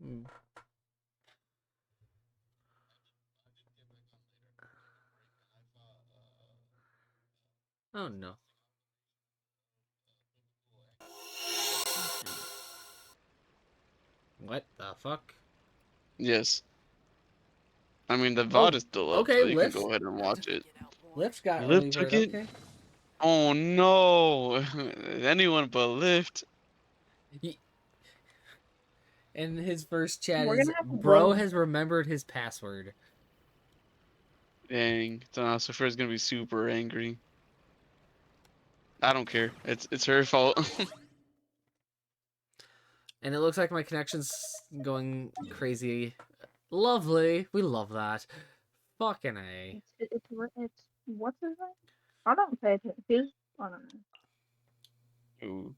Hmm. Oh no. What the fuck? Yes. I mean, the VOD Oh, is still up, okay, so you can Lift. go ahead and watch it. Lift got early Lyft took bird, it? okay. Oh no! Anyone but Lyft. He, and his first chat We're is, gonna have to bro roll. has remembered his password. Dang. So Sophia's gonna be super angry. I don't care. It's her fault. And it looks like my connection's going crazy. Lovely. We love that. Fucking A. It's what's his name? I don't pay attention. I don't know. Ooh.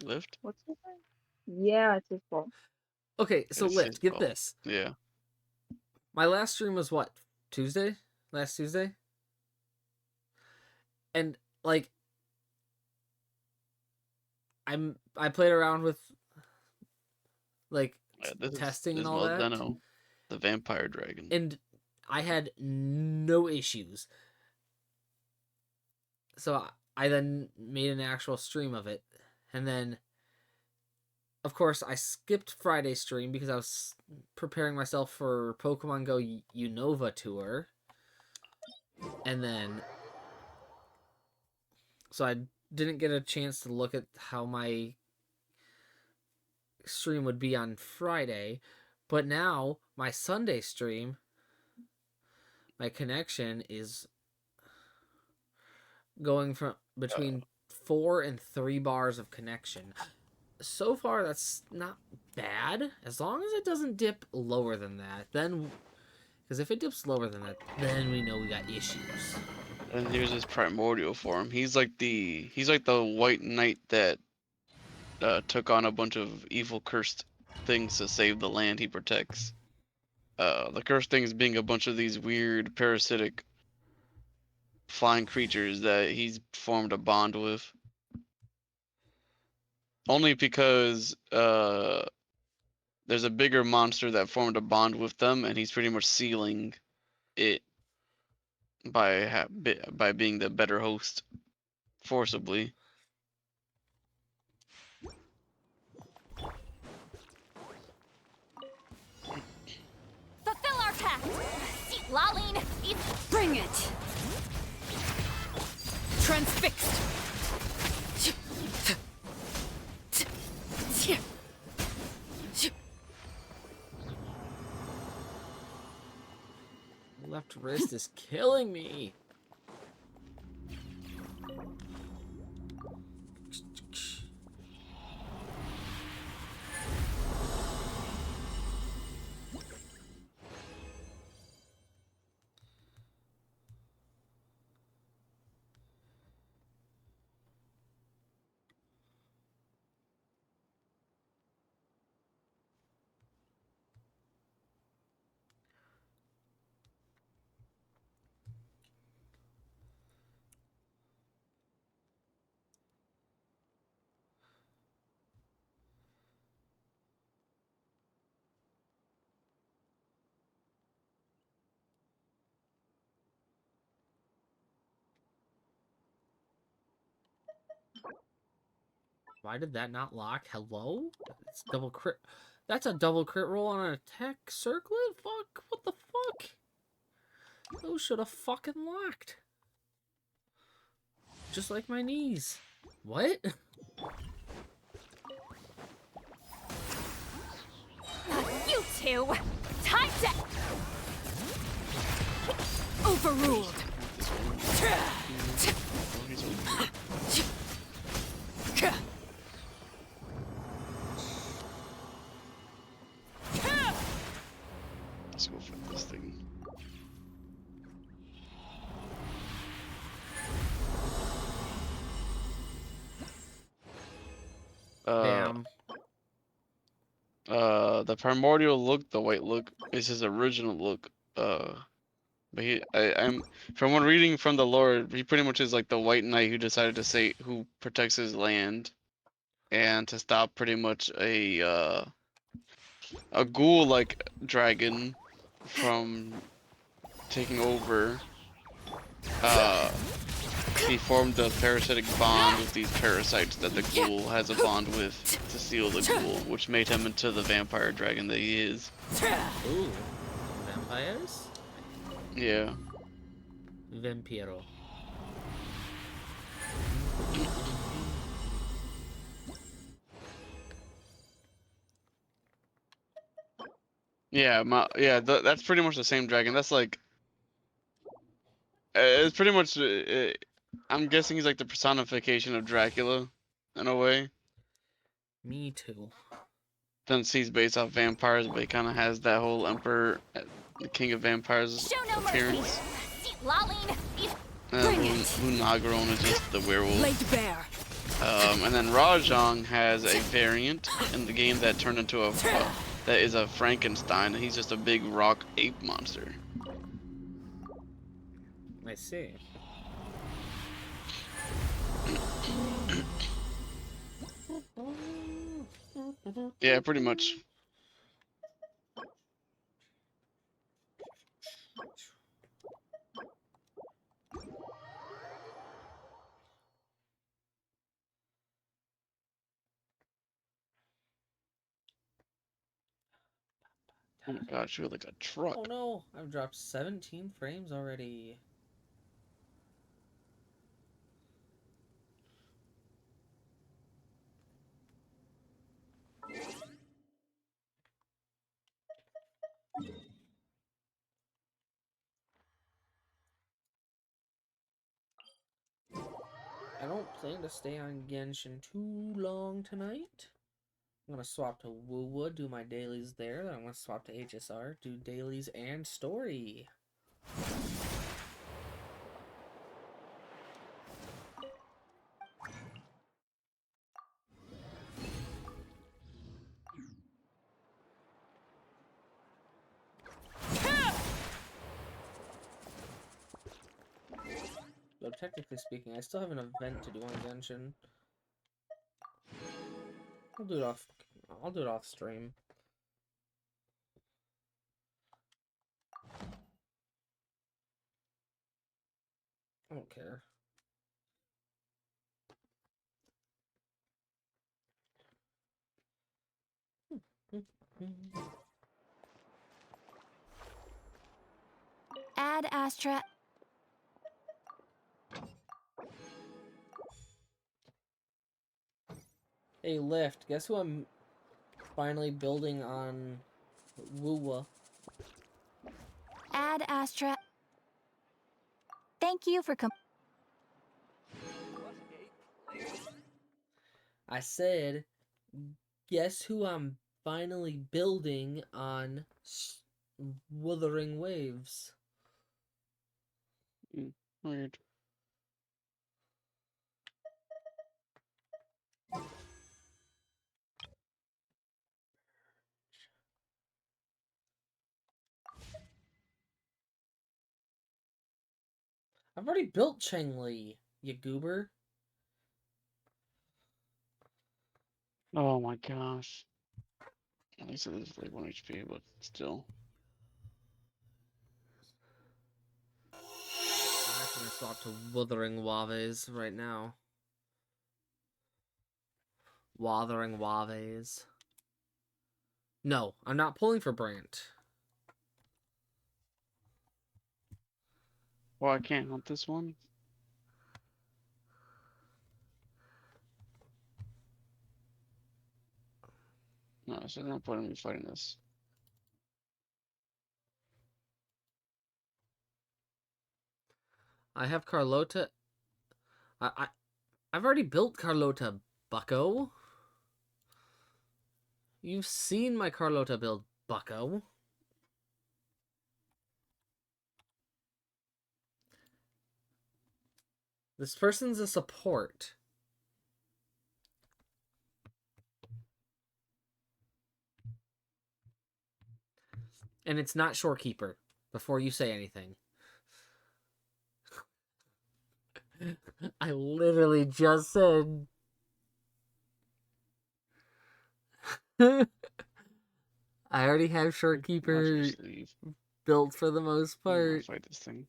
Lyft? What's his name? Yeah, it's his fault. Okay, so It's his Lift, get fault. this. Yeah. My last stream was what? Tuesday? Last Tuesday? And like I played around with like Yeah, this testing and is all that, Maldeno, the vampire dragon. and I had no issues. So I then made an actual stream of it, and then of course I skipped Friday's stream because I was preparing myself for Pokemon Go Unova tour, and then so I didn't get a chance to look at how my stream would be on Friday, but now my Sunday stream, my connection is going from between 4 and 3 bars of connection. So far, that's not bad as long as it doesn't dip lower than that. Then, because if it dips lower than that, then we know we got issues. And here's his primordial form. He's like the white knight that took on a bunch of evil cursed things to save the land he protects. The cursed things being a bunch of these weird parasitic flying creatures that he's formed a bond with. Only because there's a bigger monster that formed a bond with them, and he's pretty much sealing it by being the better host forcibly. Fulfill our pact! Laline, bring it! Transfixed! Left wrist is killing me. Why did that not lock? Hello? It's double crit. That's a double crit roll on an attack circlet? Fuck. What the fuck? Those should have fucking locked. Just like my knees. What? You two! Time to... Overruled! Let's go for this thing. Damn. The primordial look, the white look, is his original look. But I'm from what reading from the lore, he pretty much is like the white knight who decided to say who protects his land, and to stop pretty much a a ghoul-like dragon from taking over. He formed a parasitic bond with these parasites that the ghoul has a bond with to seal the ghoul, which made him into the vampire dragon that he is. Ooh, vampires? Yeah. Vampiro. Yeah, that's pretty much the same dragon. That's like, it's pretty much, I'm guessing he's like the personification of Dracula, in a way. Me too. Since he's based off vampires, but he kind of has that whole emperor, the king of vampires Show no mercy. appearance. See, Laline, And Lunagron is just the werewolf. laid bare. And then Rajang has a variant in the game that turned into that is a Frankenstein, and he's just a big rock ape monster. I see. Yeah, pretty much. Oh my gosh, you're like a truck. Oh no, I've dropped 17 frames already. I don't plan to stay on Genshin too long tonight. I'm gonna swap to Woowa, do my dailies there. Then I'm gonna swap to HSR, do dailies and story. Though technically speaking, I still have an event to do on Genshin. I'll do it off. I'll do it off stream. I don't care. Ad Astra. Hey, Lift, guess who I'm finally building on Woowa? Ad Astra. Thank you for I said, guess who I'm finally building on Wuthering Waves? Weird. I've already built Cheng-Li, you goober. Oh my gosh. At least it is like 1 HP, but still. I'm gonna swap to Wuthering Waves right now. Wuthering Waves. No, I'm not pulling for Brant. Well, I can't hunt this one. No, so there's no point in me fighting this. I have Carlota. I've already built Carlota, bucko. You've seen my Carlota build, bucko. This person's a support. And it's not Shorekeeper, before you say anything. I literally just said... I already have Watch your Shorekeeper sleeve. built for the most I don't wanna part. fight this thing.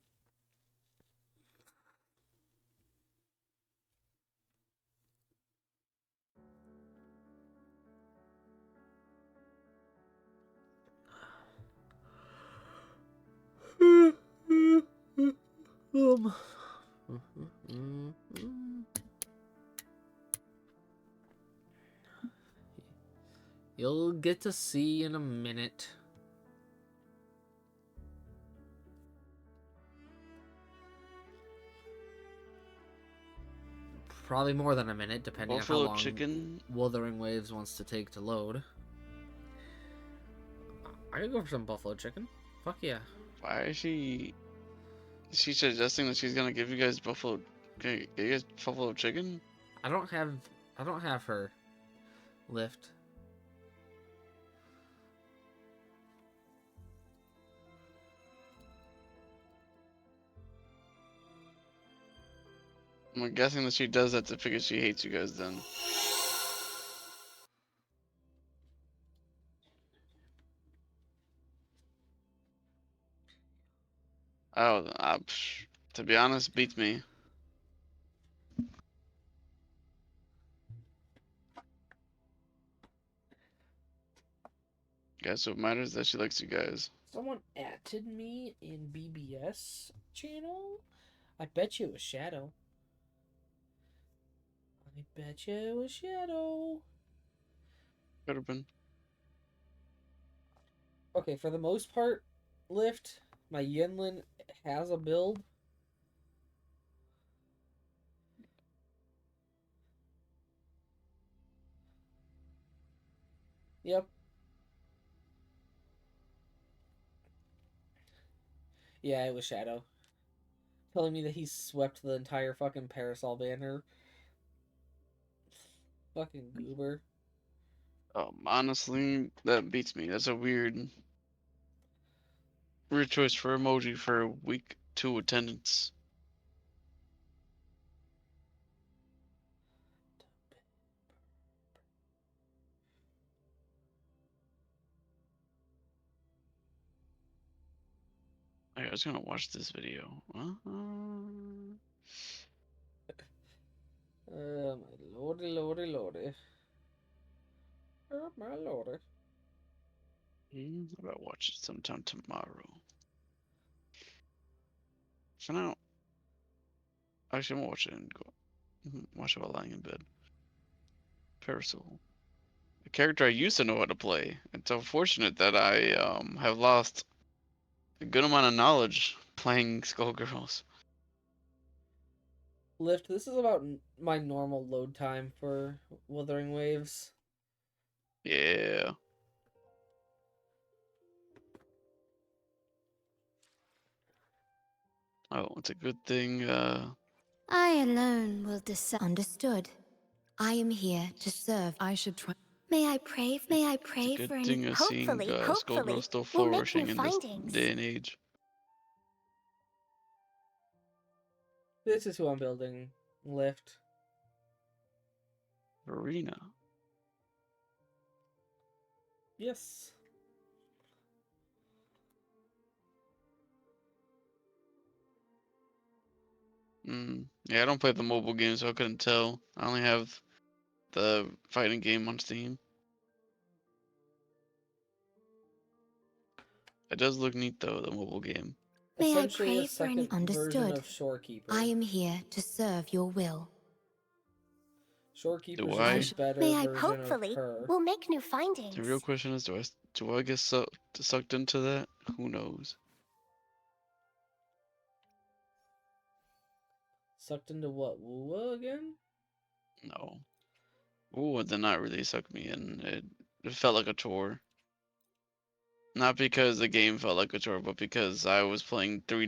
Um, You'll get to see in a minute. Probably more than a minute, depending on how Buffalo long chicken. Wuthering Waves wants to take to load. I could go for some buffalo chicken. Fuck yeah. Why is she? Is she suggesting that she's gonna give you guys buffalo? Give you guys buffalo chicken? I don't have her lift. I'm guessing that she does that to because she hates you guys. Then. Oh, to be honest, beats me. Guess what matters is that she likes you guys. Someone added me in BBS channel? I bet you it was Shadow. I bet you it was Shadow. Could have been. Okay, for the most part, lift, my Yinlin has a build. Yep. Yeah, it was Shadow. Telling me that he swept the entire fucking Parasol banner. Fucking goober. Honestly, that beats me. That's a weird choice for emoji for week 2 attendance. I was gonna watch this video. My lordy, lordy, lordy. Oh, my lordy. How about watch it sometime tomorrow? For now, actually, I'm gonna watch it and go watch it while lying in bed. Parasol, a character I used to know how to play. It's unfortunate that I have lost a good amount of knowledge playing Skullgirls. Lift, this is about my normal load time for Wuthering Waves. Yeah. Oh, it's a good thing. I alone will decide. Understood. I am here to serve. I should try. May I pray? May I It's a pray good for any? thing seeing Hopefully, Skullgirls still we'll make flourishing new in this findings. day and age. This is who I'm building. Lift. Arena. Yes. Yeah, I don't play the mobile game, so I couldn't tell. I only have the fighting game on Steam. It does look neat though, the mobile game. May I Essentially pray a for any? second version Understood. of Shorekeeper. I am here to serve your will. Shorekeeper's Do just I? a better May I? version Hopefully, of her. we'll make new findings. The real question is, do I get sucked into that? Who knows? Sucked into what? Woowa again? No. Ooh, it did not really suck me in. It felt like a chore. Not because the game felt like a chore, but because I was playing 4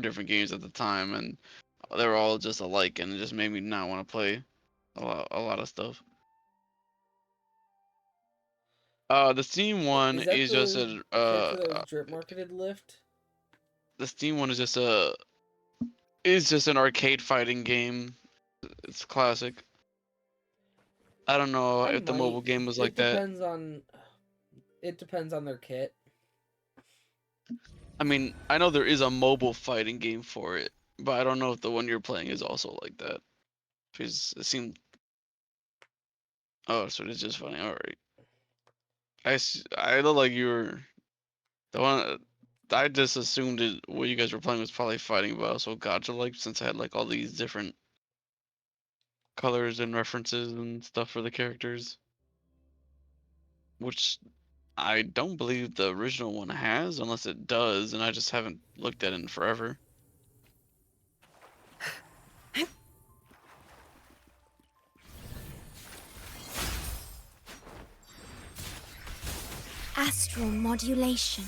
different games at the time, and they were all just alike, and it just made me not want to play a lot of stuff. The Steam one Is that is just the a character that was drip marketed Lift? the Steam one is just an arcade fighting game. It's classic. I don't know I if the might. mobile game was It like that. depends on. It depends on their kit. I mean, I know there is a mobile fighting game for it, but I don't know if the one you're playing is also like that. Because it seemed. Oh, so it's just funny. All right. I look like you were the one. I just assumed what you guys were playing was probably fighting, but also gacha like, since I had like all these different colors and references and stuff for the characters, which I don't believe the original one has, unless it does, and I just haven't looked at it in forever. Astral modulation.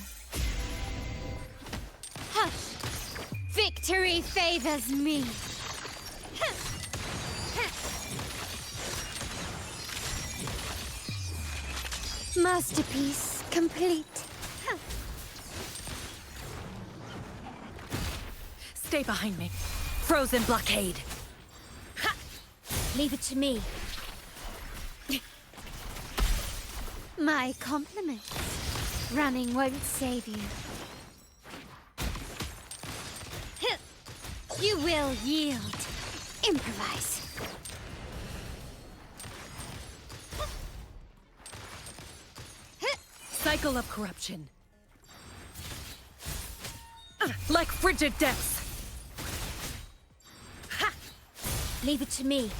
Hush! Victory favors me. Masterpiece complete. Stay behind me. Frozen blockade. Leave it to me. My compliments. Running won't save you. You will yield. Improvise. Cycle of corruption. Like frigid depths. Leave it to me.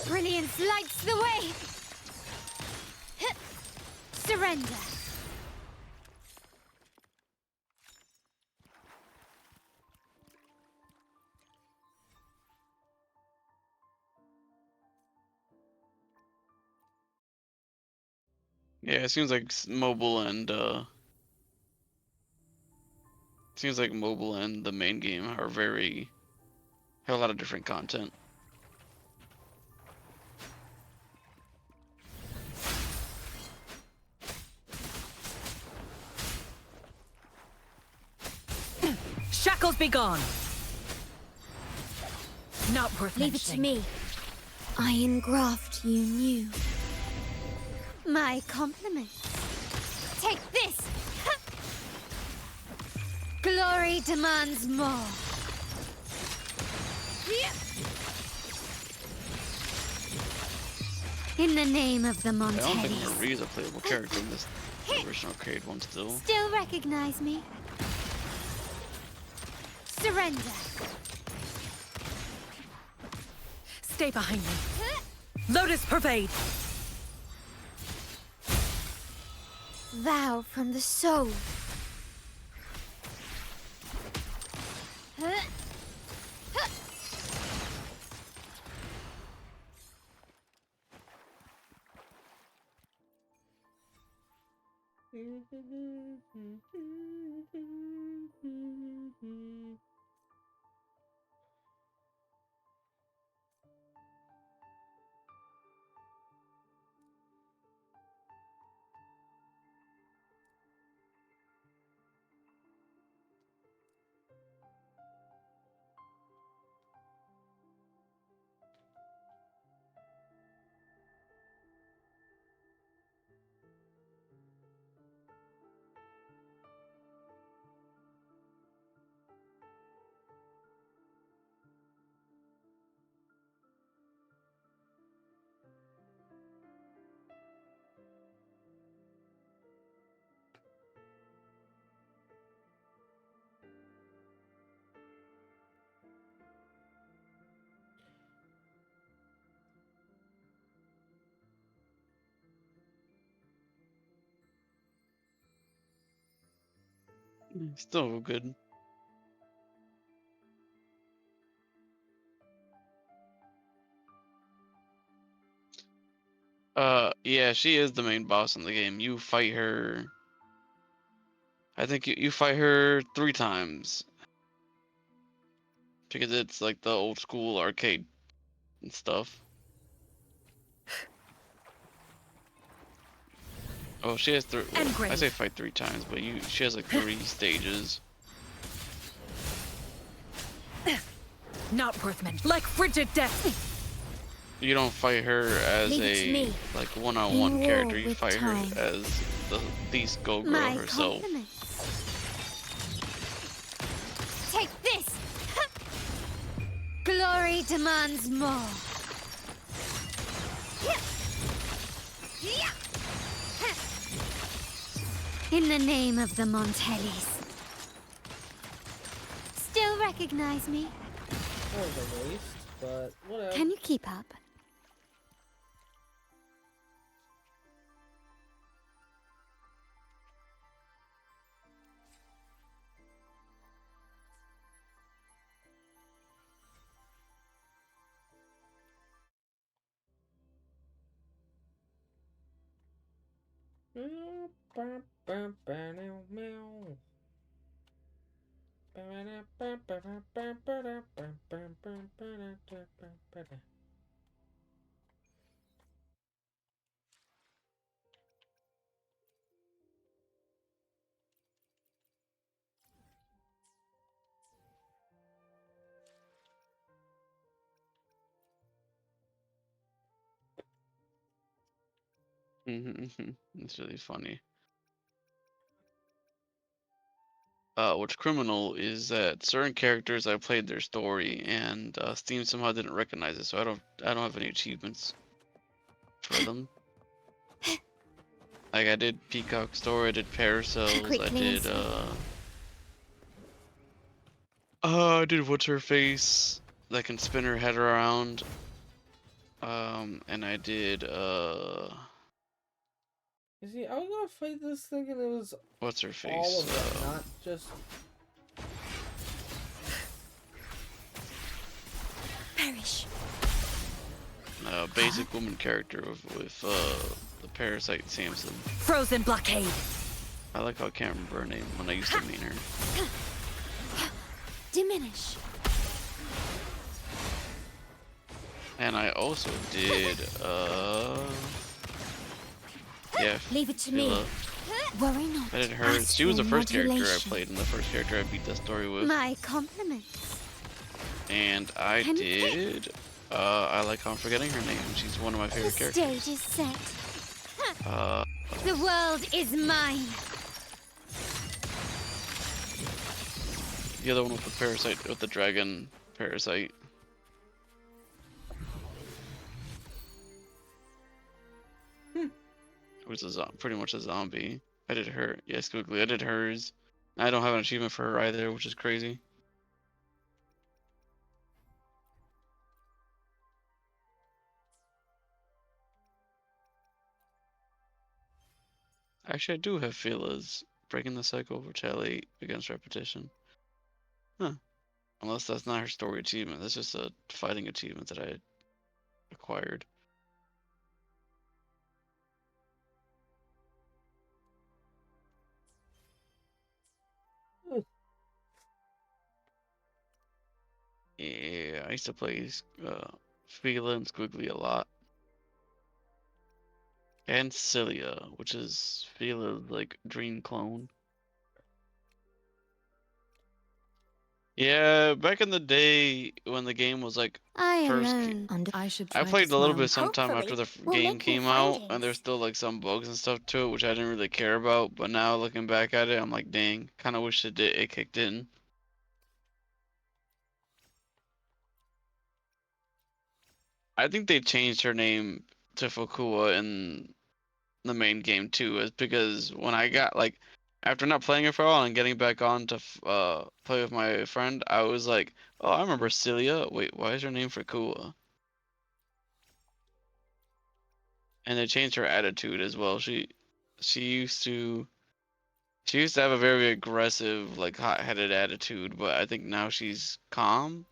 Brilliance lights the way. Surrender. Yeah, it seems like mobile and seems like mobile and the main game are have a lot of different content. Shackles be gone. Not worth Leave it to mentioning. me. I engraft you new. My compliments. Take this! Glory demands more. In the name of the I don't think Montes. Marie's a playable character in this original arcade one still. Still recognize me? Surrender. Stay behind me. Lotus pervade. Vow from the soul. Still good. Yeah, she is the main boss in the game. You fight her. I think you fight her 3 times. Because it's like the old school arcade and stuff. Oh, she has I say fight 3 times, but she has like 3 stages. Not worth mention. Like frigid death. You don't fight her as Leave it to a me. like one-on-one In character. war You with fight time. her as the Skull Girl My herself. compliments. Take this! Glory demands more. In the name of the Montellis. Still recognize me? That was a waste, but whatever. Can you keep up? It's really funny. What's criminal is that certain characters I played their story and Steam somehow didn't recognize it, so I don't have any achievements for them. Like I did Peacock Story, I did Paracels, Quick I glance. did I did What's Her Face that can spin her head around. And I did You see, I was gonna fight this thing and it was What's Her all Face? of them, not just. Perish. Basic woman character with the Parasite Samson. Frozen blockade. I like how I can't remember her name when I used to meet her. Diminish. And I also did yeah, Leave it to me. Phila. Worry not. I did her. She was the Astral first character I modulation. played and the first character I beat the story with. My compliments. And I Can you did I like how I'm forgetting her name. She's one of my The favorite characters. stage is set. Uh The world is mine. the other one with the parasite, with the dragon parasite. Who's pretty much a zombie. I did her. Yeah, Squiggly. I did hers. I don't have an achievement for her either, which is crazy. Actually, I do have Phila's. Breaking the cycle of retaliate against repetition. Huh. Unless that's not her story achievement. That's just a fighting achievement that I acquired. Yeah, I used to play Fila and Squiggly a lot. And Cilia, which is Fila's like dream clone. Yeah, back in the day when the game was like I First alone. I should I try played to a little smile. bit sometime after the we'll game make new came out, and findings. there's still like some bugs and stuff to it, which I didn't really care about. But now looking back at it, I'm like, dang, kind of wish it kicked in. I think they changed her name to Fukua in the main game too, is because when I got like after not playing it for a while and getting back on to play with my friend, I was like, oh, I remember Cilia. Wait, why is her name Fukua? And they changed her attitude as well. She used to She used to have a very aggressive, like hot-headed attitude, but I think now she's calm.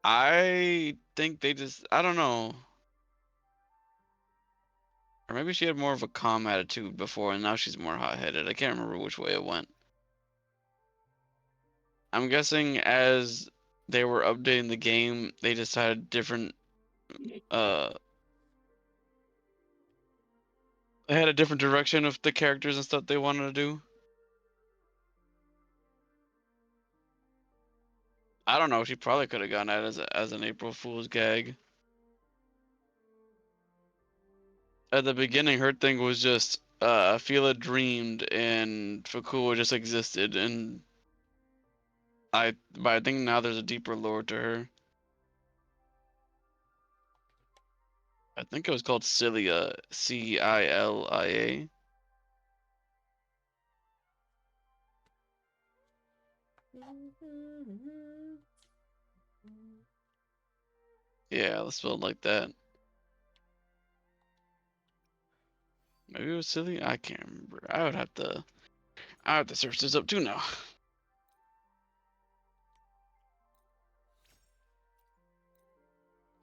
I think I don't know. Or maybe she had more of a calm attitude before, and now she's more hot-headed. I can't remember which way it went. I'm guessing as they were updating the game, they decided uh, they had a different direction of the characters and stuff they wanted to do. I don't know. She probably could have gone out as an April Fool's gag. At the beginning, her thing was just Fila dreamed and Fakua just existed, and but I think now there's a deeper lore to her. I think it was called Cilia, Cilia. Yeah, let's spell it like that. Maybe it was Cilia. I can't remember. I have to search this up too now.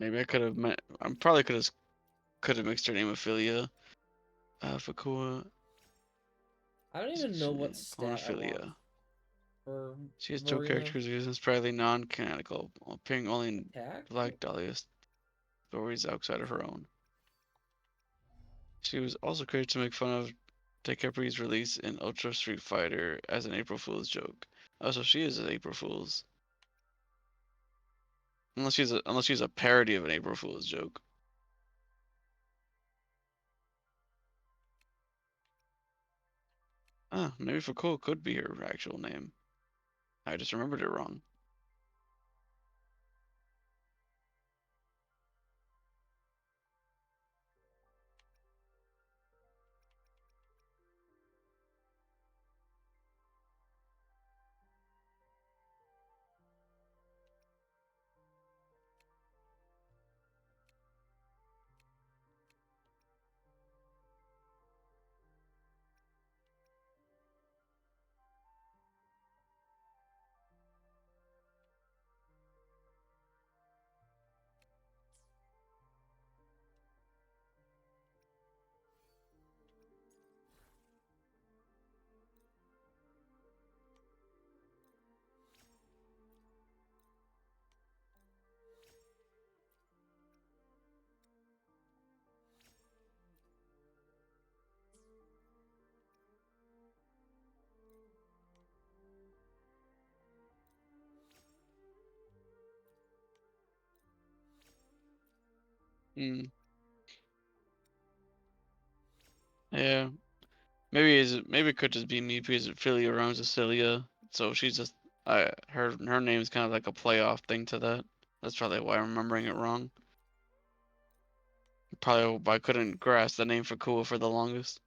Maybe I could have met. I probably could have mixed her name with Philia. Fakua. I don't even know what stat I want Philia. for She has two Marina. characters and probably non-canonical, appearing only in Attack? Black Dahlia stories outside of her own. She was also created to make fun of Takepri's release in Ultra Street Fighter as an April Fool's joke. Oh, so she is an April Fool's. Unless she's a parody of an April Fool's joke. Ah, maybe Fakua could be her actual name. I just remembered it wrong. Hmm. Yeah. Maybe it could just be me because Philia rhymes with Cilia, so she's just her name is kind of like a playoff thing to that. That's probably why I'm remembering it wrong. Probably why I couldn't grasp the name for Kua for the longest.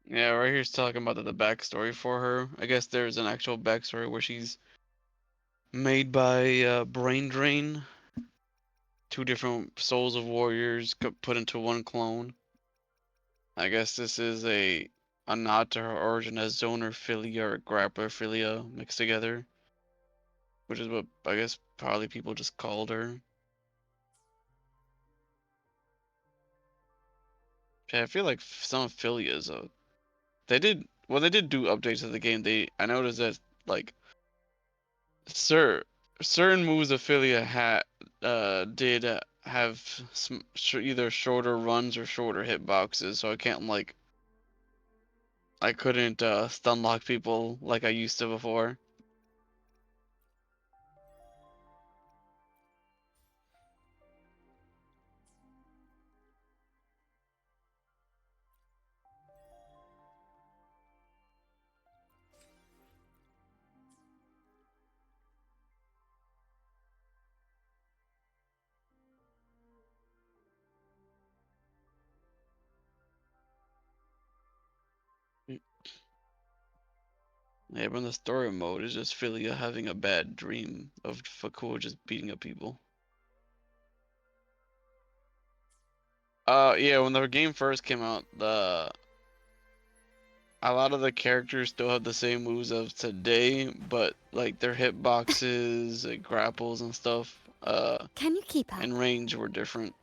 Yeah, right here's talking about the backstory for her. I guess there's an actual backstory where she's made by Brain Drain, two different souls of warriors put into one clone. I guess this is a nod to her origin as Zoner Philia or Grappler Philia mixed together, which is what I guess probably people just called her. Yeah, I feel like some of Philia's they did do updates to the game. I noticed that like cer certain moves of Philia had did have either shorter runs or shorter hitboxes, so I can't like I couldn't stun lock people like I used to before. Yeah, but in the story mode, it's just Philia having a bad dream of Fakua just beating up people. Yeah, when the game first came out, a lot of the characters still have the same moves of today, but like their hitboxes, like, grapples and stuff, Can you keep up? and range were different.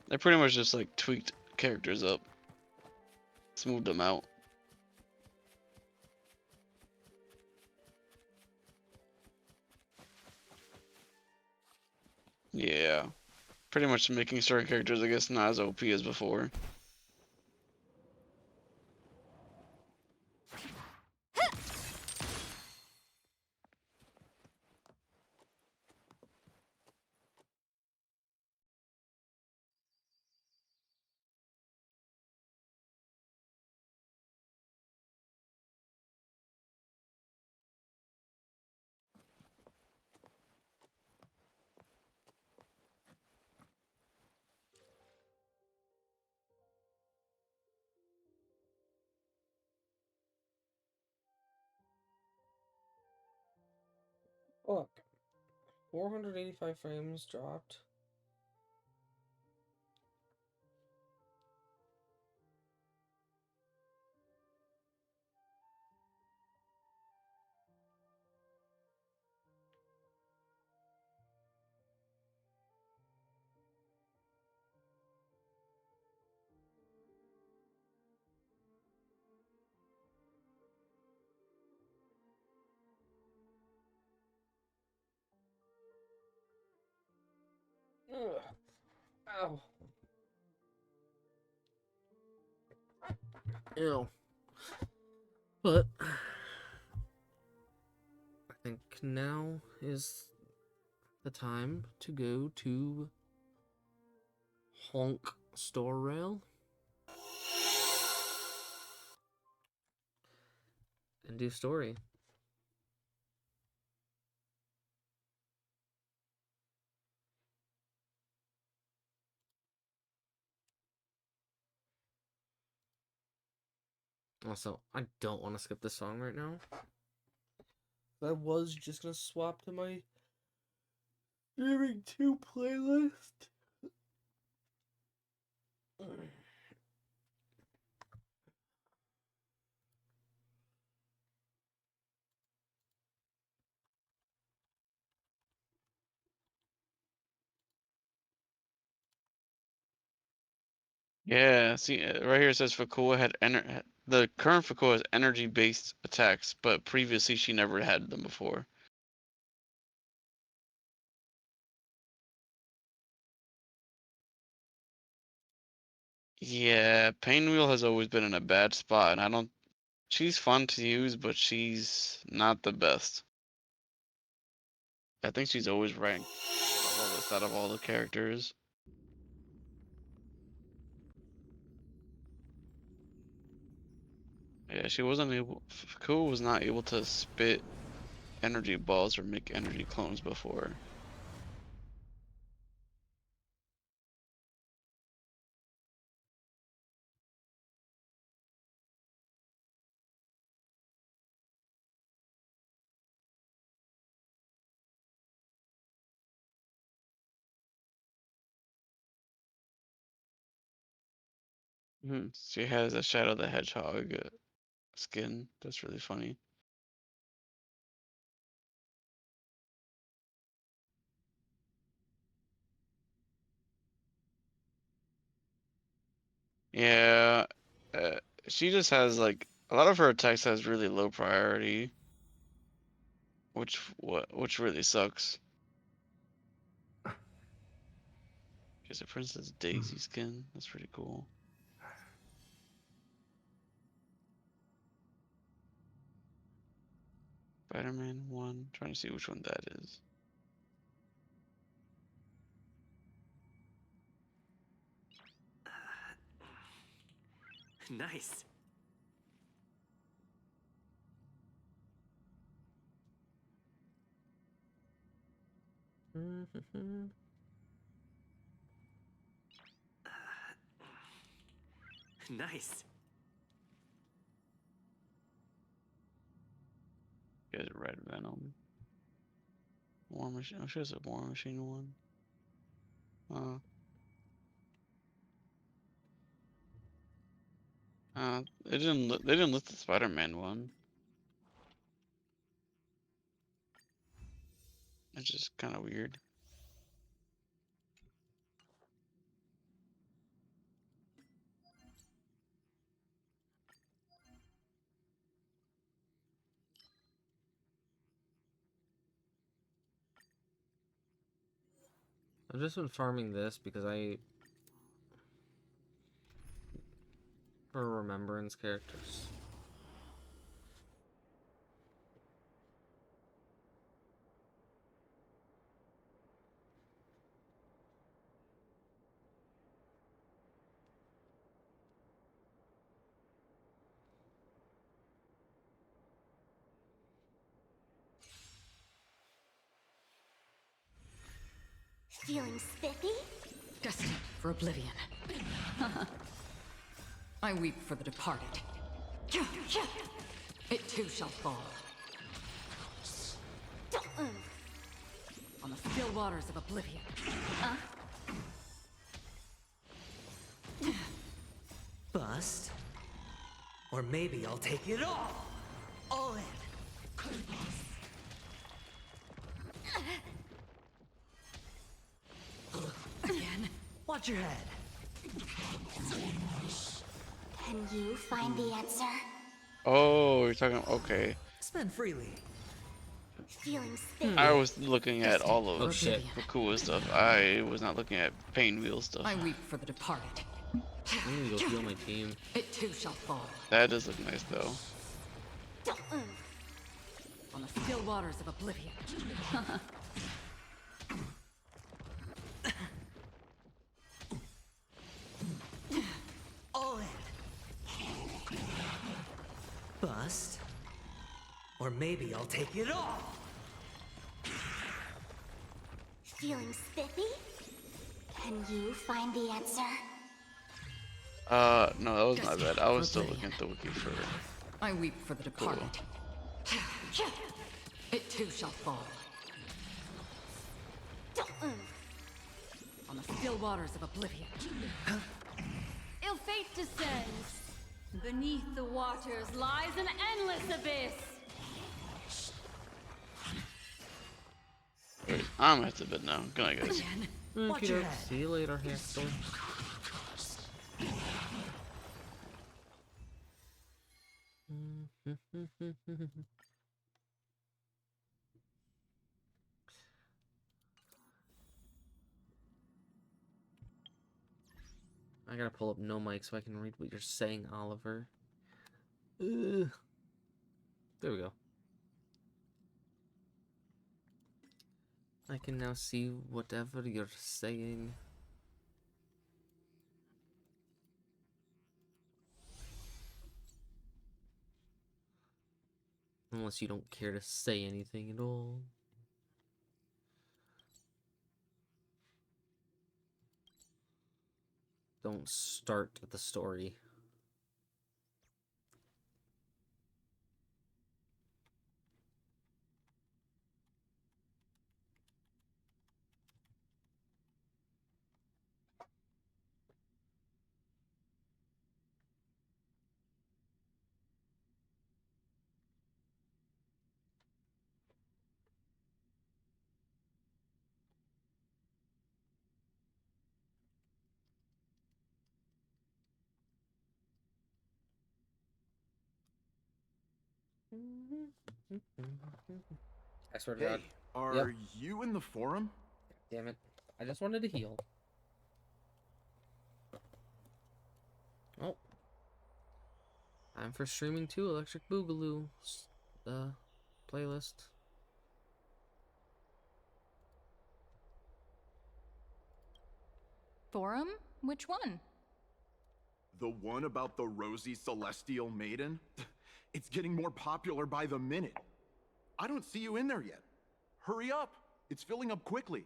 They pretty much just like tweaked characters up, smoothed them out. Yeah, pretty much making certain characters, I guess, not as OP as before. Look, 485 frames dropped. Ugh. Ow. Ew. But I think now is the time to go to Honk Store Rail and do story. Also, I don't want to skip this song right now. I was just gonna swap to my Streaming 2 playlist. Yeah, see, right here it says Fakua had the current Fakua has energy-based attacks, but previously she never had them before. Yeah, Painwheel has always been in a bad spot, and I don't. She's fun to use, but she's not the best. I think she's always ranked the lowest out of all the characters. Yeah, she wasn't able. Fakua was not able to spit energy balls or make energy clones before. She has a Shadow the Hedgehog skin. That's really funny. Yeah, uh, she just has like a lot of her attacks has really low priority, which really sucks. She's a Princess Daisy skin. That's pretty cool. Spider-Man 1. Trying to see which one that is. Nice. Nice. Get Red Venom. War Machine. I'm sure it's a War Machine one. They didn't. They didn't list the Spider-Man one. It's just kind of weird. I've just been farming this because for remembrance characters. Feeling spiffy? Destined for oblivion. I weep for the departed. It too shall fall. On the still waters of oblivion. Bust. Or maybe I'll take it all in. Again. Watch your head. Can you find the answer? Oh, you're talking. Okay, Spend freely. Feeling spiffy? I was looking at all Oh of shit. the cool stuff. I was not looking at Pain Wheel stuff. I weep for the departed. I'm gonna go heal my team. It too shall fall. That does look nice though. On the still waters of oblivion. All in. Bust. Or maybe I'll take it all. Feeling spiffy? Can you find the answer? No, that was not bad. I was still looking at the wiki for. I weep for the departed. It too shall fall. On the still waters of oblivion. Ill fate descends. Beneath the waters lies an endless abyss. Wait, I'm at the bit now. Good night, guys. Watch your head. See you later, Hansel. I gotta pull up no mic so I can read what you're saying, Oliver. Ugh. There we go. I can now see whatever you're saying. Unless you don't care to say anything at all. Don't start the story. I swear to God. Hey, are Yep. you in the forum? Damn it. I just wanted to heal. Oh. Time for streaming too, Electric Boogaloo. Playlist. Forum? Which one? The one about the rosy celestial maiden? It's getting more popular by the minute. I don't see you in there yet. Hurry up! It's filling up quickly.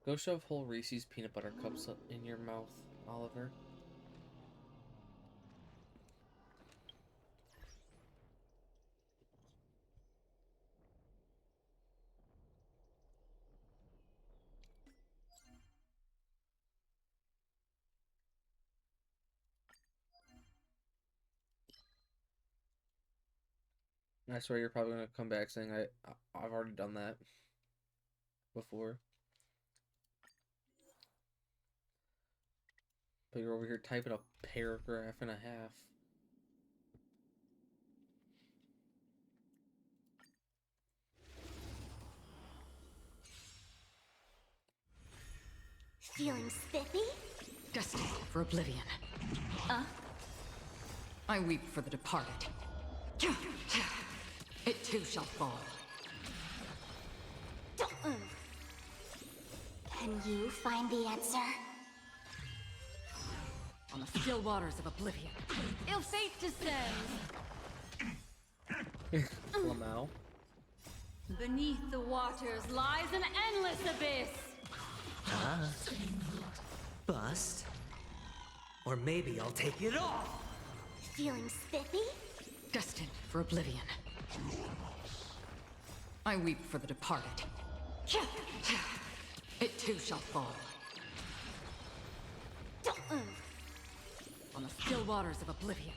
Go shove whole Reese's peanut butter cups in your mouth, Oliver. I swear you're probably gonna come back saying I've already done that before. But you're over here typing a paragraph and a half. Feeling spiffy? Destined for oblivion. I weep for the departed. It too shall fall. Can you find the answer? On the still waters of oblivion. Ill fate descends. Lamau. Beneath the waters lies an endless abyss. Bust. Or maybe I'll take it off. Feeling spiffy? Destined for oblivion. I weep for the departed. It too shall fall. On the still waters of oblivion.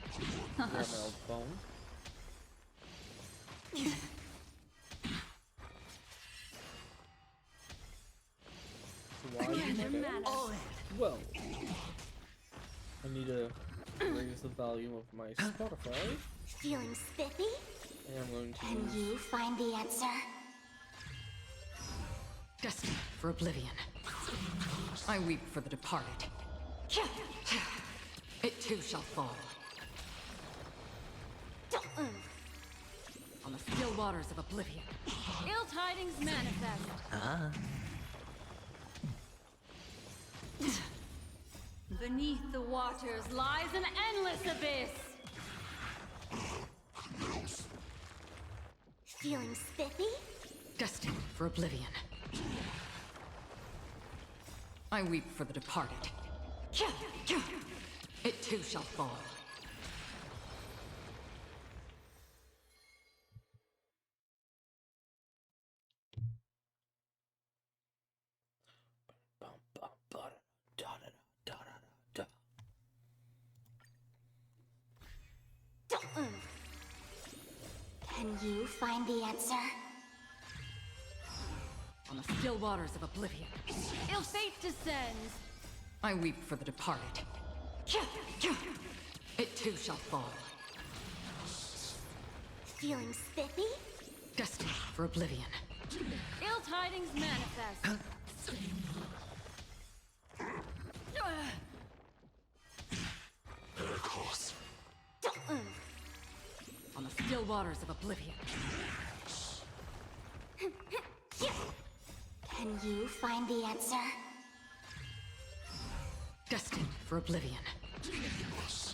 Grab my old phone. So why are you Another okay? matter. All in. Well, I need to raise the volume of my Spotify, Feeling spiffy? and I'm going to Can use you find the answer? Destined for oblivion. I weep for the departed. It too shall fall. On the still waters of oblivion. Ill tidings manifest. Beneath the waters lies an endless abyss. Feeling spiffy? Destined for oblivion. I weep for the departed. It too shall fall. bum, bum, ba, da, da, da, da, da, da. Can you find the answer? On the still waters of oblivion. Ill fate descends. I weep for the departed. It too shall fall. Feeling spiffy? Destined for oblivion. Ill tidings manifest. On the still waters of oblivion. Can you find the answer? Destined for oblivion.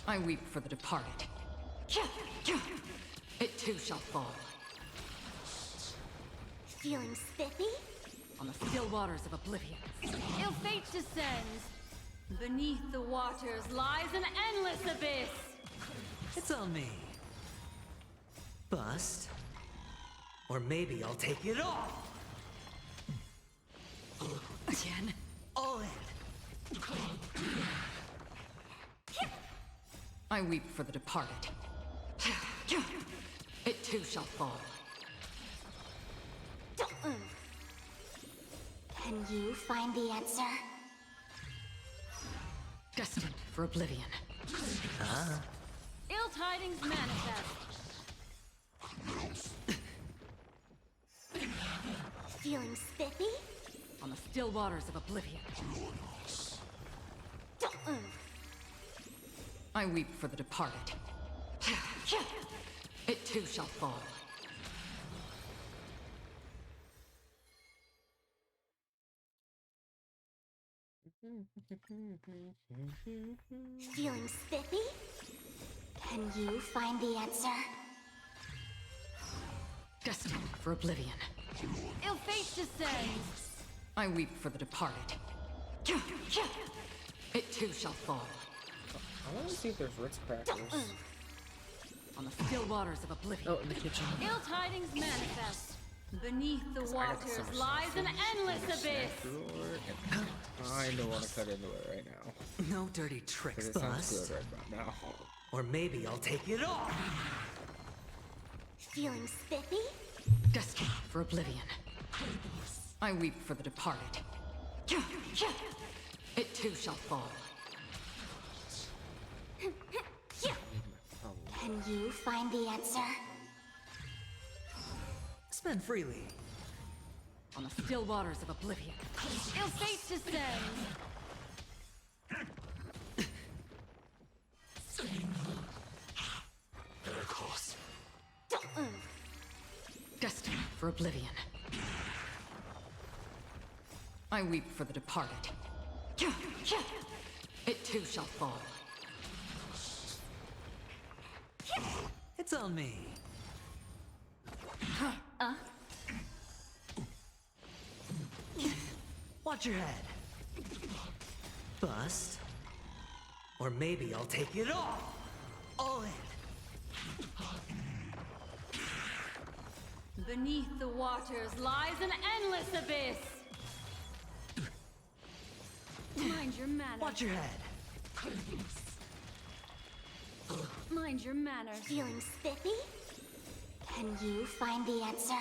I weep for the departed. It too shall fall. Feeling spiffy? On the still waters of oblivion. Ill fate descends. Beneath the waters lies an endless abyss. It's on me. Bust. Or maybe I'll take it off. Again. All in. I weep for the departed. It too shall fall. Can you find the answer? Destined for oblivion. Ill tidings manifest. Feeling spiffy? On the still waters of oblivion. I weep for the departed. It too shall fall. Feeling spiffy? Can you find the answer? Destined for oblivion. Ill fate descends. I weep for the departed. It too shall fall. I want to see if there's Ritz crackers. On the still waters of oblivion. Oh, in the kitchen. Ill tidings manifest. Beneath the I got waters some lies an sausage endless in the snack abyss. drawer, and I don't want to cut into it right now. No dirty tricks, Because it sounds Bust. good right about now. Or maybe I'll take it off. Feeling spiffy? Destined for oblivion. I weep for the departed. It too shall fall. Can you find the answer? Spend freely. On the still waters of oblivion. Ill fate descends. Miracles. Destined for oblivion. I weep for the departed. It too shall fall. It's on me. Watch your head. Bust. Or maybe I'll take it off. All in. Beneath the waters lies an endless abyss. Mind your manners. Watch your head. Mind your manners. Feeling spiffy? Can you find the answer?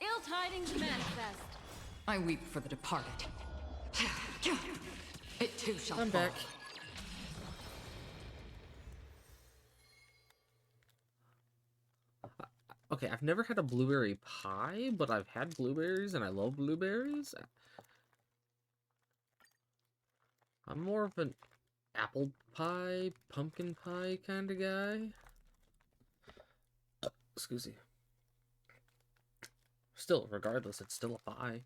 Ill tidings manifest. I weep for the departed. It too shall I'm fall. back. Okay, I've never had a blueberry pie, but I've had blueberries and I love blueberries. I'm more of an apple pie, pumpkin pie kind of guy. Excuse me. Still, regardless, it's still a pie.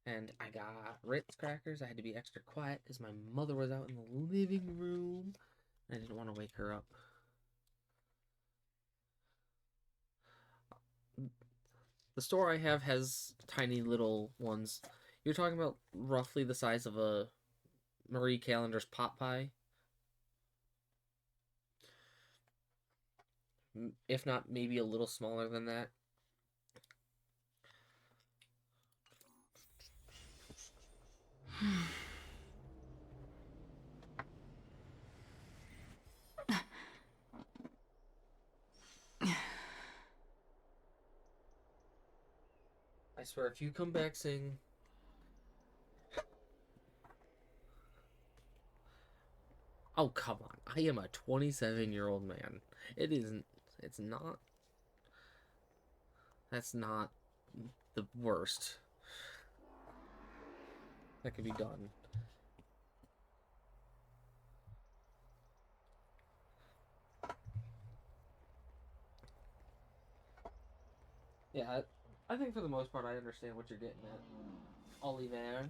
And I got Ritz crackers. I had to be extra quiet because my mother was out in the living room. I didn't want to wake her up. The store I have has tiny little ones. You're talking about roughly the size of a Marie Callender's pot pie. If not, maybe a little smaller than that. I swear, if you come back saying... Oh, come on. I am a 27-year-old man. It isn't... It's not... That's not the worst that could be done. Yeah, I think for the most part I understand what you're getting at, Oliver.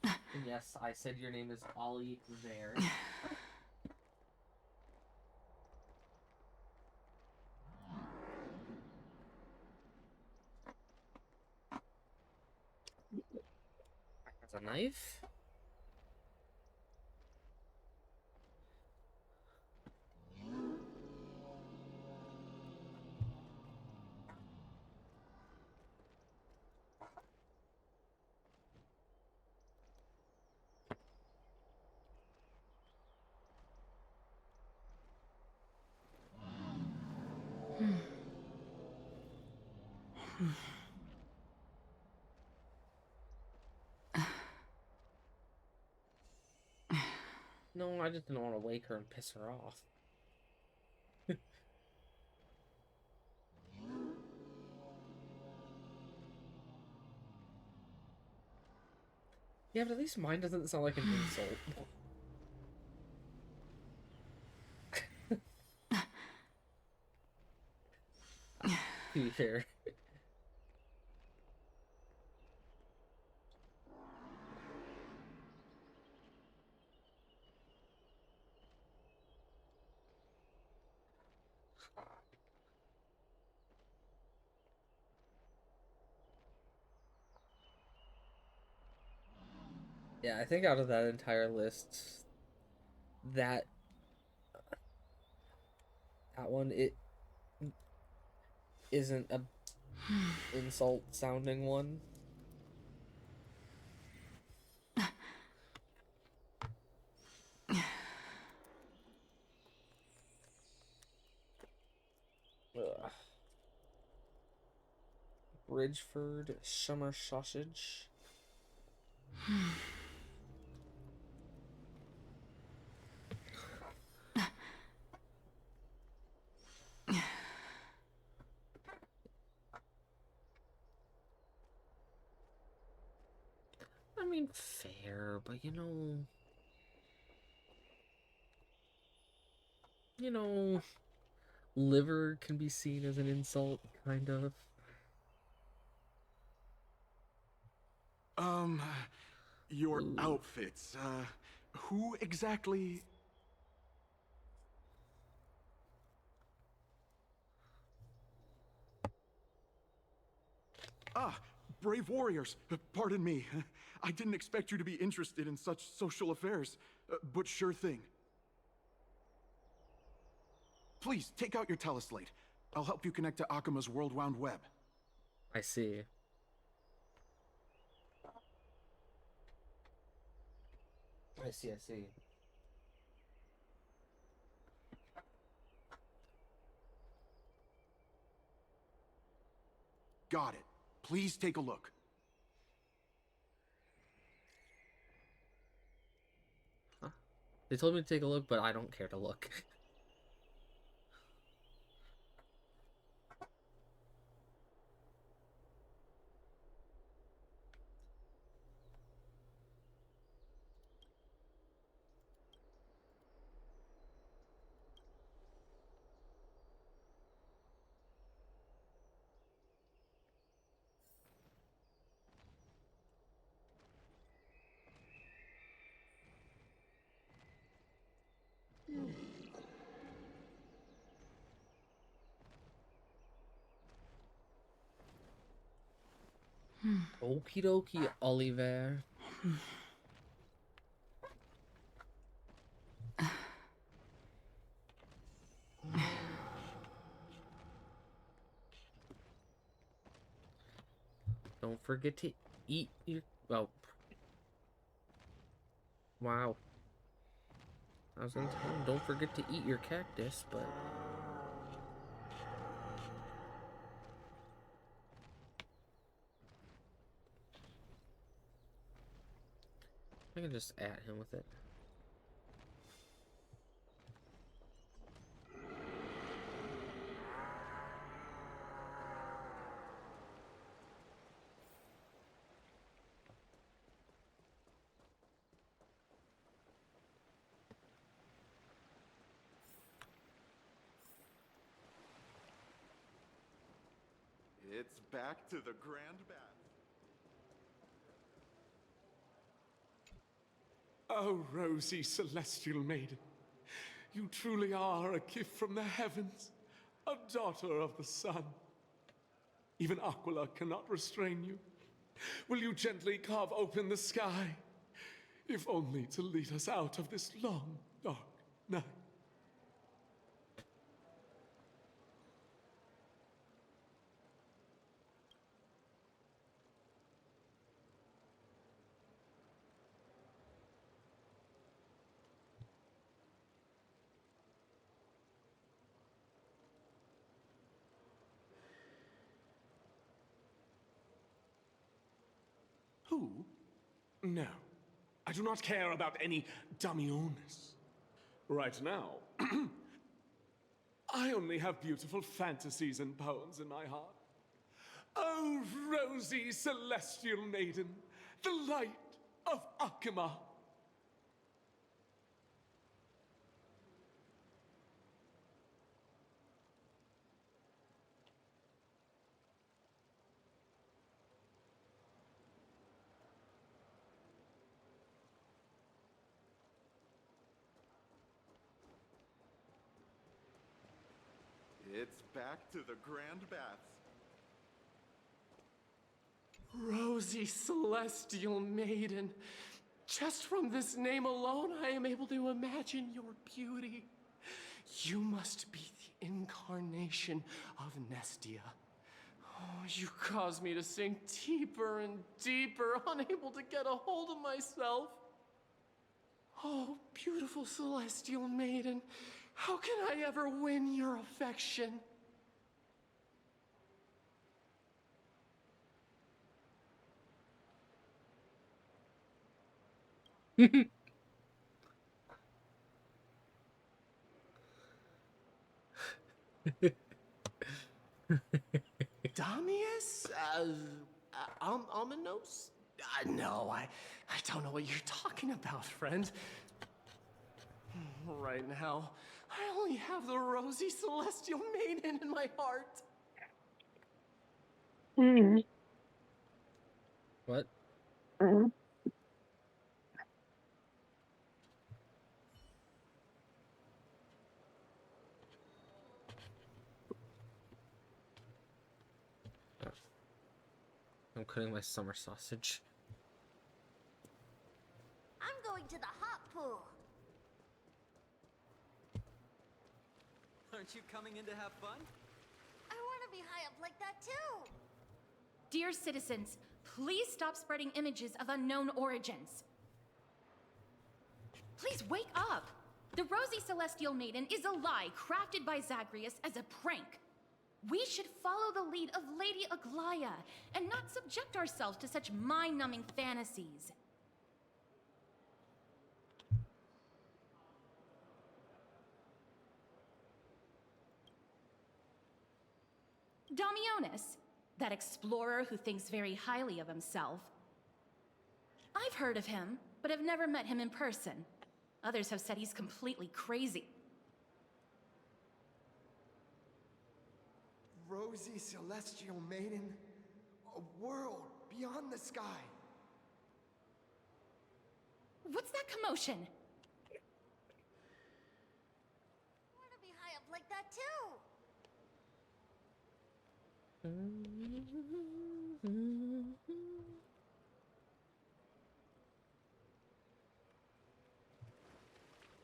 And yes, I said your name is Ollie there. That's a knife? No, I just didn't want to wake her and piss her off. Yeah, but at least mine doesn't sound like an insult. To be fair. Yeah, I think out of that entire list, that one, it isn't a insult sounding one. Ugh. Bridgeford summer sausage. I mean, fair, but liver can be seen as an insult, kind of. Your Ooh. outfits, who exactly? Ah, brave warriors. Pardon me. I didn't expect you to be interested in such social affairs, but sure thing. Please, take out your teleslate. I'll help you connect to Akima's World Wound Web. I see. I see. Got it. Please take a look. Huh? They told me to take a look, but I don't care to look. Okie dokie, Oliver. Don't forget to eat your... Oh. Wow. I was gonna tell him, don't forget to eat your cactus, but... I can just at him with it. It's back to the Grand Bath. Oh, rosy celestial maiden, you truly are a gift from the heavens, a daughter of the sun. Even Aquila cannot restrain you. Will you gently carve open the sky, if only to lead us out of this long, dark night? Who? No. I do not care about any Damiones. Right now, I only have beautiful fantasies and poems in my heart. Oh, rosy celestial maiden, the light of Akima. It's back to the Grand Baths. Rosy celestial maiden, Just from this name alone, I am able to imagine your beauty. You must be the incarnation of Nestia. Oh, you cause me to sink deeper and deeper, unable to get a hold of myself. Oh, beautiful celestial maiden, how can I ever win your affection? Damius? Almanos? No, I don't know what you're talking about, friend. Right now, I only have the rosy celestial maiden in my heart. What? I'm cutting my summer sausage. I'm going to the hot pool. Aren't you coming in to have fun? I want to be high up like that too. Dear citizens, please stop spreading images of unknown origins. Please wake up! The Rosy Celestial Maiden is a lie crafted by Zagreus as a prank. We should follow the lead of Lady Aglaya and not subject ourselves to such mind-numbing fantasies. Damionis, that explorer who thinks very highly of himself. I've heard of him, but have never met him in person. Others have said he's completely crazy. Rosy Celestial Maiden, a world beyond the sky. What's that commotion? I want to be high up like that too.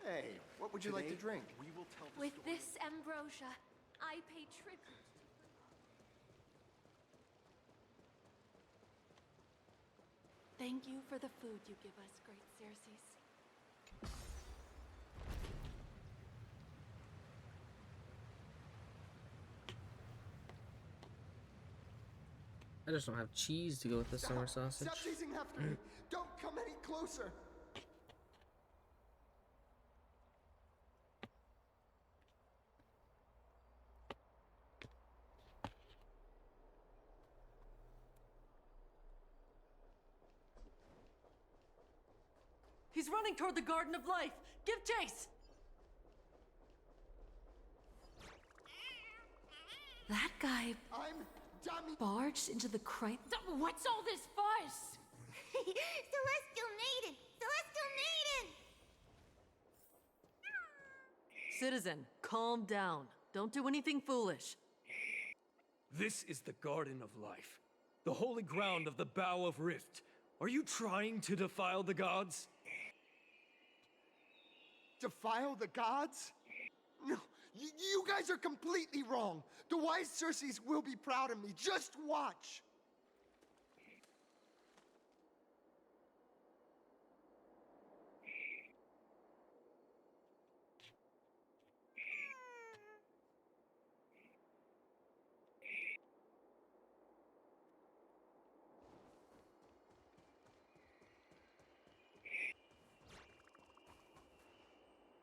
Hey, what would you like to drink? We will tell the With story. this ambrosia, I pay tribute. Thank you for the food you give us, great Xerxes. I just don't have cheese to go with the summer sausage. Stop chasing after me! Don't come any closer! He's running toward the Garden of Life. Give chase! That guy I'm Dami. barged into the crate. What's all this fuss? Celestial Maiden! Celestial Maiden! Citizen, calm down. Don't do anything foolish. This is the Garden of Life, the holy ground of the Bow of Rift. Are you trying to defile the gods? Defile the gods? No, you guys are completely wrong. The wise Circes will be proud of me. Just watch.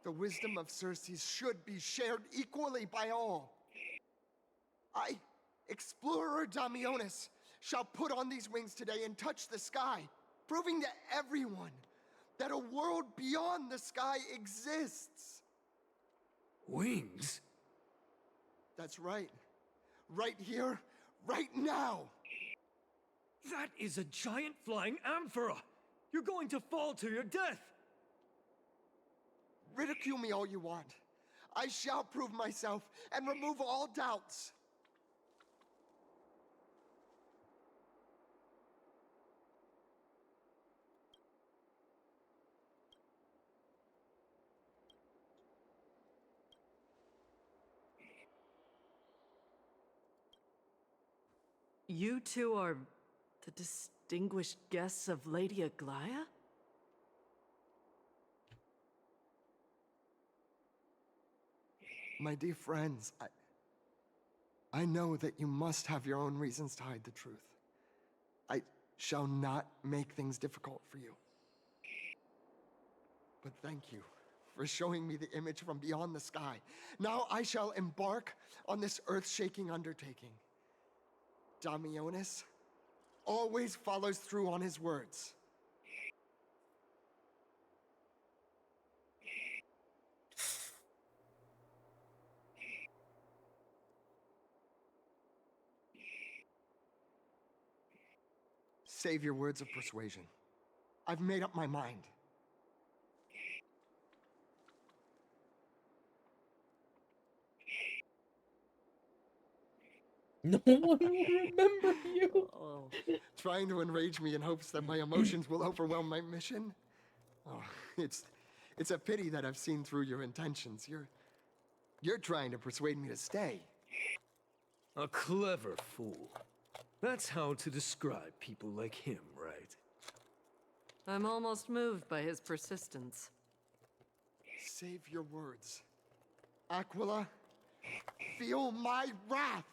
The wisdom of Circes should be shared equally by all. I, Explorer Damionis, shall put on these wings today and touch the sky, proving to everyone that a world beyond the sky exists. Wings? That's right. Right here, right now. That is a giant flying amphora! You're going to fall to your death! Ridicule me all you want. I shall prove myself and remove all doubts. You two are the distinguished guests of Lady Aglaya? My dear friends, I know that you must have your own reasons to hide the truth. I shall not make things difficult for you. But thank you for showing me the image from beyond the sky. Now I shall embark on this earth-shaking undertaking. Damionis always follows through on his words. Save your words of persuasion. I've made up my mind. No one will remember you. Oh, trying to enrage me in hopes that my emotions will overwhelm my mission? Oh, it's a pity that I've seen through your intentions. You're trying to persuade me to stay. A clever fool. That's how to describe people like him, right? I'm almost moved by his persistence. Save your words. Aquila, feel my wrath!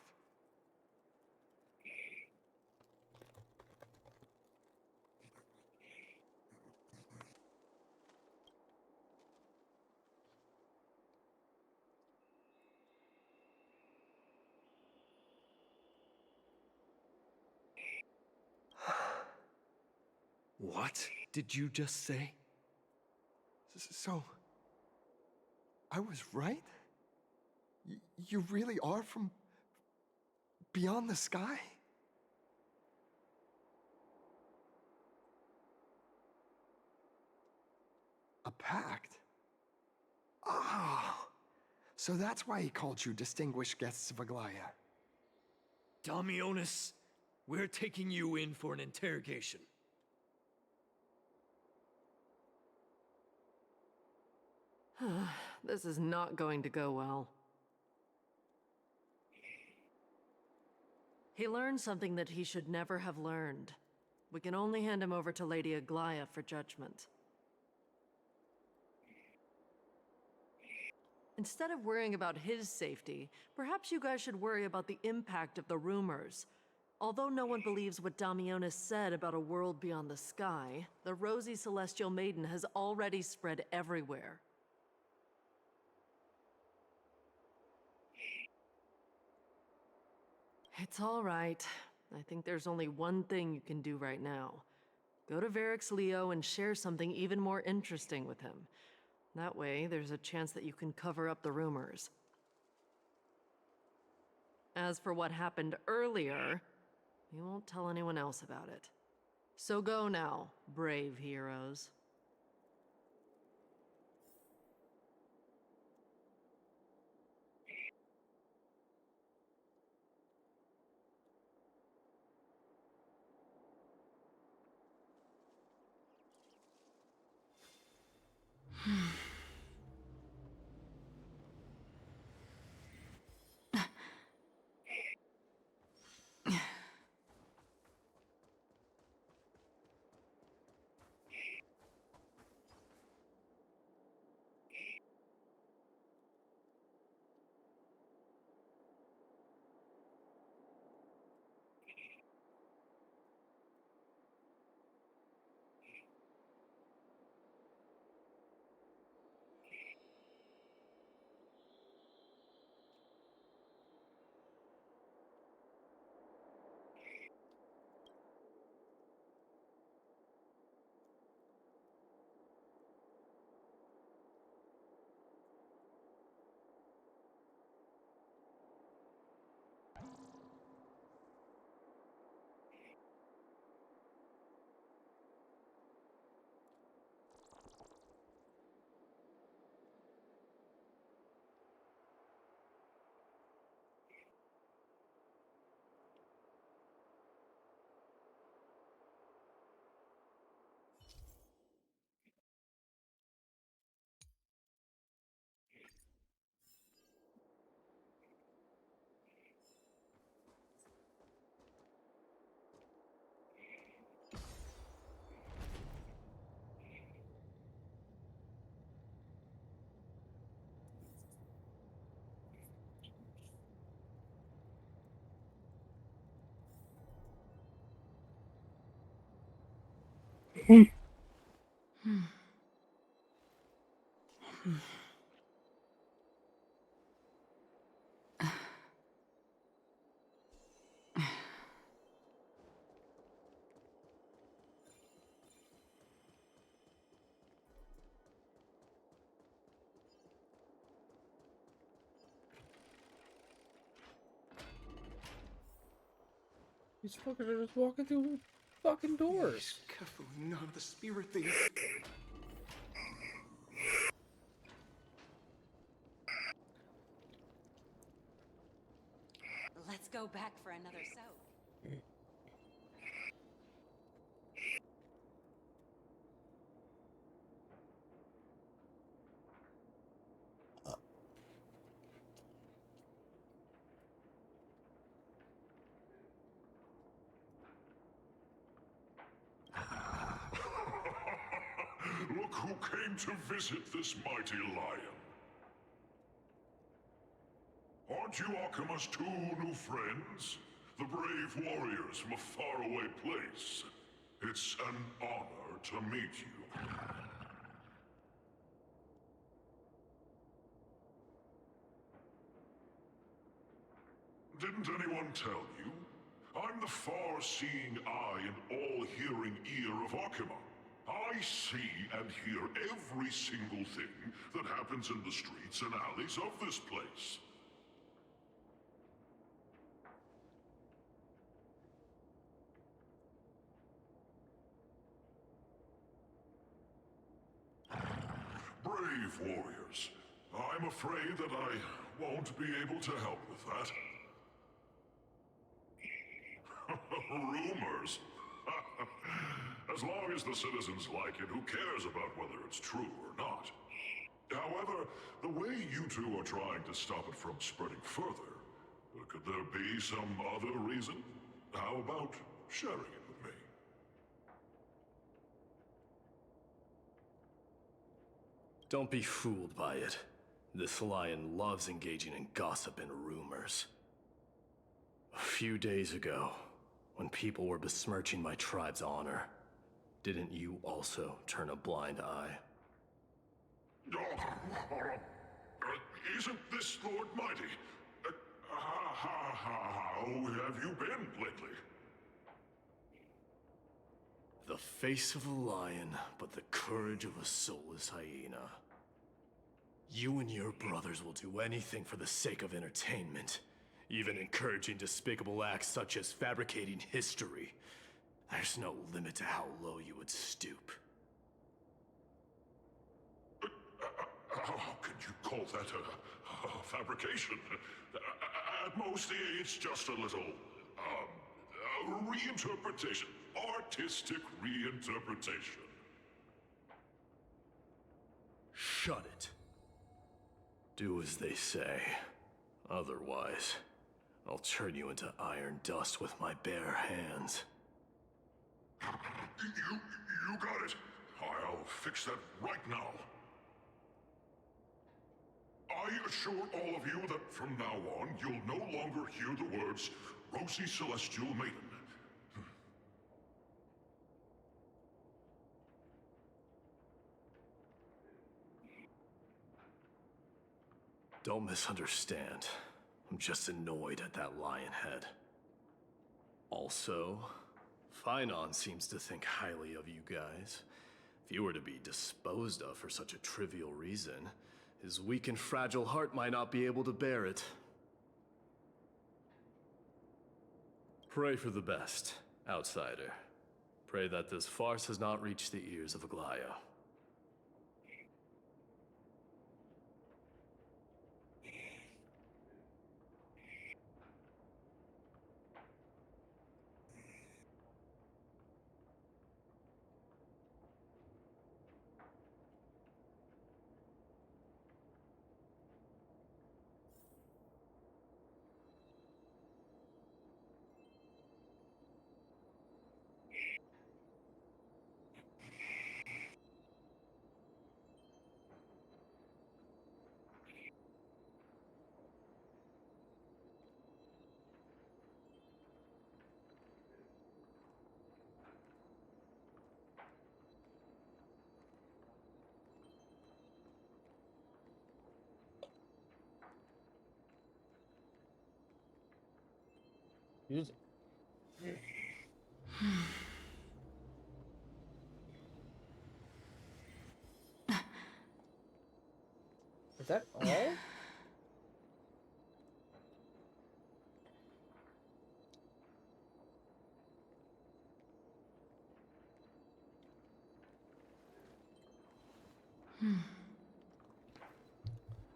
What did you just say? So, I was right? You really are from beyond the sky? A pact? Oh, so that's why he called you distinguished guests of Aglaya. Damionis, we're taking you in for an interrogation. This is not going to go well. He learned something that he should never have learned. We can only hand him over to Lady Aglaya for judgment. Instead of worrying about his safety, perhaps you guys should worry about the impact of the rumors. Although no one believes what Damionis said about a world beyond the sky, the Rosy Celestial Maiden has already spread everywhere. It's all right. I think there's only one thing you can do right now. Go to Varix Leo and share something even more interesting with him. That way, there's a chance that you can cover up the rumors. As for what happened earlier, you won't tell anyone else about it. So go now, brave heroes. These fuckers are just walking through fucking doors. Carefully, none of the spirit things. Let's go back for another soak. Look who came to visit this mighty lion. Aren't you Akima's two new friends? The brave warriors from a faraway place. It's an honor to meet you. Didn't anyone tell you? I'm the far-seeing eye and all-hearing ear of Akima. I see and hear every single thing that happens in the streets and alleys of this place. Brave warriors. I'm afraid that I won't be able to help with that. Rumors? As long as the citizens like it, who cares about whether it's true or not? However, the way you two are trying to stop it from spreading further, could there be some other reason? How about sharing it with me? Don't be fooled by it. This lion loves engaging in gossip and rumors. A few days ago, when people were besmirching my tribe's honor, didn't you also turn a blind eye? Isn't this Lord Mighty? How have you been lately? The face of a lion, but the courage of a soulless hyena. You and your brothers will do anything for the sake of entertainment, even encouraging despicable acts such as fabricating history. There's no limit to how low you would stoop. How could you call that a fabrication? At most, it's just a little, reinterpretation. Artistic reinterpretation. Shut it. Do as they say. Otherwise, I'll turn you into iron dust with my bare hands. You got it. I'll fix that right now. I assure all of you that from now on, you'll no longer hear the words Rosy Celestial Maiden. Don't misunderstand. I'm just annoyed at that lion head. Also, Finon seems to think highly of you guys. If you were to be disposed of for such a trivial reason, his weak and fragile heart might not be able to bear it. Pray for the best, outsider. Pray that this farce has not reached the ears of Aglaya. Use it. Is that all? I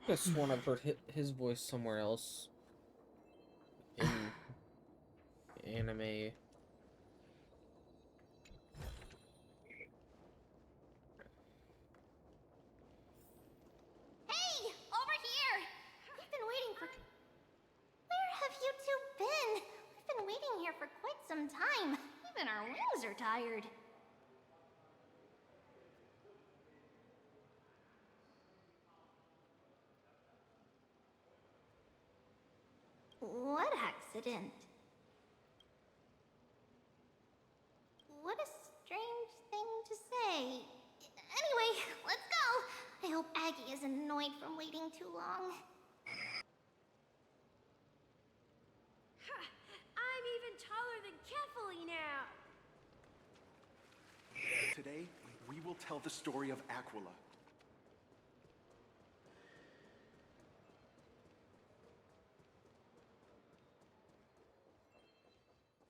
could have sworn I've heard his voice somewhere else in anime. Hey, over here! We've been waiting for. Where have you two been? We've been waiting here for quite some time. Even our wings are tired. What accident? What a strange thing to say. Anyway, let's go. I hope Aggie isn't annoyed from waiting too long. I'm even taller than Kefali now. Today, we will tell the story of Aquila.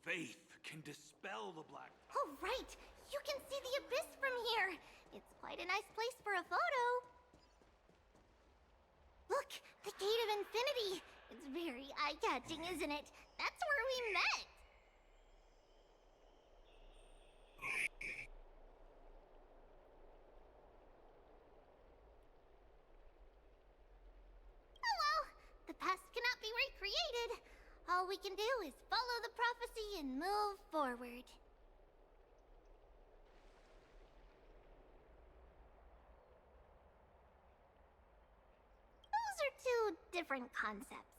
Faith can dispel the black. Oh, right! You can see the abyss from here! It's quite a nice place for a photo. Look! The Gate of Infinity! It's very eye-catching, isn't it? That's where we met! Oh well! The past cannot be recreated. All we can do is follow the prophecy and move forward. Those are two different concepts.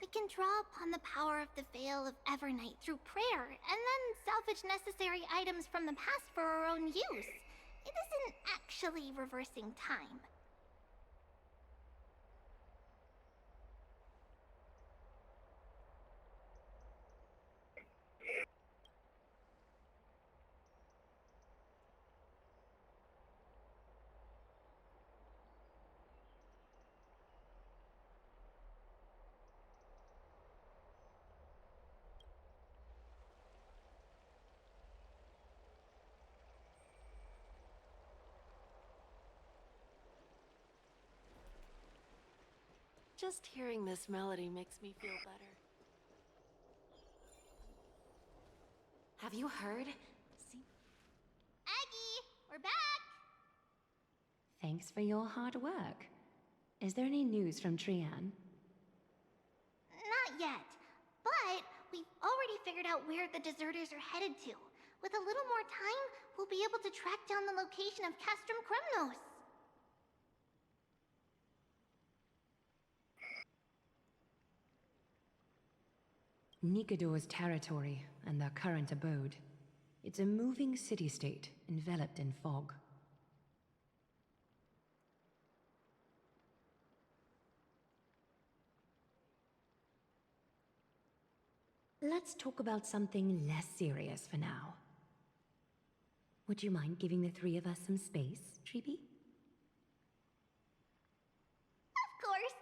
We can draw upon the power of the Veil of Evernight through prayer, and then salvage necessary items from the past for our own use. It isn't actually reversing time. Just hearing this melody makes me feel better. Have you heard? Aggie, we're back! Thanks for your hard work. Is there any news from Trian? Not yet, but we've already figured out where the deserters are headed to. With a little more time, we'll be able to track down the location of Castrum Kremnos. Nikador's territory and their current abode. It's a moving city-state enveloped in fog. Let's talk about something less serious for now. Would you mind giving the three of us some space, Treeby? Of course.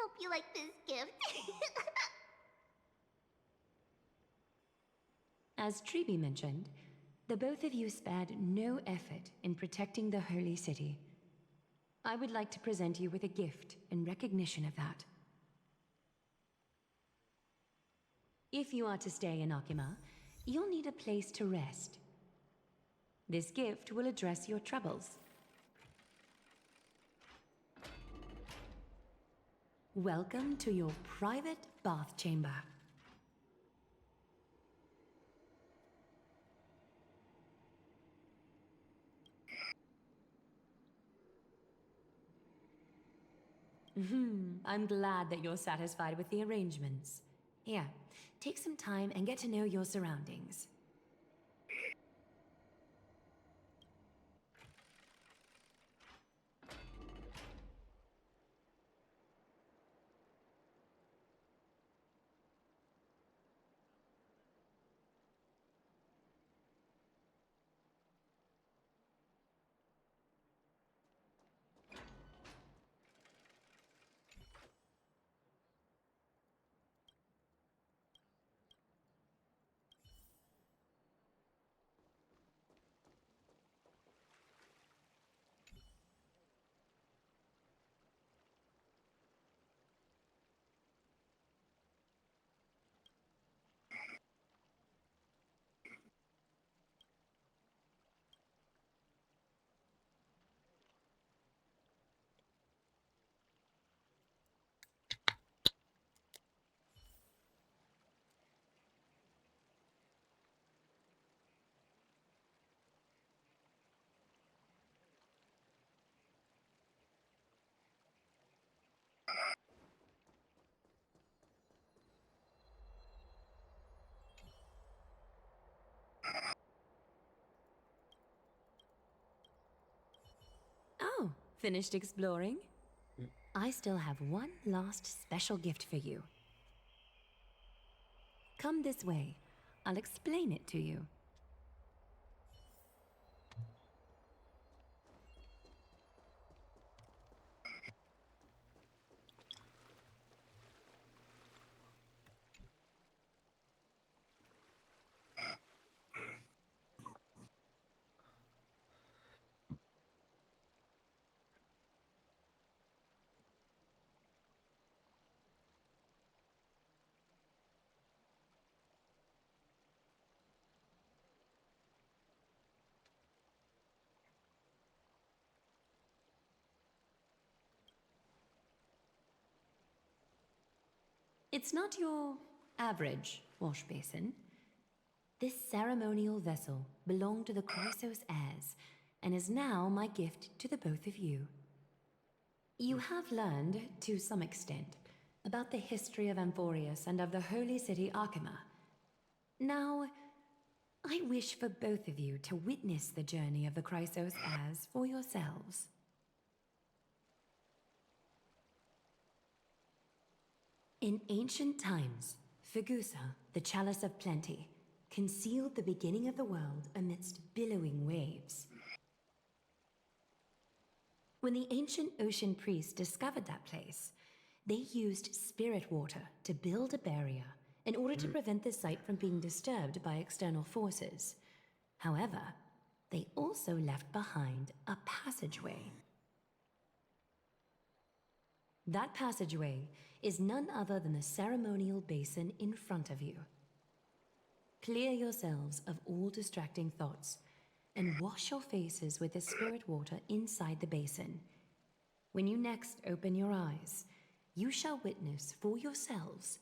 Hope you like this gift. As Treeby mentioned, the both of you spared no effort in protecting the Holy City. I would like to present you with a gift in recognition of that. If you are to stay in Akima, you'll need a place to rest. This gift will address your troubles. Welcome to your private bath chamber. I'm glad that you're satisfied with the arrangements. Here, take some time and get to know your surroundings. Finished exploring? I still have one last special gift for you. Come this way. I'll explain it to you. It's not your average wash basin. This ceremonial vessel belonged to the Chrysos heirs and is now my gift to the both of you. You have learned, to some extent, about the history of Amphorius and of the holy city Arkema. Now, I wish for both of you to witness the journey of the Chrysos heirs for yourselves. In ancient times, Fegusa, the Chalice of Plenty, concealed the beginning of the world amidst billowing waves. When the ancient ocean priests discovered that place, they used spirit water to build a barrier in order to prevent the site from being disturbed by external forces. However, they also left behind a passageway. That passageway is none other than the ceremonial basin in front of you. Clear yourselves of all distracting thoughts and wash your faces with the spirit water inside the basin. When you next open your eyes, you shall witness for yourselves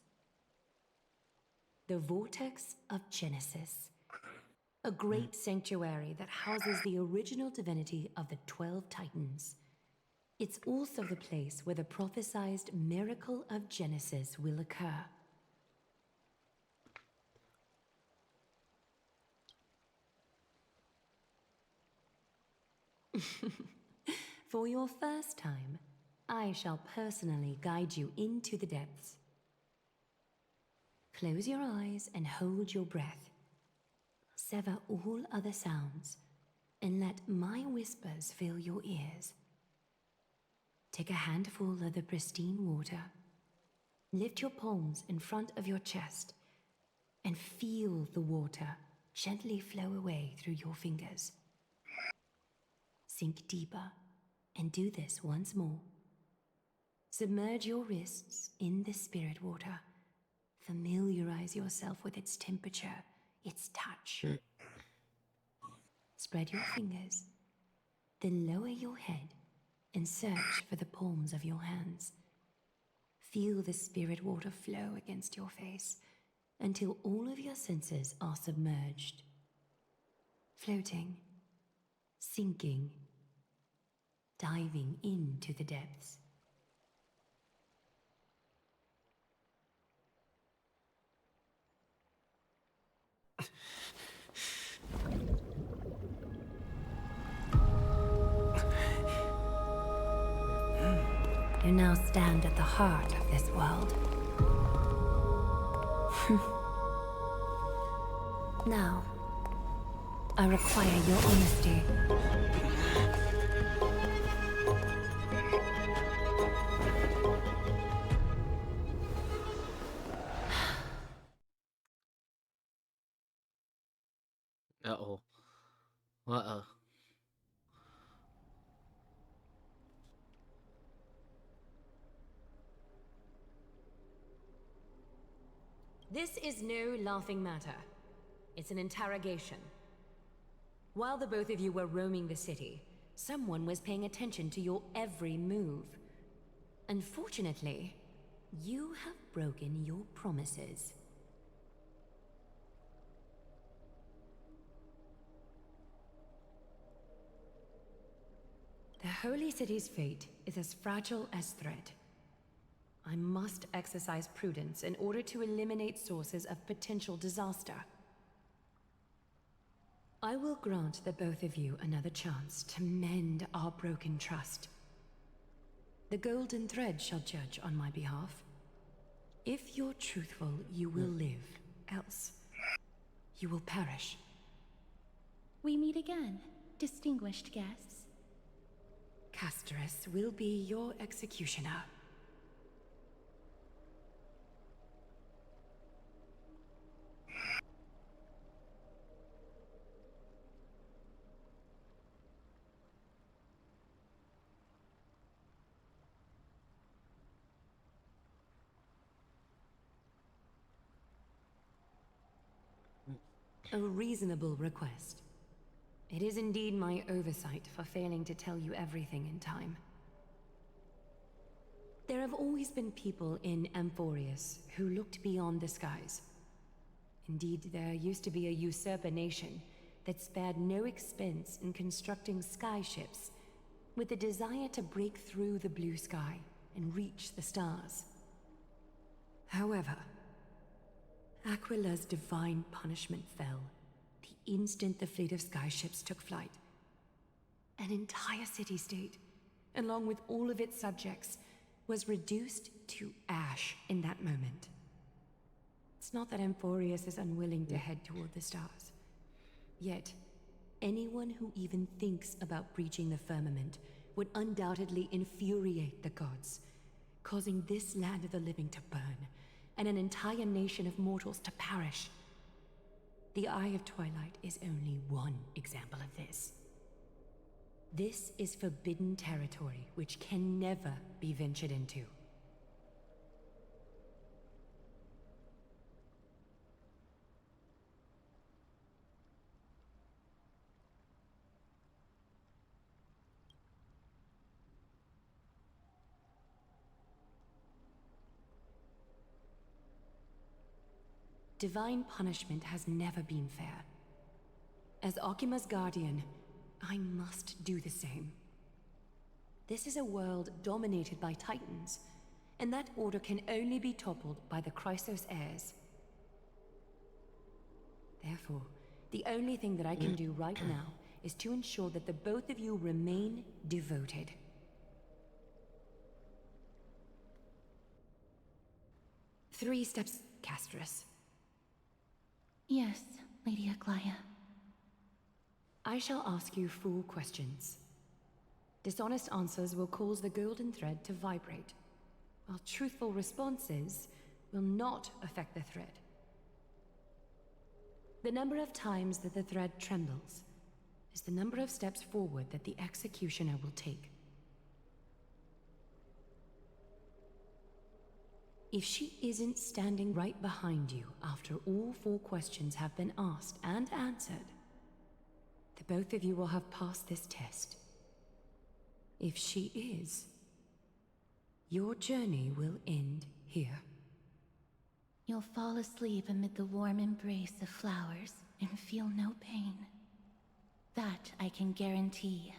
the Vortex of Genesis, a great sanctuary that houses the original divinity of the 12 Titans. It's also the place where the prophesied miracle of Genesis will occur. For your first time, I shall personally guide you into the depths. Close your eyes and hold your breath. Sever all other sounds and let my whispers fill your ears. Take a handful of the pristine water. Lift your palms in front of your chest and feel the water gently flow away through your fingers. Sink deeper and do this once more. Submerge your wrists in the spirit water. Familiarize yourself with its temperature, its touch. Spread your fingers, then lower your head and search for the palms of your hands. Feel the spirit water flow against your face until all of your senses are submerged. Floating, sinking, diving into the depths. You now stand at the heart of this world. Now, I require your honesty. Uh-oh. Uh-oh. This is no laughing matter. It's an interrogation. While the both of you were roaming the city, someone was paying attention to your every move. Unfortunately, you have broken your promises. The Holy City's fate is as fragile as thread. I must exercise prudence in order to eliminate sources of potential disaster. I will grant the both of you another chance to mend our broken trust. The golden thread shall judge on my behalf. If you're truthful, you will live. Else, you will perish. We meet again, distinguished guests. Casterus will be your executioner. A reasonable request. It is indeed my oversight for failing to tell you everything in time. There have always been people in Amphorius who looked beyond the skies. Indeed, there used to be a usurper nation that spared no expense in constructing skyships with the desire to break through the blue sky and reach the stars. However, Aquila's divine punishment fell the instant the fleet of skyships took flight. An entire city-state, along with all of its subjects, was reduced to ash in that moment. It's not that Amphorius is unwilling to head toward the stars. Yet, anyone who even thinks about breaching the firmament would undoubtedly infuriate the gods, causing this land of the living to burn, and an entire nation of mortals to perish. The Eye of Twilight is only one example of this. This is forbidden territory which can never be ventured into. Divine punishment has never been fair. As Okima's guardian, I must do the same. This is a world dominated by Titans, and that order can only be toppled by the Chrysos heirs. Therefore, the only thing that I can do right now is to ensure that the both of you remain devoted. Three steps, Casterus. Yes, Lady Aglaya. I shall ask you 4 questions. Dishonest answers will cause the golden thread to vibrate, while truthful responses will not affect the thread. The number of times that the thread trembles is the number of steps forward that the executioner will take. If she isn't standing right behind you after all 4 questions have been asked and answered, the both of you will have passed this test. If she is, your journey will end here. You'll fall asleep amid the warm embrace of flowers and feel no pain. That I can guarantee.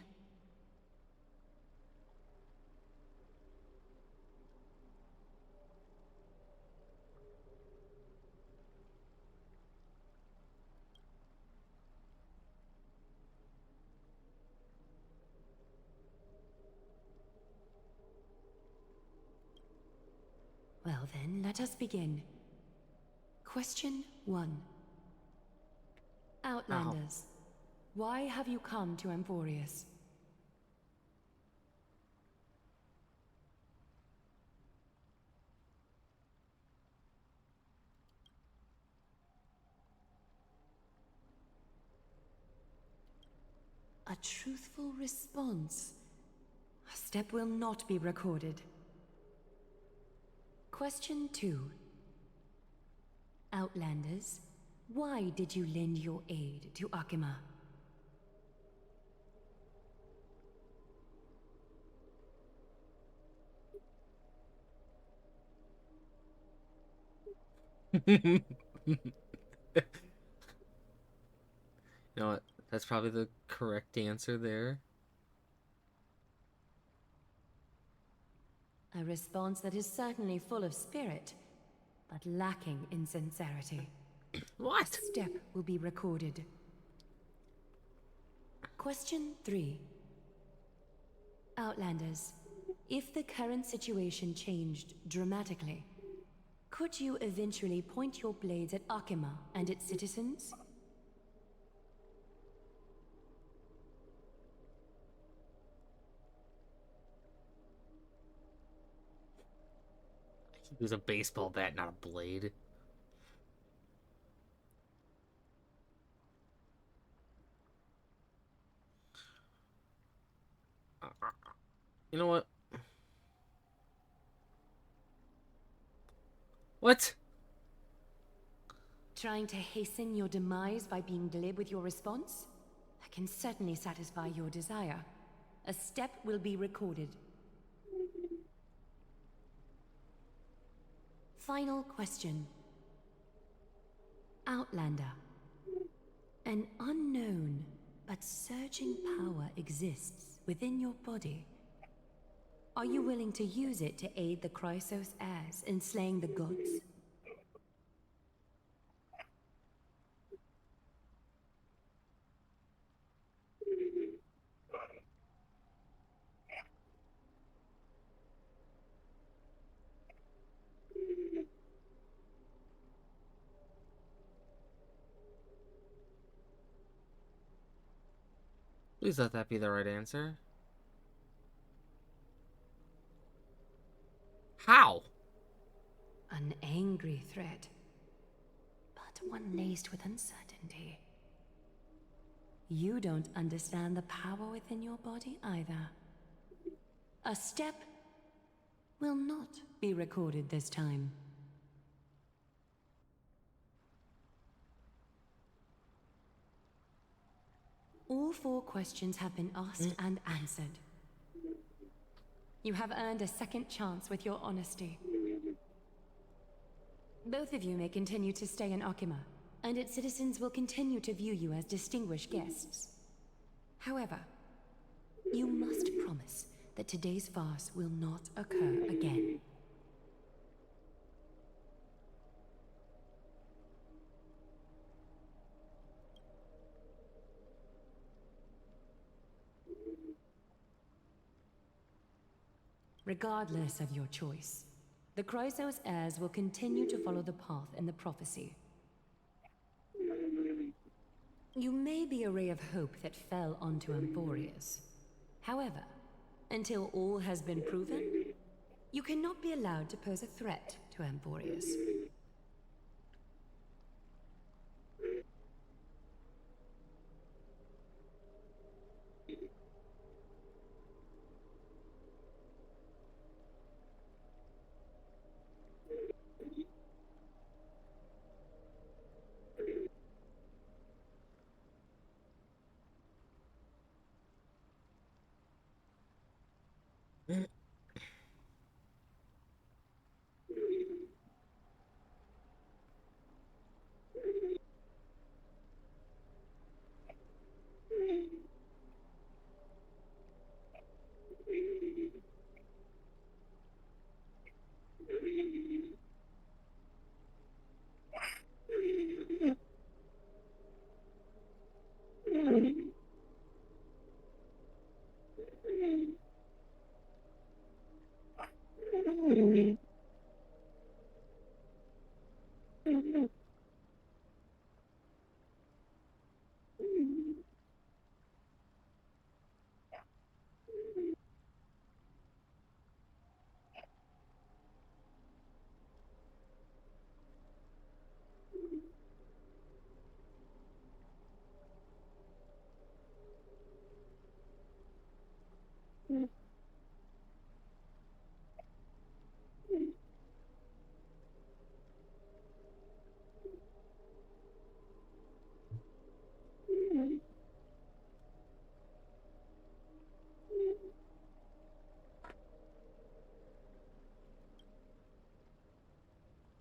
Well then, let us begin. Question 1. Outlanders, why have you come to Amphorius? A truthful response. A step will not be recorded. Question 2. Outlanders, why did you lend your aid to Akima? You know what? That's probably the correct answer there. A response that is certainly full of spirit, but lacking in sincerity. What? A step will be recorded. Question 3. Outlanders, if the current situation changed dramatically, could you eventually point your blades at Akima and its citizens? Use a baseball bat, not a blade. You know what? What? Trying to hasten your demise by being glib with your response? I can certainly satisfy your desire. A step will be recorded. Final question. Outlander. An unknown but surging power exists within your body. Are you willing to use it to aid the Chrysos heirs in slaying the gods? Please let that be the right answer. How? An angry threat, but one laced with uncertainty. You don't understand the power within your body either. A step will not be recorded this time. All 4 questions have been asked and answered. You have earned a second chance with your honesty. Both of you may continue to stay in Akima, and its citizens will continue to view you as distinguished guests. However, you must promise that today's farce will not occur again. Regardless of your choice, the Chrysos heirs will continue to follow the path in the prophecy. You may be a ray of hope that fell onto Amphorius. However, until all has been proven, you cannot be allowed to pose a threat to Amphorius.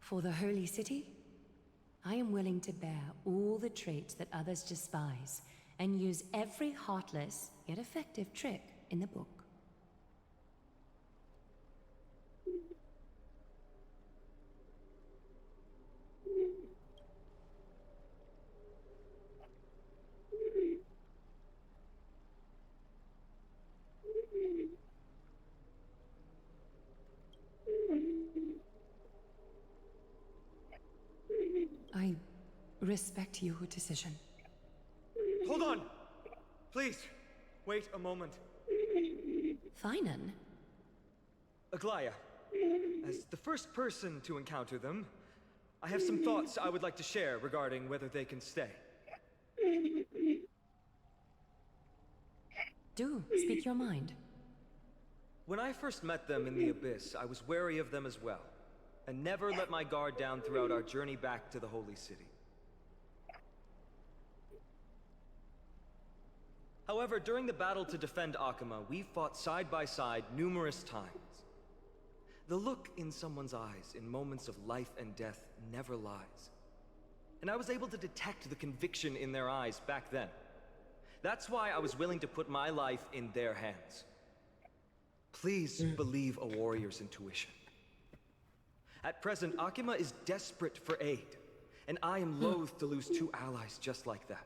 For the Holy City, I am willing to bear all the traits that others despise and use every heartless yet effective trick in the book. respect your decision. Hold on! Please, wait a moment. Finan? Aglaya, as the first person to encounter them, I have some thoughts I would like to share regarding whether they can stay. Do speak your mind. When I first met them in the Abyss, I was wary of them as well, and never let my guard down throughout our journey back to the Holy City. However, during the battle to defend Akama, we fought side by side numerous times. The look in someone's eyes in moments of life and death never lies. And I was able to detect the conviction in their eyes back then. That's why I was willing to put my life in their hands. Please believe a warrior's intuition. At present, Akama is desperate for aid, and I am loath to lose two allies just like that.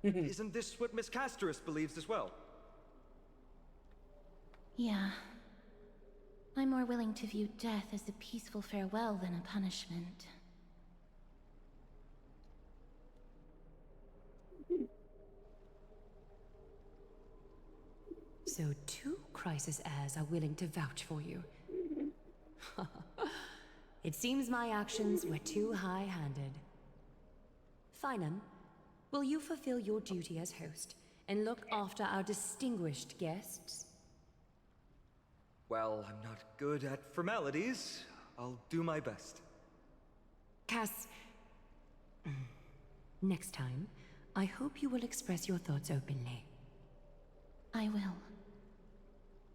Isn't this what Miss Casterus believes as well? Yeah. I'm more willing to view death as a peaceful farewell than a punishment. So 2 Crisis heirs are willing to vouch for you. It seems my actions were too high-handed. Finan, will you fulfill your duty as host and look after our distinguished guests? Well, I'm not good at formalities. I'll do my best. Cass... Next time, I hope you will express your thoughts openly. I will.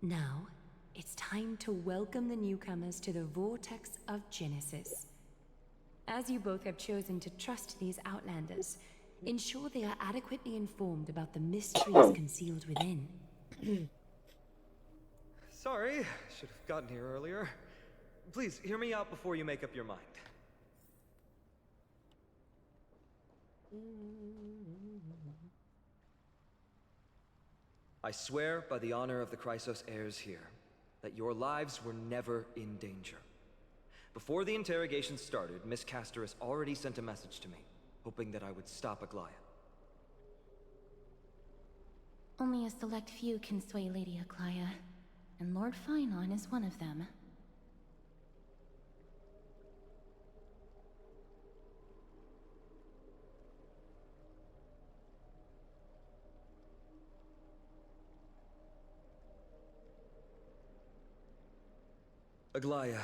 Now, it's time to welcome the newcomers to the Vortex of Genesis. As you both have chosen to trust these Outlanders, ensure they are adequately informed about the mysteries concealed within. Sorry, should have gotten here earlier. Please, hear me out before you make up your mind. I swear by the honor of the Chrysos heirs here, that your lives were never in danger. Before the interrogation started, Miss Casterus already sent a message to me, hoping that I would stop Aglaya. Only a select few can sway Lady Aglaya, and Lord Finon is one of them. Aglaya.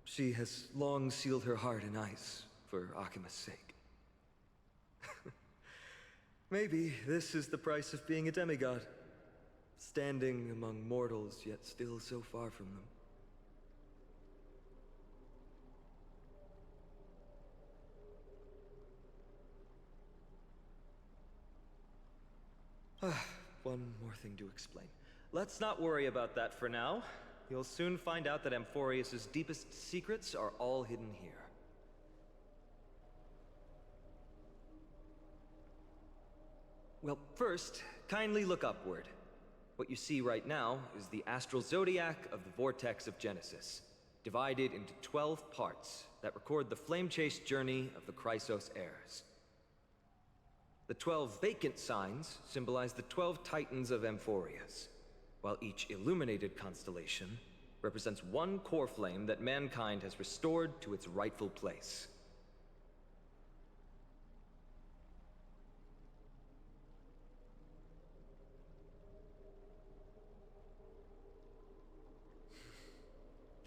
She has long sealed her heart in ice for Akima's sake. Maybe this is the price of being a demigod. Standing among mortals, yet still so far from them. One more thing to explain. Let's not worry about that for now. You'll soon find out that Amphorius' deepest secrets are all hidden here. Well, first, kindly look upward. What you see right now is the astral zodiac of the Vortex of Genesis, divided into 12 parts that record the flame-chased journey of the Chrysos heirs. The 12 vacant signs symbolize the 12 titans of Amphorius, while each illuminated constellation represents one core flame that mankind has restored to its rightful place.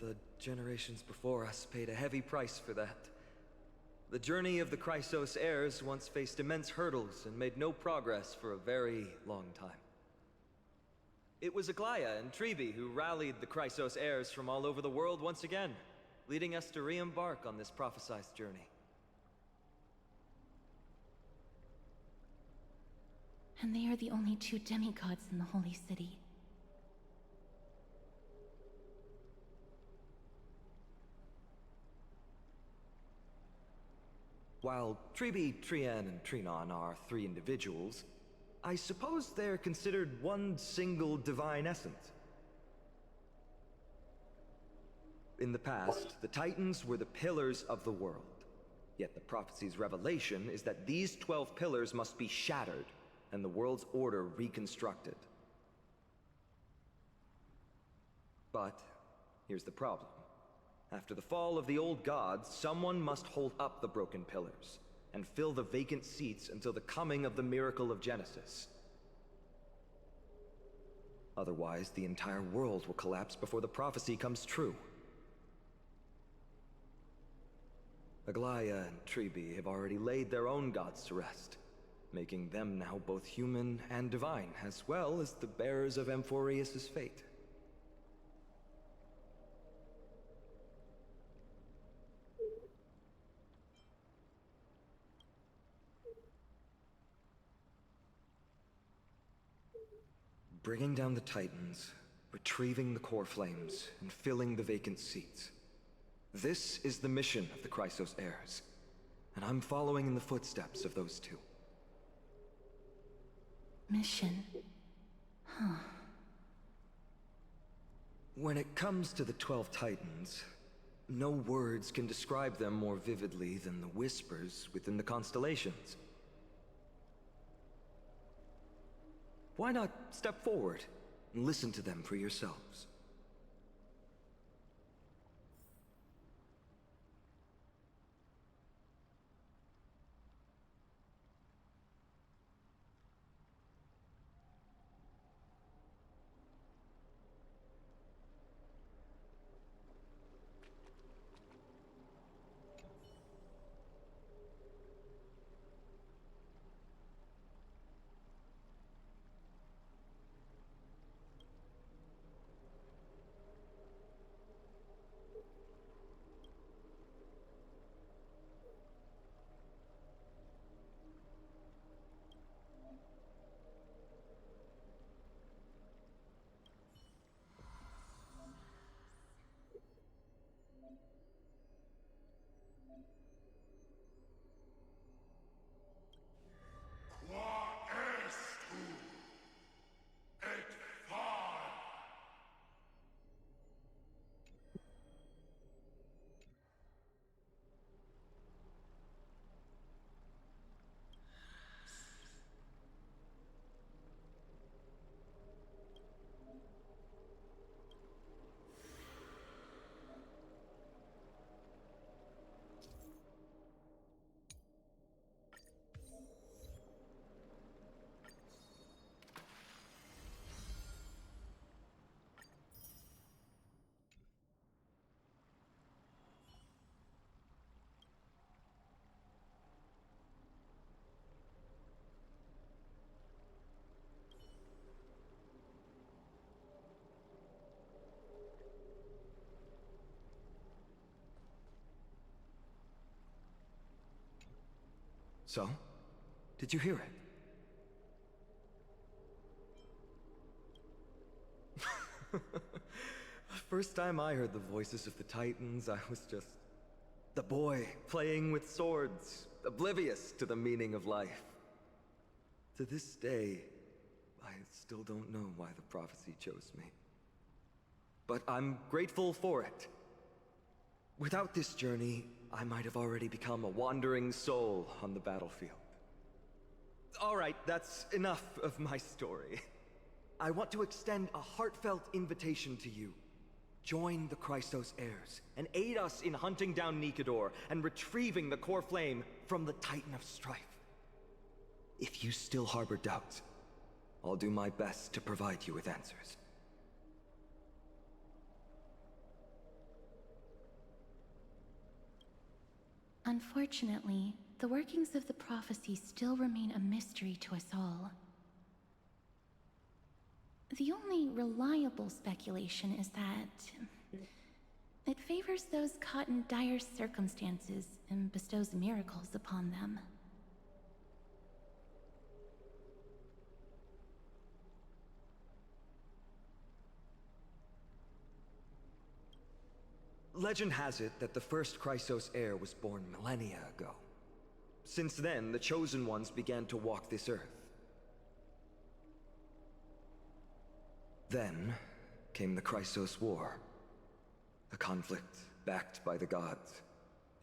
The generations before us paid a heavy price for that. The journey of the Chrysos heirs once faced immense hurdles and made no progress for a very long time. It was Aglaya and Tribi who rallied the Chrysos heirs from all over the world once again, leading us to re-embark on this prophesized journey. And they are the only 2 demigods in the Holy City. While Tribi, Trian, and Trinon are 3 individuals, I suppose they're considered one single divine essence. In the past, the Titans were the pillars of the world, Yet the prophecy's revelation is that these 12 pillars must be shattered, and the world's order reconstructed. But here's the problem. After the fall of the old gods, someone must hold up the broken pillars and fill the vacant seats until the coming of the miracle of Genesis. Otherwise, the entire world will collapse before the prophecy comes true. Aglaya and Tribi have already laid their own gods to rest, making them now both human and divine, as well as the bearers of Amphorius' fate. Bringing down the Titans, retrieving the core flames, and filling the vacant seats. This is the mission of the Chrysos heirs, and I'm following in the footsteps of those two. Mission. Huh. When it comes to the 12 Titans, no words can describe them more vividly than the whispers within the constellations. Why not step forward and listen to them for yourselves? So, did you hear it? First time I heard the voices of the Titans, I was just the boy playing with swords, oblivious to the meaning of life. To this day, I still don't know why the prophecy chose me. But I'm grateful for it. Without this journey, I might have already become a wandering soul on the battlefield. All right, that's enough of my story. I want to extend a heartfelt invitation to you. Join the Chrysos heirs and aid us in hunting down Nikedor and retrieving the core flame from the Titan of Strife. If you still harbor doubts, I'll do my best to provide you with answers. Unfortunately, the workings of the prophecy still remain a mystery to us all. The only reliable speculation is that it favors those caught in dire circumstances and bestows miracles upon them. Legend has it that the first Chrysos heir was born millennia ago. Since then, the Chosen Ones began to walk this earth. Then came the Chrysos War, a conflict backed by the gods.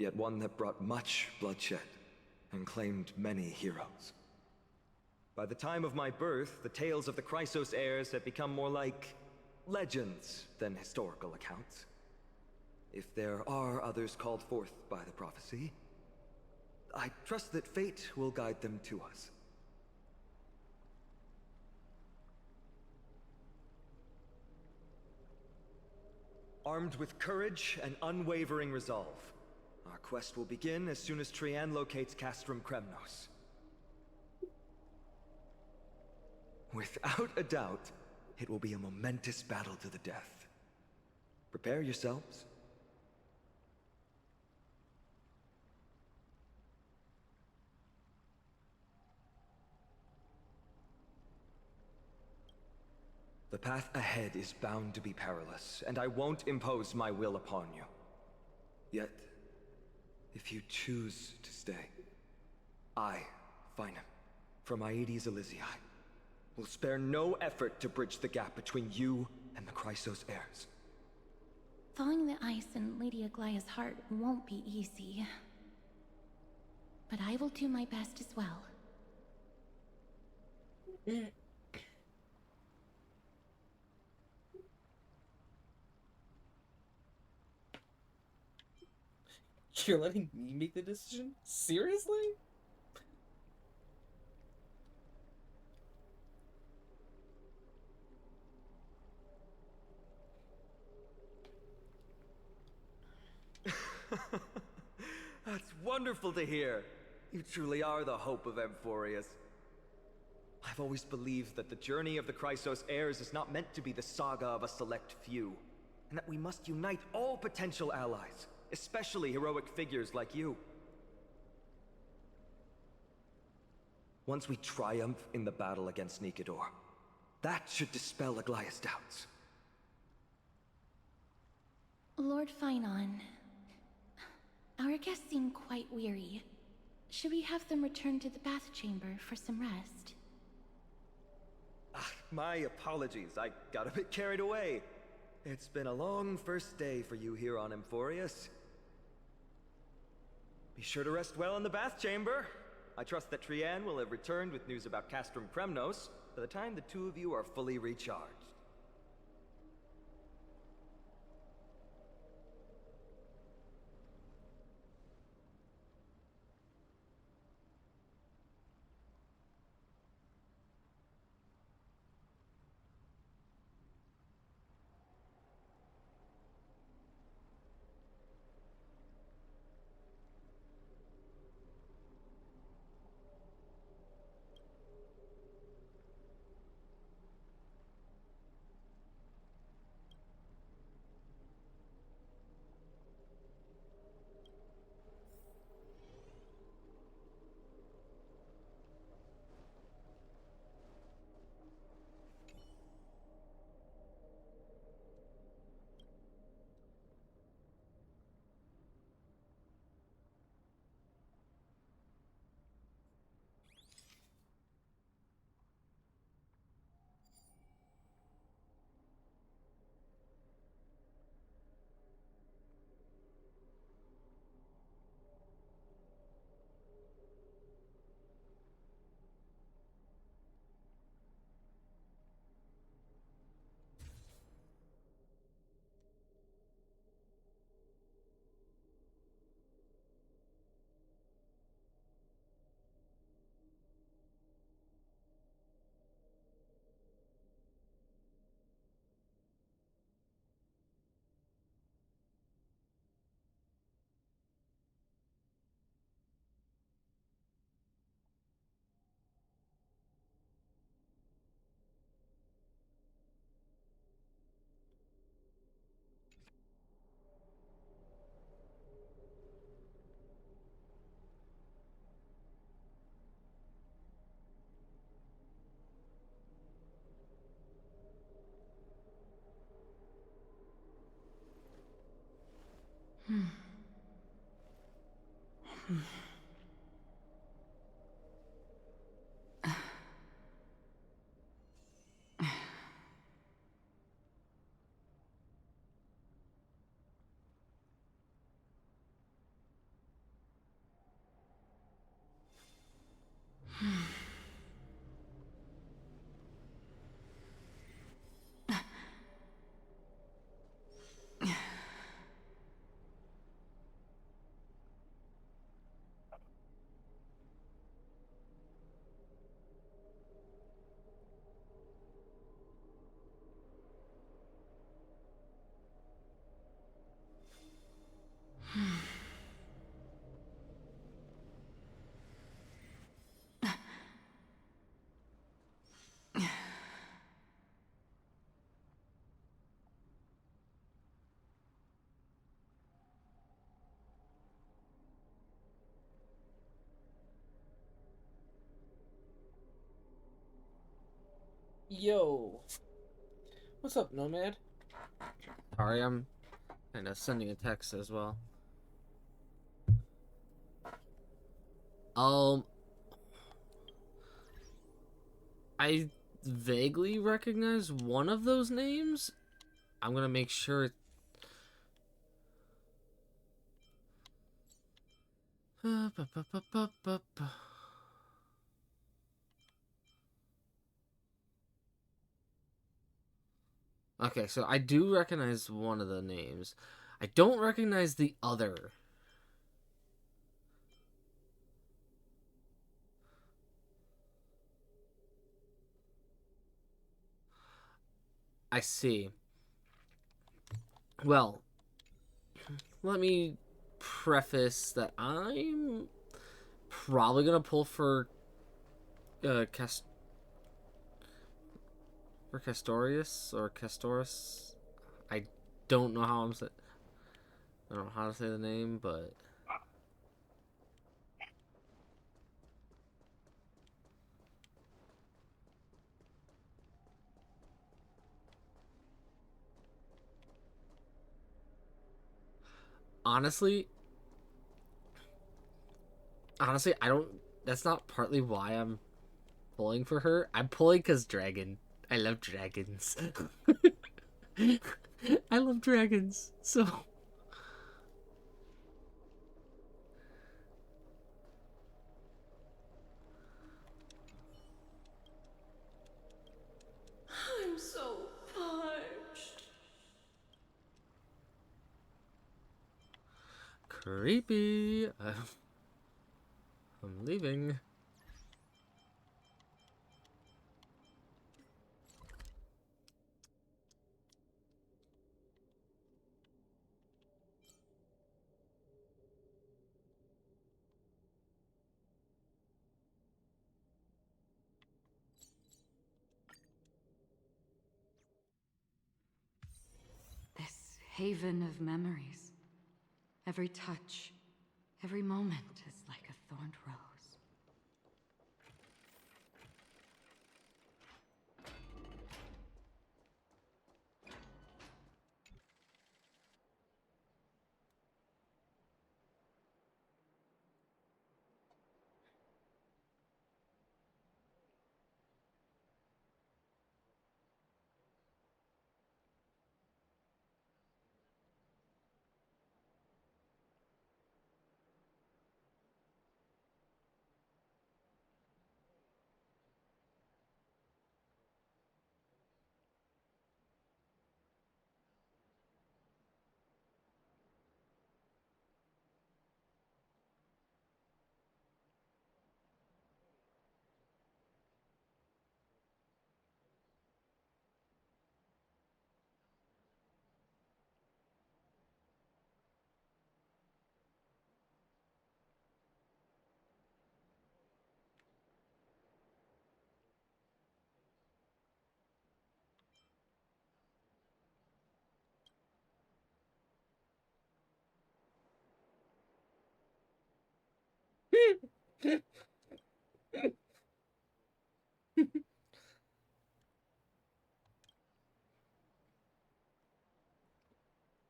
yet one that brought much bloodshed and claimed many heroes. By the time of my birth, the tales of the Chrysos heirs had become more like legends than historical accounts. If there are others called forth by the prophecy, I trust that fate will guide them to us. Armed with courage and unwavering resolve, our quest will begin as soon as Trian locates Castrum Kremnos. Without a doubt, it will be a momentous battle to the death. Prepare yourselves. The path ahead is bound to be perilous, and I won't impose my will upon you. Yet, if you choose to stay, I, Finam, from Aedes Elysiae, will spare no effort to bridge the gap between you and the Chrysos heirs. Thawing the ice in Lady Aglaya's heart won't be easy. But I will do my best as well. You're letting me make the decision? Seriously? That's wonderful to hear. You truly are the hope of Amphorius. I've always believed that the journey of the Chrysos heirs is not meant to be the saga of a select few, and that we must unite all potential allies, especially heroic figures like you. Once we triumph in the battle against Nikedor, that should dispel Aglaya's doubts. Lord Finon, our guests seem quite weary. Should we have them return to the bath chamber for some rest? My apologies, I got a bit carried away. It's been a long first day for you here on Amphorius. Be sure to rest well in the bath chamber. I trust that Trian will have returned with news about Castrum Kremnos by the time the two of you are fully recharged. Yo. What's up, Nomad? Sorry, I'm kind of sending a text as well. I vaguely recognize one of those names. I'm gonna make sure it... Okay, so I do recognize one of the names. I don't recognize the other. I see. Well, let me preface that I'm probably gonna pull for Castorius or Castoris. I don't know how I don't know how to say the name, but honestly, I don't. That's not partly why I'm pulling for her. I'm pulling because dragon. I love dragons. I love dragons. So I'm so parched. creepy. I'm leaving. This haven of memories. Every touch, every moment is like a thorned rose.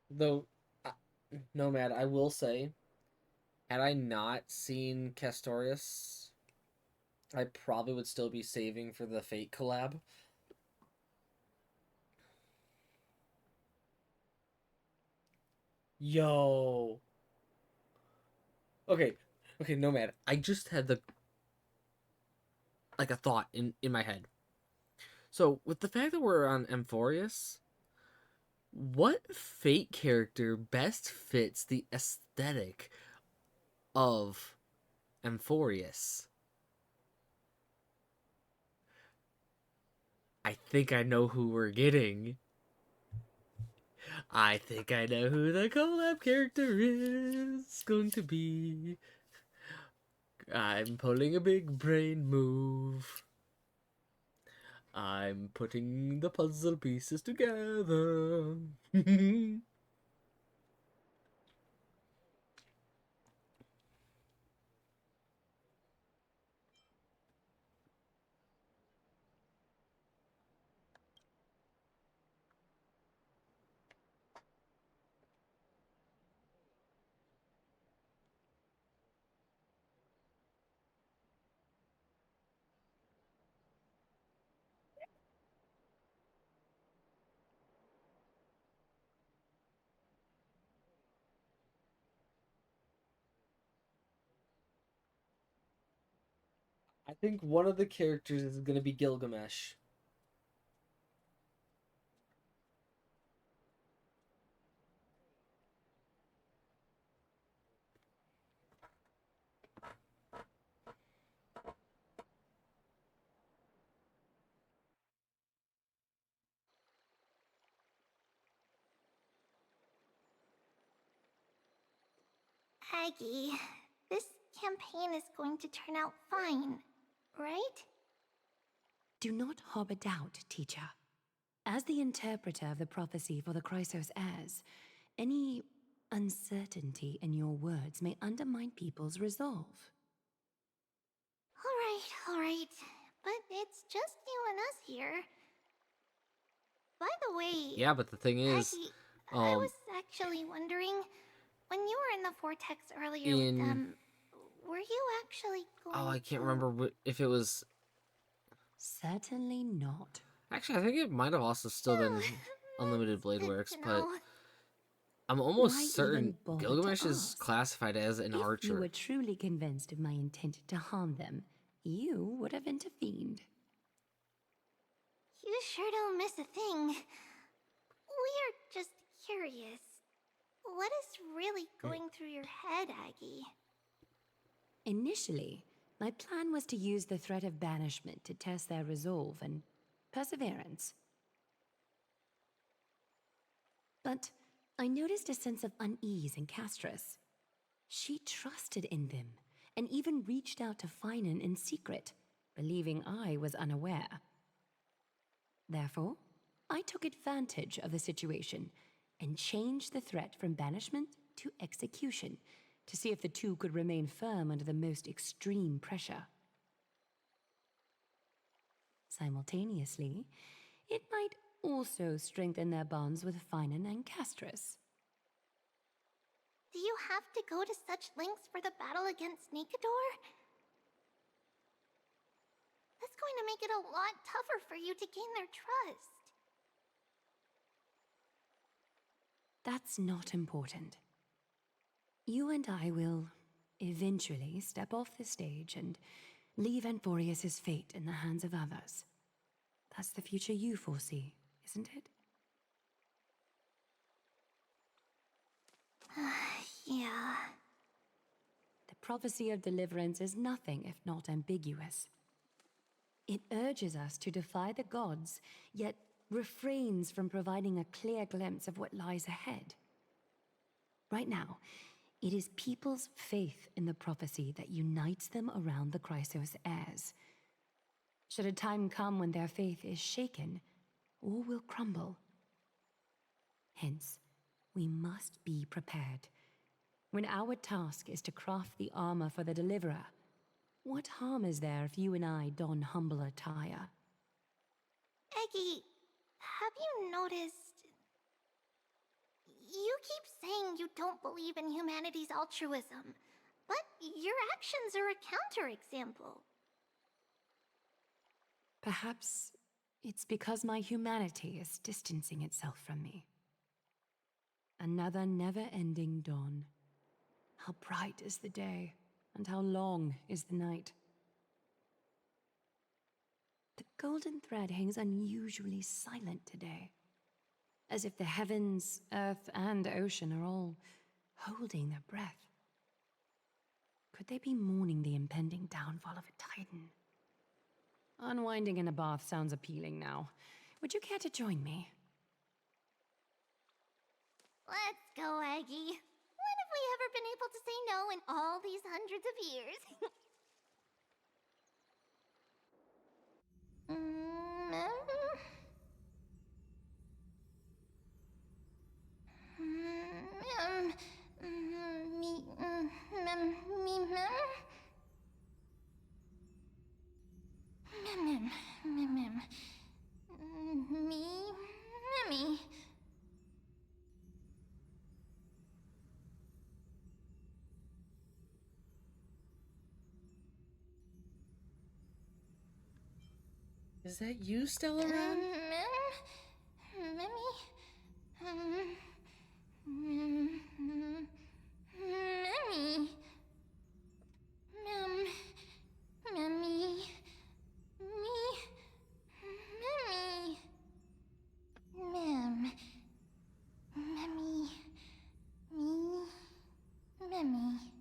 Though, Nomad, I will say, had I not seen Castorius, I probably would still be saving for the Fate collab. Yo. Okay, Nomad. I just had a thought in my head. So with the fact that we're on Amphorius, what Fate character best fits the aesthetic of Amphorius? I think I know who we're getting. I think I know who the collab character is going to be. I'm pulling a big brain move. I'm putting the puzzle pieces together. I think one of the characters is going to be Gilgamesh. Aggie, this campaign is going to turn out fine, right? Do not harbor doubt, teacher. As the interpreter of the prophecy for the Chrysos heirs, any uncertainty in your words may undermine people's resolve. All right. But it's just you and us here. By the way... Yeah, but the thing is... Aggie, I was actually wondering, when you were in the vortex earlier with them, were you actually going Oh, I can't remember if it was... Certainly not. Actually, I think it might have also still been Unlimited Blade Works, but I'm almost certain Gilgamesh is classified as an archer. If you were truly convinced of my intent to harm them, you would have intervened. You sure don't miss a thing. We're just curious. What is really going through your head, Aggie? Initially, my plan was to use the threat of banishment to test their resolve and perseverance. But I noticed a sense of unease in Castris. She trusted in them and even reached out to Finan in secret, believing I was unaware. Therefore, I took advantage of the situation and changed the threat from banishment to execution to see if the two could remain firm under the most extreme pressure. Simultaneously, it might also strengthen their bonds with Finan and Castris. Do you have to go to such lengths for the battle against Nikador? That's going to make it a lot tougher for you to gain their trust. That's not important. You and I will eventually step off the stage and leave Anforius' fate in the hands of others. That's the future you foresee, isn't it? Yeah. The prophecy of deliverance is nothing if not ambiguous. It urges us to defy the gods, yet refrains from providing a clear glimpse of what lies ahead. Right now, it is people's faith in the prophecy that unites them around the Chrysos heirs. Should a time come when their faith is shaken, all will crumble. Hence, we must be prepared. When our task is to craft the armor for the Deliverer, what harm is there if you and I don humble attire? Eggie, have you noticed... You keep saying you don't believe in humanity's altruism, but your actions are a counterexample. Perhaps it's because my humanity is distancing itself from me. Another never-ending dawn. How bright is the day, and how long is the night. The golden thread hangs unusually silent today, as if the heavens, earth, and ocean are all holding their breath. Could they be mourning the impending downfall of a titan? Unwinding in a bath sounds appealing now. Would you care to join me? Let's go, Aggie. When have we ever been able to say no in all these hundreds of years? Is that you, Stellaron? Memmy. me.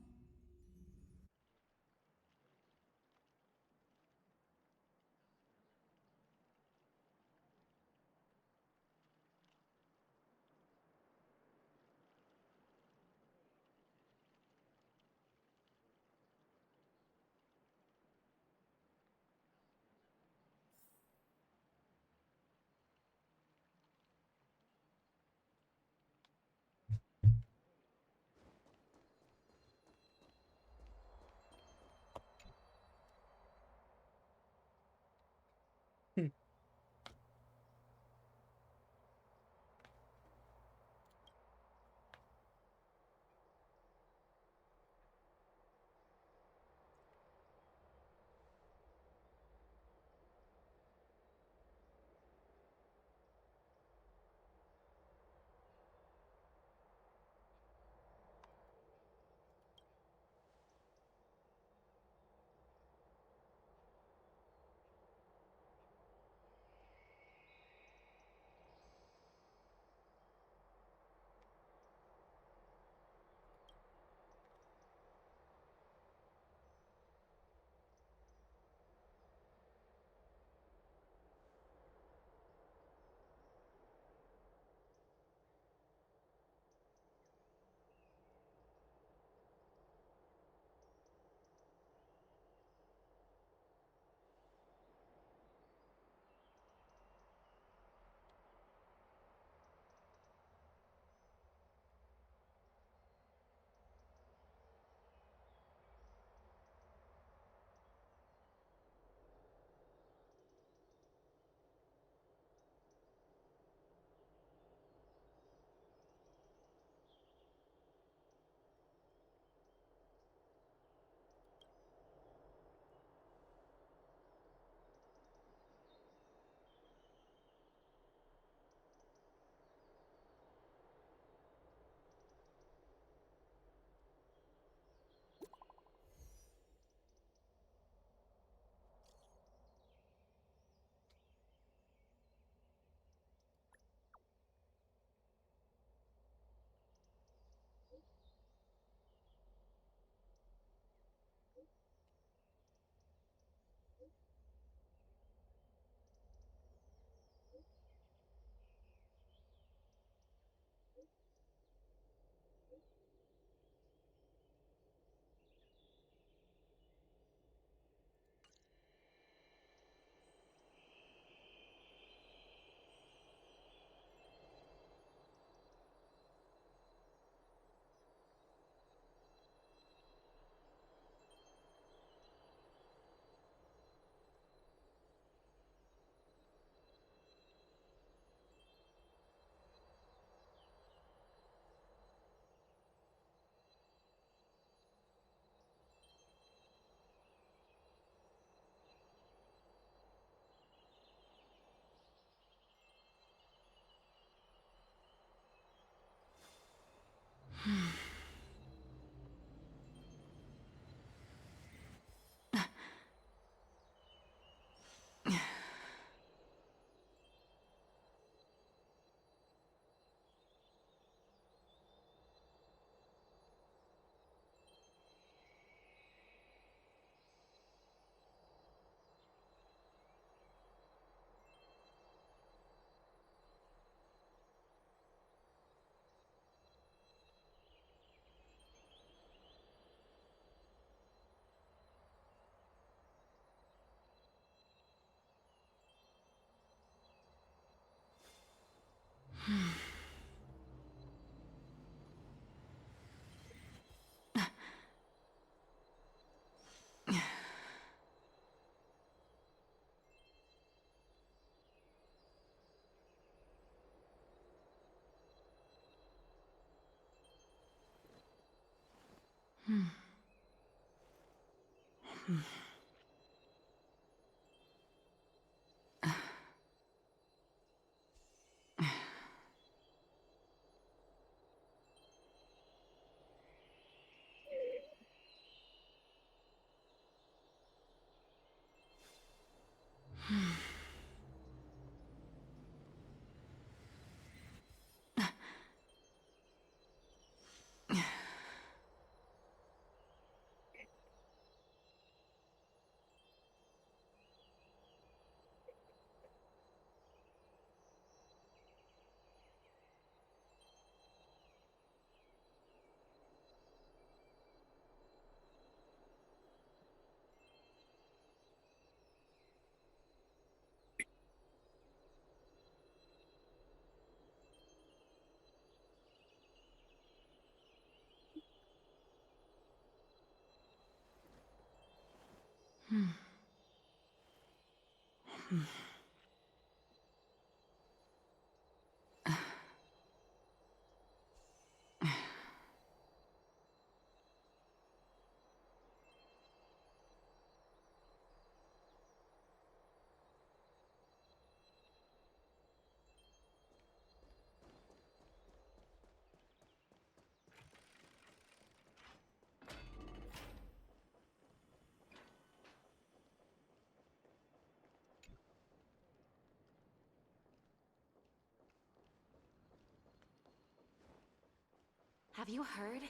Have you heard?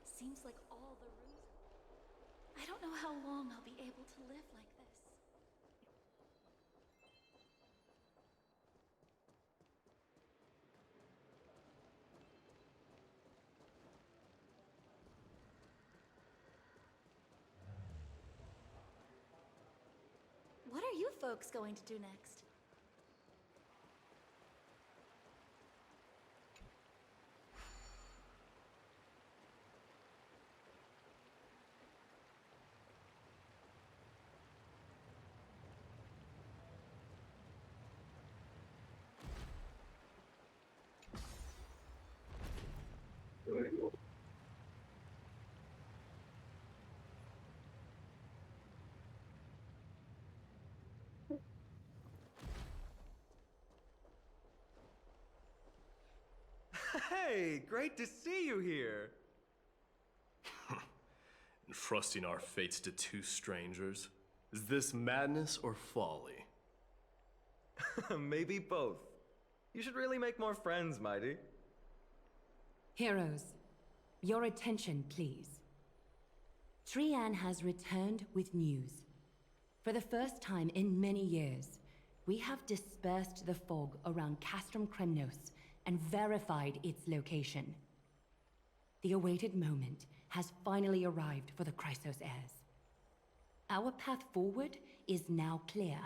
Seems like all the rooms... I don't know how long I'll be able to live like this. What are you folks going to do next? Hey, great to see you here. Entrusting our fates to two strangers? Is this madness or folly? Maybe both. You should really make more friends, Mighty. Heroes, your attention, please. Trian has returned with news. For the first time in many years, we have dispersed the fog around Castrum Kremnos and verified its location. The awaited moment has finally arrived for the Chrysos heirs. Our path forward is now clear.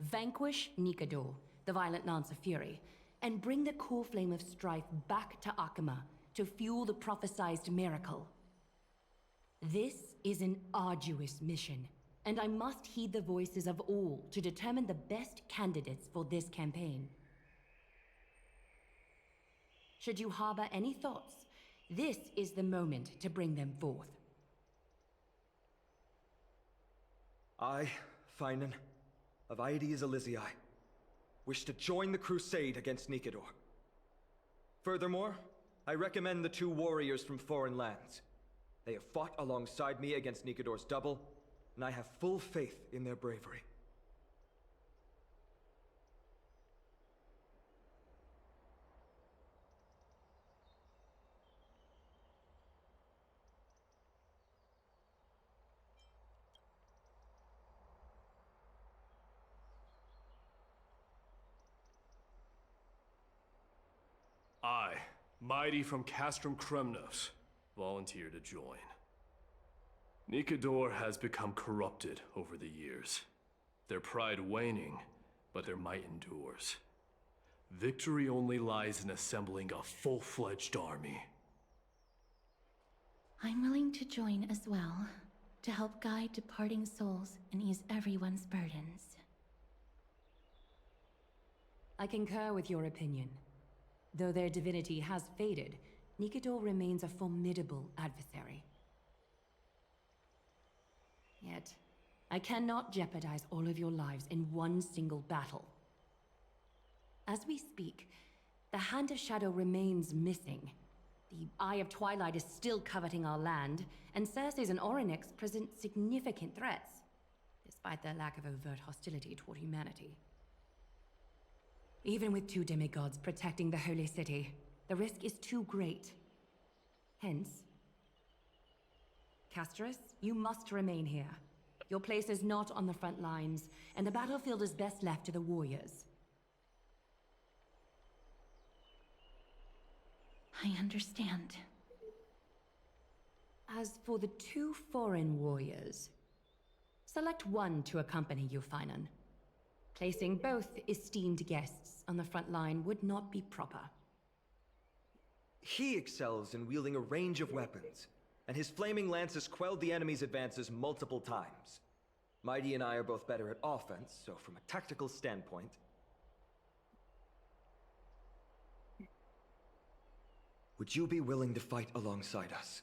Vanquish Nikador, the violent Lance of Fury, and bring the core flame of strife back to Akama to fuel the prophesized miracle. This is an arduous mission, and I must heed the voices of all to determine the best candidates for this campaign. Should you harbor any thoughts, this is the moment to bring them forth. I, Finan, of Aedes Elysiae, wish to join the crusade against Nikador. Furthermore, I recommend the two warriors from foreign lands. They have fought alongside me against Nikador's double, and I have full faith in their bravery. I, Mighty from Castrum Kremnos, volunteer to join. Nikador has become corrupted over the years. Their pride waning, but their might endures. Victory only lies in assembling a full-fledged army. I'm willing to join as well, to help guide departing souls and ease everyone's burdens. I concur with your opinion. Though their divinity has faded, Nikador remains a formidable adversary. Yet, I cannot jeopardize all of your lives in one single battle. As we speak, the Hand of Shadow remains missing. The Eye of Twilight is still coveting our land, and Circes and Orynyx present significant threats, despite their lack of overt hostility toward humanity. Even with two demigods protecting the Holy City, the risk is too great. Hence, Castorus, you must remain here. Your place is not on the front lines, and the battlefield is best left to the warriors. I understand. As for the two foreign warriors, select one to accompany you, Finan. Placing both esteemed guests on the front line would not be proper. He excels in wielding a range of weapons, and his flaming lance has quelled the enemy's advances multiple times. Mighty and I are both better at offense, so from a tactical standpoint... Would you be willing to fight alongside us?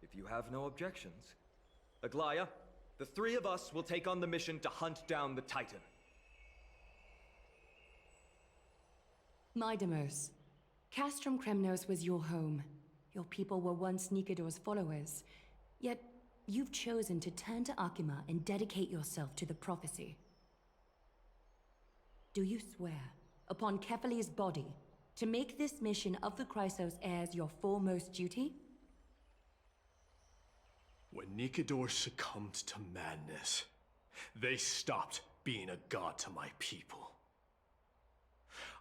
If you have no objections. Aglaya, the three of us will take on the mission to hunt down the Titan. Midamos, Castrum Kremnos was your home. Your people were once Nikador's followers. Yet, you've chosen to turn to Akima and dedicate yourself to the prophecy. Do you swear, upon Kefali's body, to make this mission of the Chrysos heirs your foremost duty? When Nikador succumbed to madness, they stopped being a god to my people.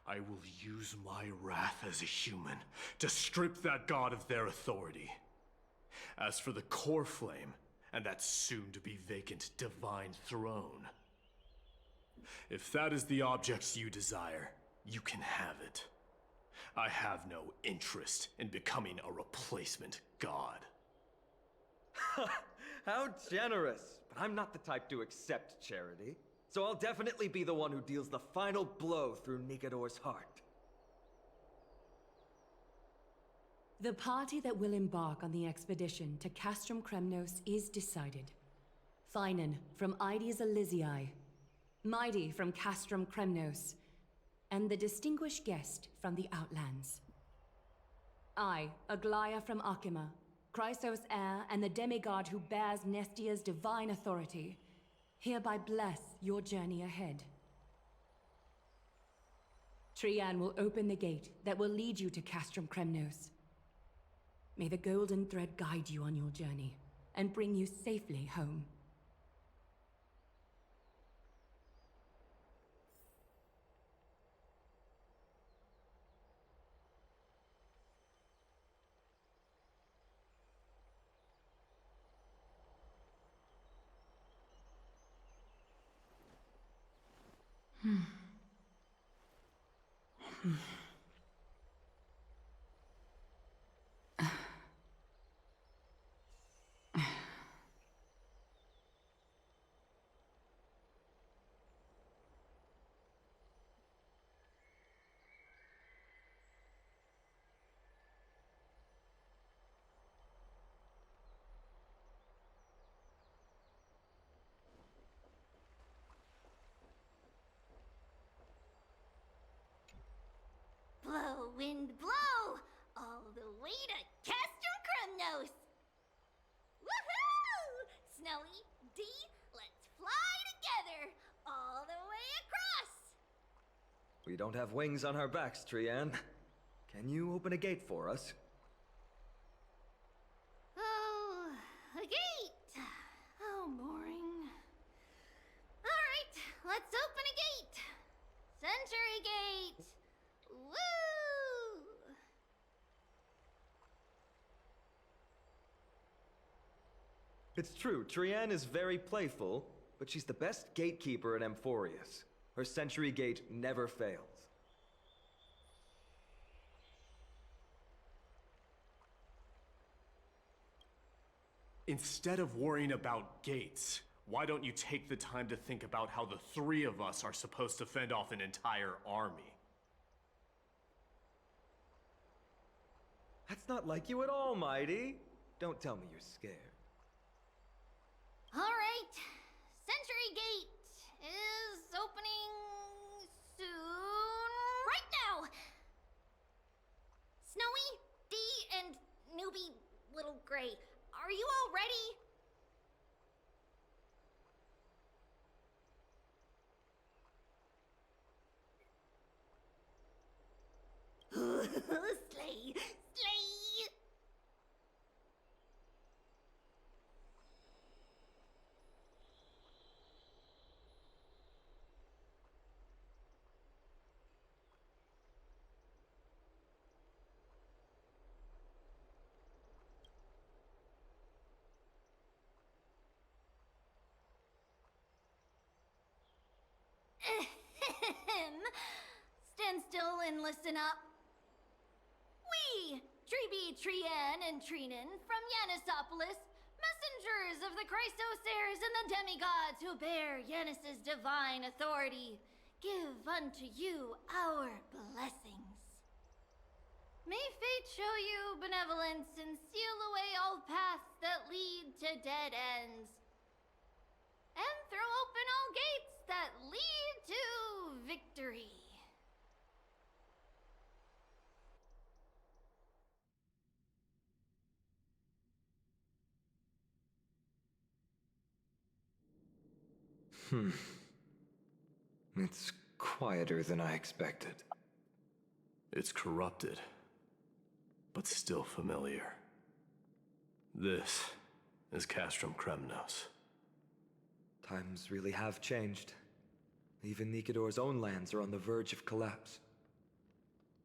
I will use my wrath as a human to strip that god of their authority. As for the core flame, and that soon-to-be vacant divine throne, if that is the object you desire, you can have it. I have no interest in becoming a replacement god. How generous! But I'm not the type to accept charity, so I'll definitely be the one who deals the final blow through Nikador's heart. The party that will embark on the expedition to Castrum Kremnos is decided. Finan from Ides Elysiae, Mighty from Castrum Kremnos, and the distinguished guest from the Outlands. I, Aglaya from Akima, Chrysos heir and the demigod who bears Nestia's divine authority, hereby bless your journey ahead. Trian will open the gate that will lead you to Castrum Kremnos. May the golden thread guide you on your journey and bring you safely home. Blow, wind, blow! All the way to Castrum Kremnos! Woohoo! Snowy, D, let's fly together! All the way across! We don't have wings on our backs, Trian. Can you open a gate for us? Oh, a gate! Oh, boring. Alright, let's open a gate! Century Gate! Woo! It's true, Trian is very playful, but she's the best gatekeeper in Amphorius. Her Century Gate never fails. Instead of worrying about gates, why don't you take the time to think about how the three of us are supposed to fend off an entire army? That's not like you at all, Mighty. Don't tell me you're scared. Alright, Century Gate is opening soon. Right now! Snowy, D, and newbie Little Gray, are you all ready? Slay! Slay! Stand still and listen up. We, Treebe, Trien, and Trinin from Yanisopolis, messengers of the Chrysosaurs and the demigods who bear Yanis's divine authority, give unto you our blessings. May fate show you benevolence and seal away all paths that lead to dead ends. And throw open all gates that lead to victory. It's quieter than I expected. It's corrupted, but still familiar. This is Castrum Kremnos. Times really have changed. Even Nikedor's own lands are on the verge of collapse.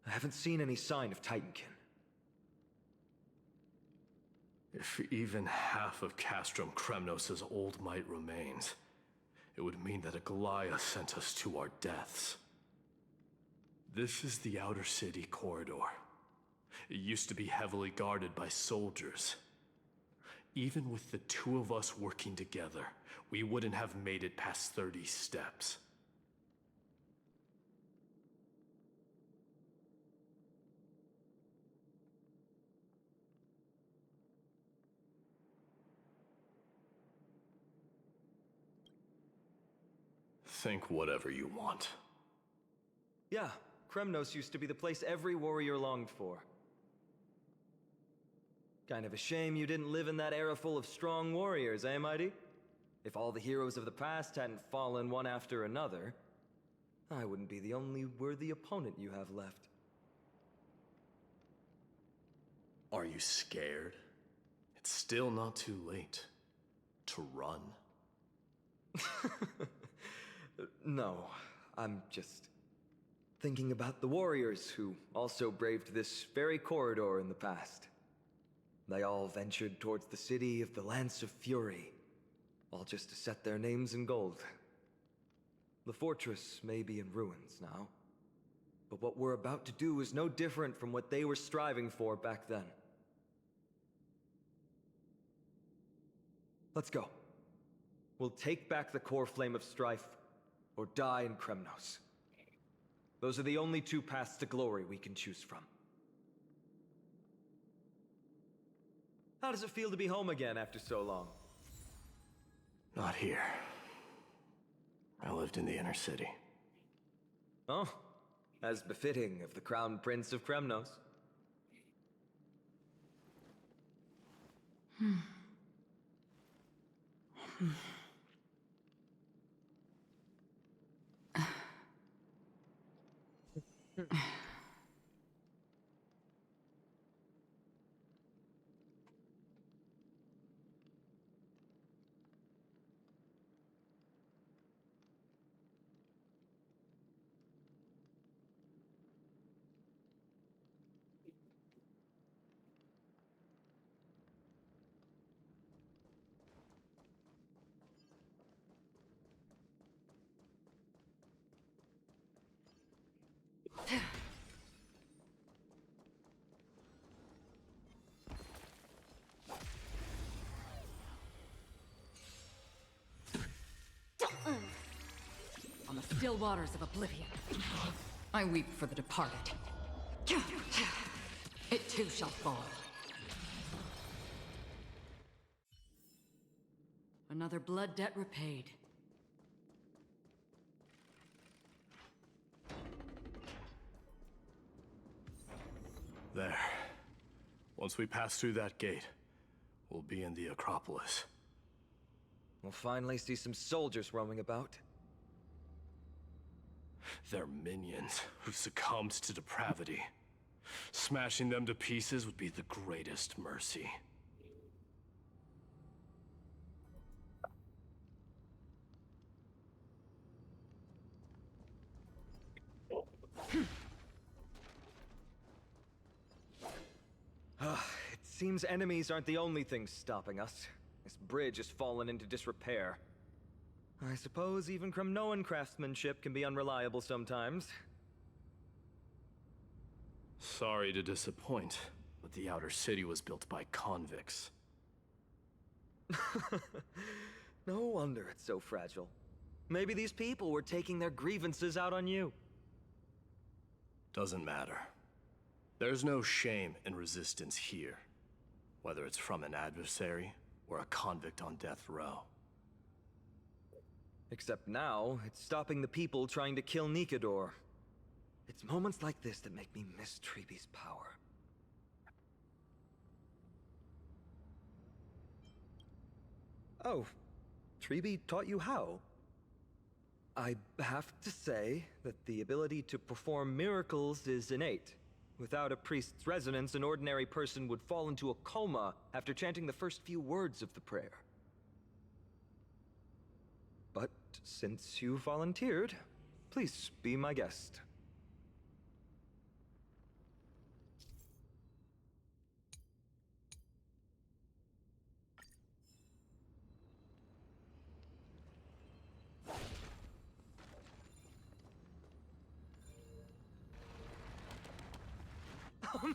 I haven't seen any sign of Titankin. If even half of Castrum Kremnos' old might remains, it would mean that Aglaya sent us to our deaths. This is the Outer City corridor. It used to be heavily guarded by soldiers. Even with the two of us working together, we wouldn't have made it past 30 steps. Think whatever you want. Yeah, Kremnos used to be the place every warrior longed for. Kind of a shame you didn't live in that era full of strong warriors, eh, Mighty? If all the heroes of the past hadn't fallen one after another, I wouldn't be the only worthy opponent you have left. Are you scared? It's still not too late to run. No, I'm just thinking about the warriors who also braved this very corridor in the past. They all ventured towards the city of the Lance of Fury, all just to set their names in gold. The fortress may be in ruins now, but what we're about to do is no different from what they were striving for back then. Let's go. We'll take back the core flame of strife, or die in Kremnos. Those are the only two paths to glory we can choose from. How does it feel to be home again after so long? Not here. I lived in the inner city. Oh, as befitting of the Crown Prince of Kremnos. On the still waters of oblivion, I weep for the departed. It too shall fall. Another blood debt repaid. There. Once we pass through that gate, we'll be in the Acropolis. We'll finally see some soldiers roaming about. They're minions who succumbed to depravity. Smashing them to pieces would be the greatest mercy. It seems enemies aren't the only things stopping us. This bridge has fallen into disrepair. I suppose even Kremnoan craftsmanship can be unreliable sometimes. Sorry to disappoint, but the outer city was built by convicts. No wonder it's so fragile. Maybe these people were taking their grievances out on you. Doesn't matter. There's no shame in resistance here, whether it's from an adversary or a convict on death row. Except now, it's stopping the people trying to kill Nikador. It's moments like this that make me miss Treebe's power. Oh, Treebe taught you how? I have to say that the ability to perform miracles is innate. Without a priest's resonance, an ordinary person would fall into a coma after chanting the first few words of the prayer. But since you volunteered, please be my guest.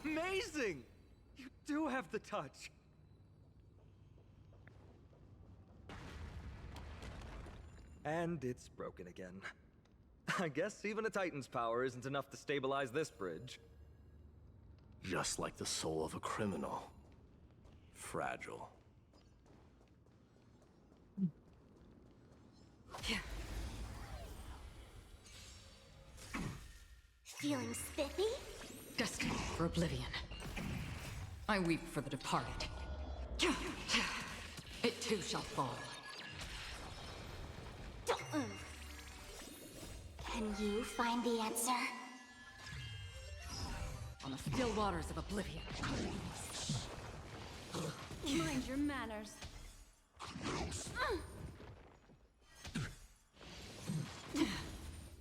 Amazing! You do have the touch. And it's broken again. I guess even a Titan's power isn't enough to stabilize this bridge. Just like the soul of a criminal. Fragile. Feeling spiffy? Destined for oblivion. I weep for the departed. It too shall fall. Don't move. Can you find the answer? On the still waters of oblivion. Mind your manners.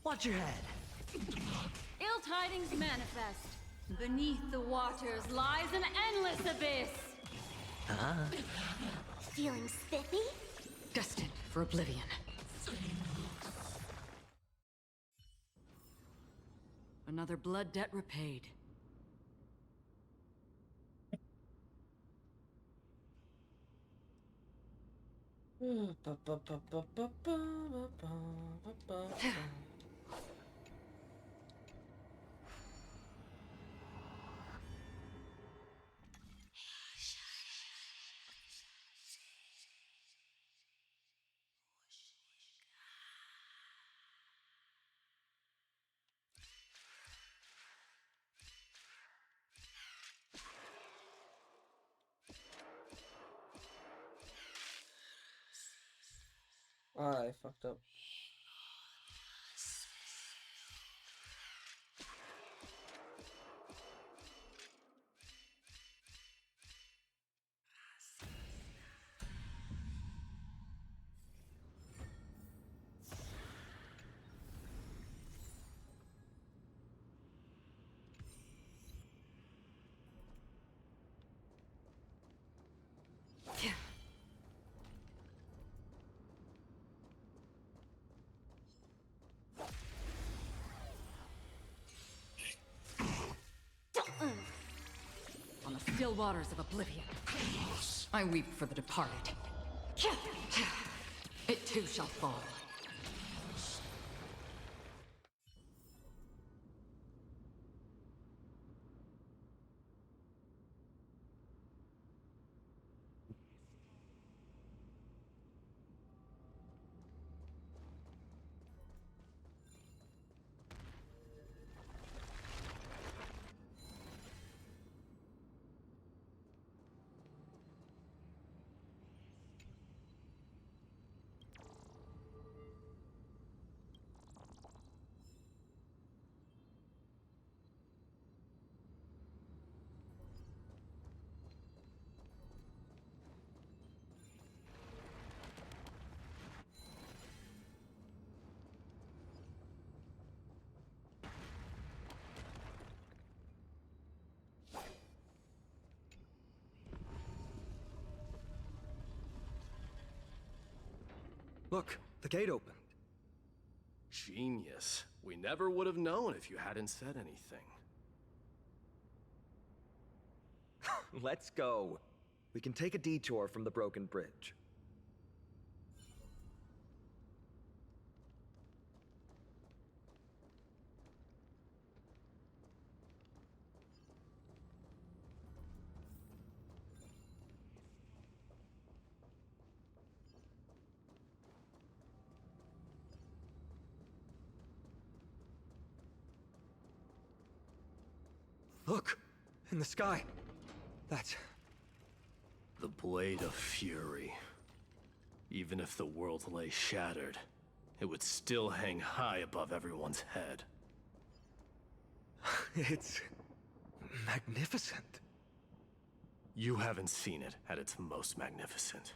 Watch your head. Ill tidings manifest. Beneath the waters lies an endless abyss. Feeling spiffy? Destined for oblivion. Another blood debt repaid. I fucked up. On the still waters of oblivion. I weep for the departed. It too shall fall. Look, the gate opened. Genius. We never would have known if you hadn't said anything. Let's go. We can take a detour from the broken bridge. Look! In the sky! That's... the Blade of Fury. Even if the world lay shattered, it would still hang high above everyone's head. It's... magnificent. You haven't seen it at its most magnificent.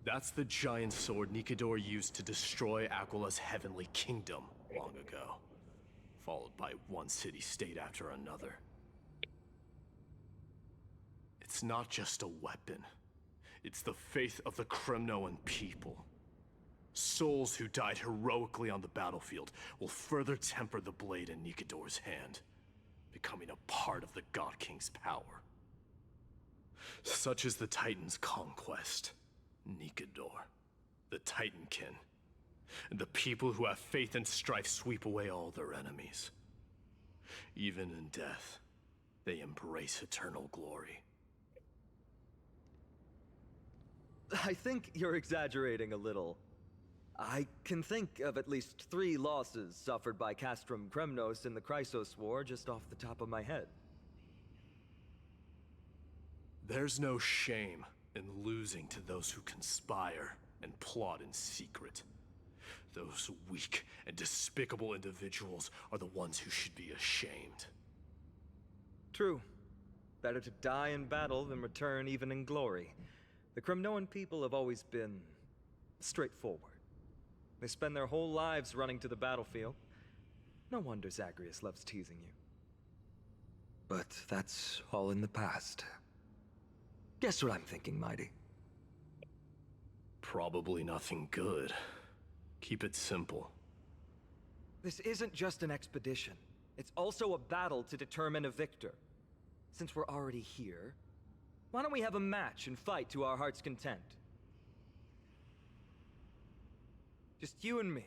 That's the giant sword Nikador used to destroy Aquila's heavenly kingdom long ago, followed by one city-state after another. It's not just a weapon. It's the faith of the Kremnoan people. Souls who died heroically on the battlefield will further temper the blade in Nikador's hand, becoming a part of the God King's power. Such is the Titan's conquest. Nikador, the Titankin, and the people who have faith and strife sweep away all their enemies. Even in death, they embrace eternal glory. I think you're exaggerating a little. I can think of at least 3 losses suffered by Castrum Kremnos in the Chrysos War just off the top of my head. There's no shame in losing to those who conspire and plot in secret. Those weak and despicable individuals are the ones who should be ashamed. True. Better to die in battle than return even in glory. The Kremnoan people have always been straightforward. They spend their whole lives running to the battlefield. No wonder Zagreus loves teasing you. But that's all in the past. Guess what I'm thinking, Mighty? Probably nothing good. Keep it simple. This isn't just an expedition. It's also a battle to determine a victor. Since we're already here, why don't we have a match and fight to our heart's content? Just you and me.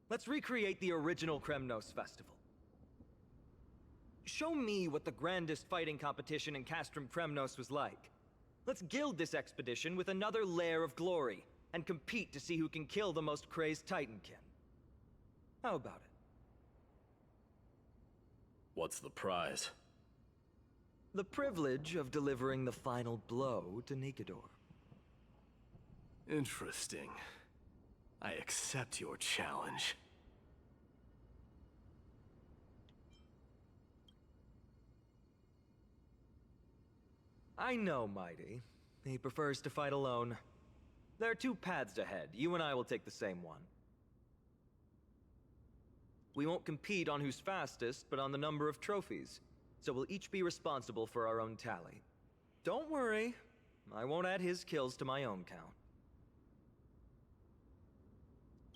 Let's recreate the original Kremnos festival. Show me what the grandest fighting competition in Castrum Kremnos was like. Let's gild this expedition with another layer of glory, and compete to see who can kill the most crazed Titankin. How about it? What's the prize? The privilege of delivering the final blow to Nikador. Interesting. I accept your challenge. I know, Mighty. He prefers to fight alone. There are 2 paths ahead. You and I will take the same one. We won't compete on who's fastest, but on the number of trophies. So we'll each be responsible for our own tally. Don't worry. I won't add his kills to my own count.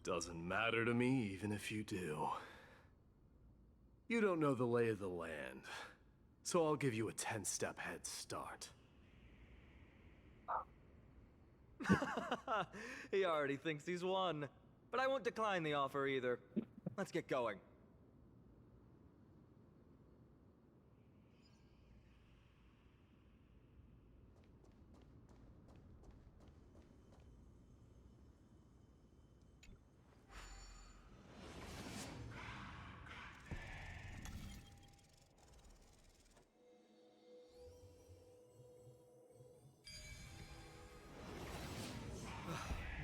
Doesn't matter to me, even if you do. You don't know the lay of the land, so I'll give you a 10-step head start. He already thinks he's won. But I won't decline the offer either. Let's get going.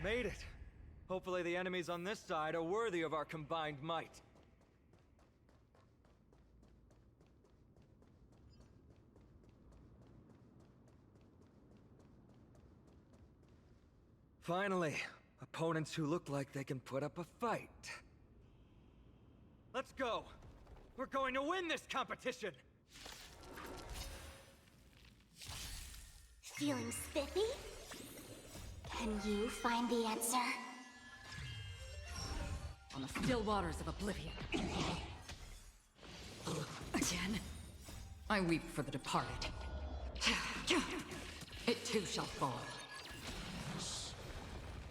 Made it. Hopefully the enemies on this side are worthy of our combined might. Finally, opponents who look like they can put up a fight. Let's go. We're going to win this competition. Feeling spiffy? Can you find the answer? On the still waters of oblivion. Again? I weep for the departed. It too shall fall.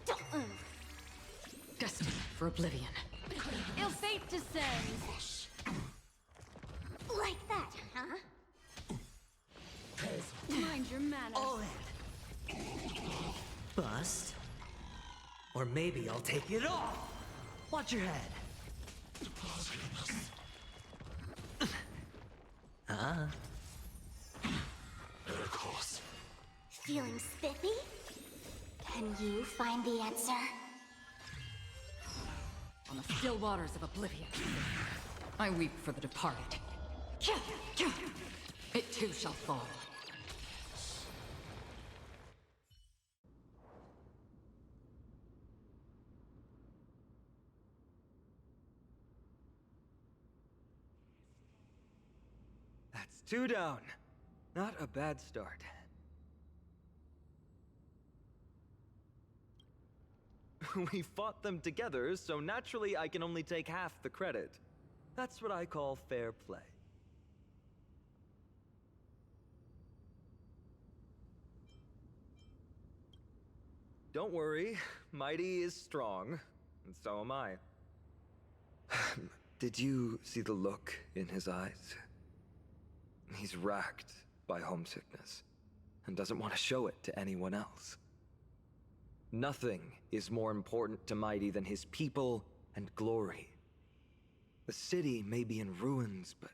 Don't move. Destined for oblivion. Ill fate descends. Like that, huh? Mind your manners. All in. Bust. Or maybe I'll take it off. Watch your head. Better course. Feeling spiffy? Can you find the answer? On the still waters of oblivion. I weep for the departed. It too shall fall. That's 2 down. Not a bad start. We fought them together, so naturally I can only take half the credit. That's what I call fair play. Don't worry, Mighty is strong, and so am I. Did you see the look in his eyes? He's racked by homesickness, and doesn't want to show it to anyone else. Nothing is more important to Mighty than his people and glory. The city may be in ruins, but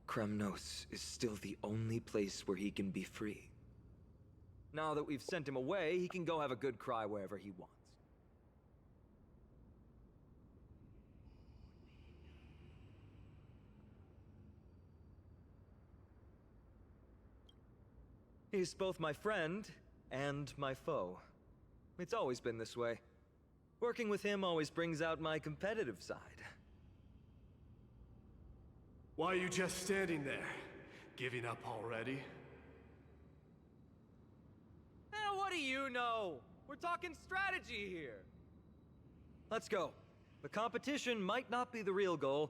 Kremnos is still the only place where he can be free. Now that we've sent him away, he can go have a good cry wherever he wants. He's both my friend and my foe. It's always been this way. Working with him always brings out my competitive side. Why are you just standing there? Giving up already? What do you know? We're talking strategy here. Let's go. The competition might not be the real goal,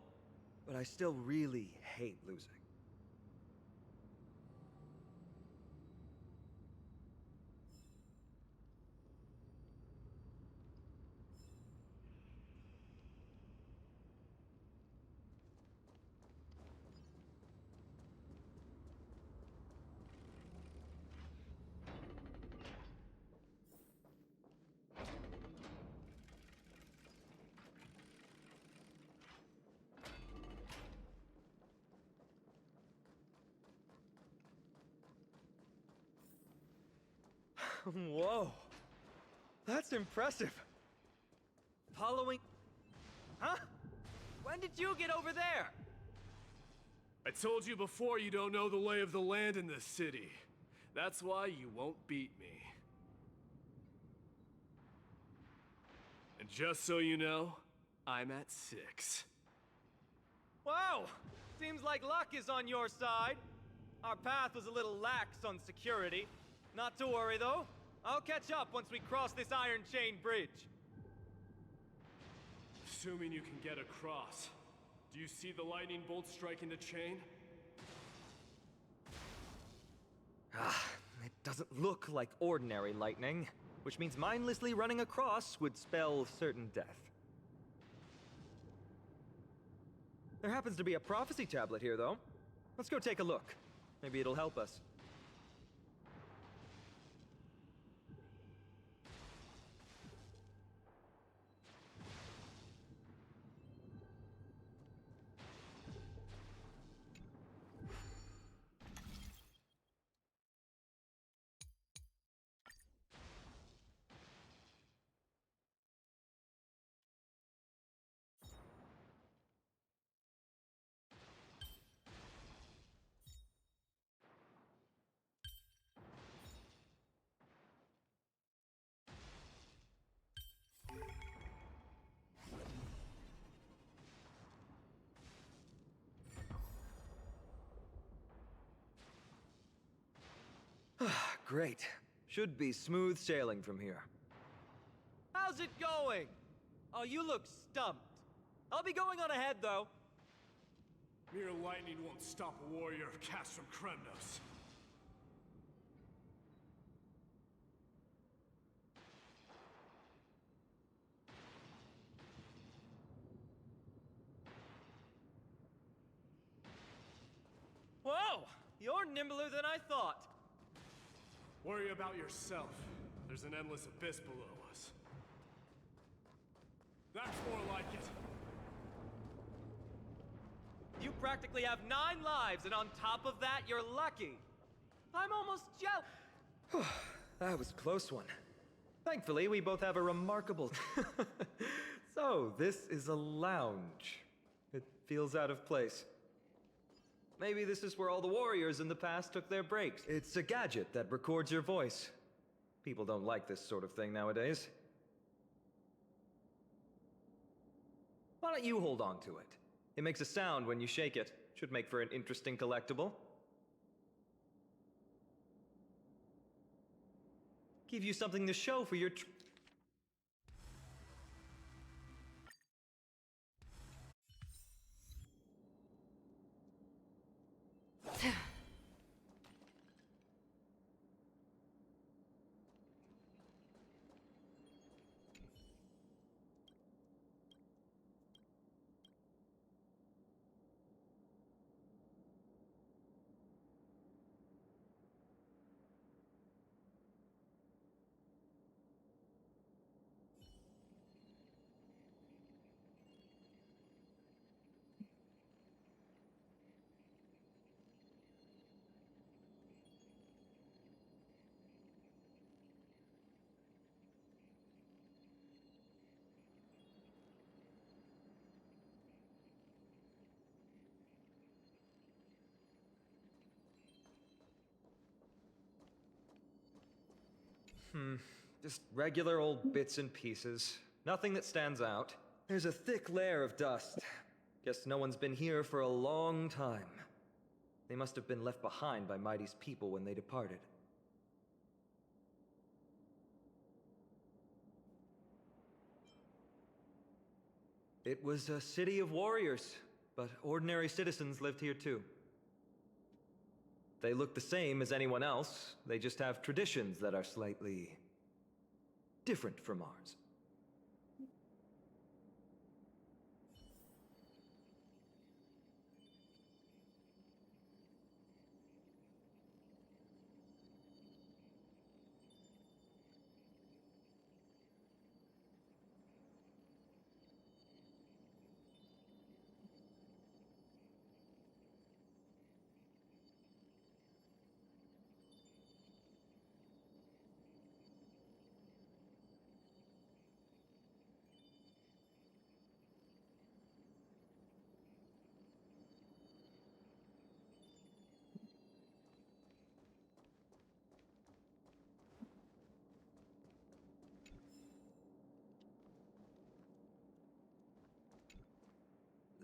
but I still really hate losing. Whoa. That's impressive. Following... Huh? When did you get over there? I told you before you don't know the lay of the land in this city. That's why you won't beat me. And just so you know, I'm at 6. Wow! Seems like luck is on your side. Our path was a little lax on security. Not to worry, though. I'll catch up once we cross this Iron Chain Bridge. Assuming you can get across. Do you see the lightning bolt striking the chain? It doesn't look like ordinary lightning, which means mindlessly running across would spell certain death. There happens to be a prophecy tablet here, though. Let's go take a look. Maybe it'll help us. Great. Should be smooth sailing from here. How's it going? Oh, you look stumped. I'll be going on ahead, though. Mere lightning won't stop a warrior of Castrum Kremnos. Whoa! You're nimbler than I thought. Worry about yourself. There's an endless abyss below us. That's more like it. You practically have 9 lives, and on top of that, you're lucky. I'm almost jealous. That was a close one. Thankfully, we both have a remarkable... So, this is a lounge. It feels out of place. Maybe this is where all the warriors in the past took their breaks. It's a gadget that records your voice. People don't like this sort of thing nowadays. Why don't you hold on to it? It makes a sound when you shake it. Should make for an interesting collectible. Give you something to show for your just regular old bits and pieces. Nothing that stands out. There's a thick layer of dust. Guess no one's been here for a long time. They must have been left behind by Mighty's people when they departed. It was a city of warriors, but ordinary citizens lived here too. They look the same as anyone else, they just have traditions that are slightly different from ours.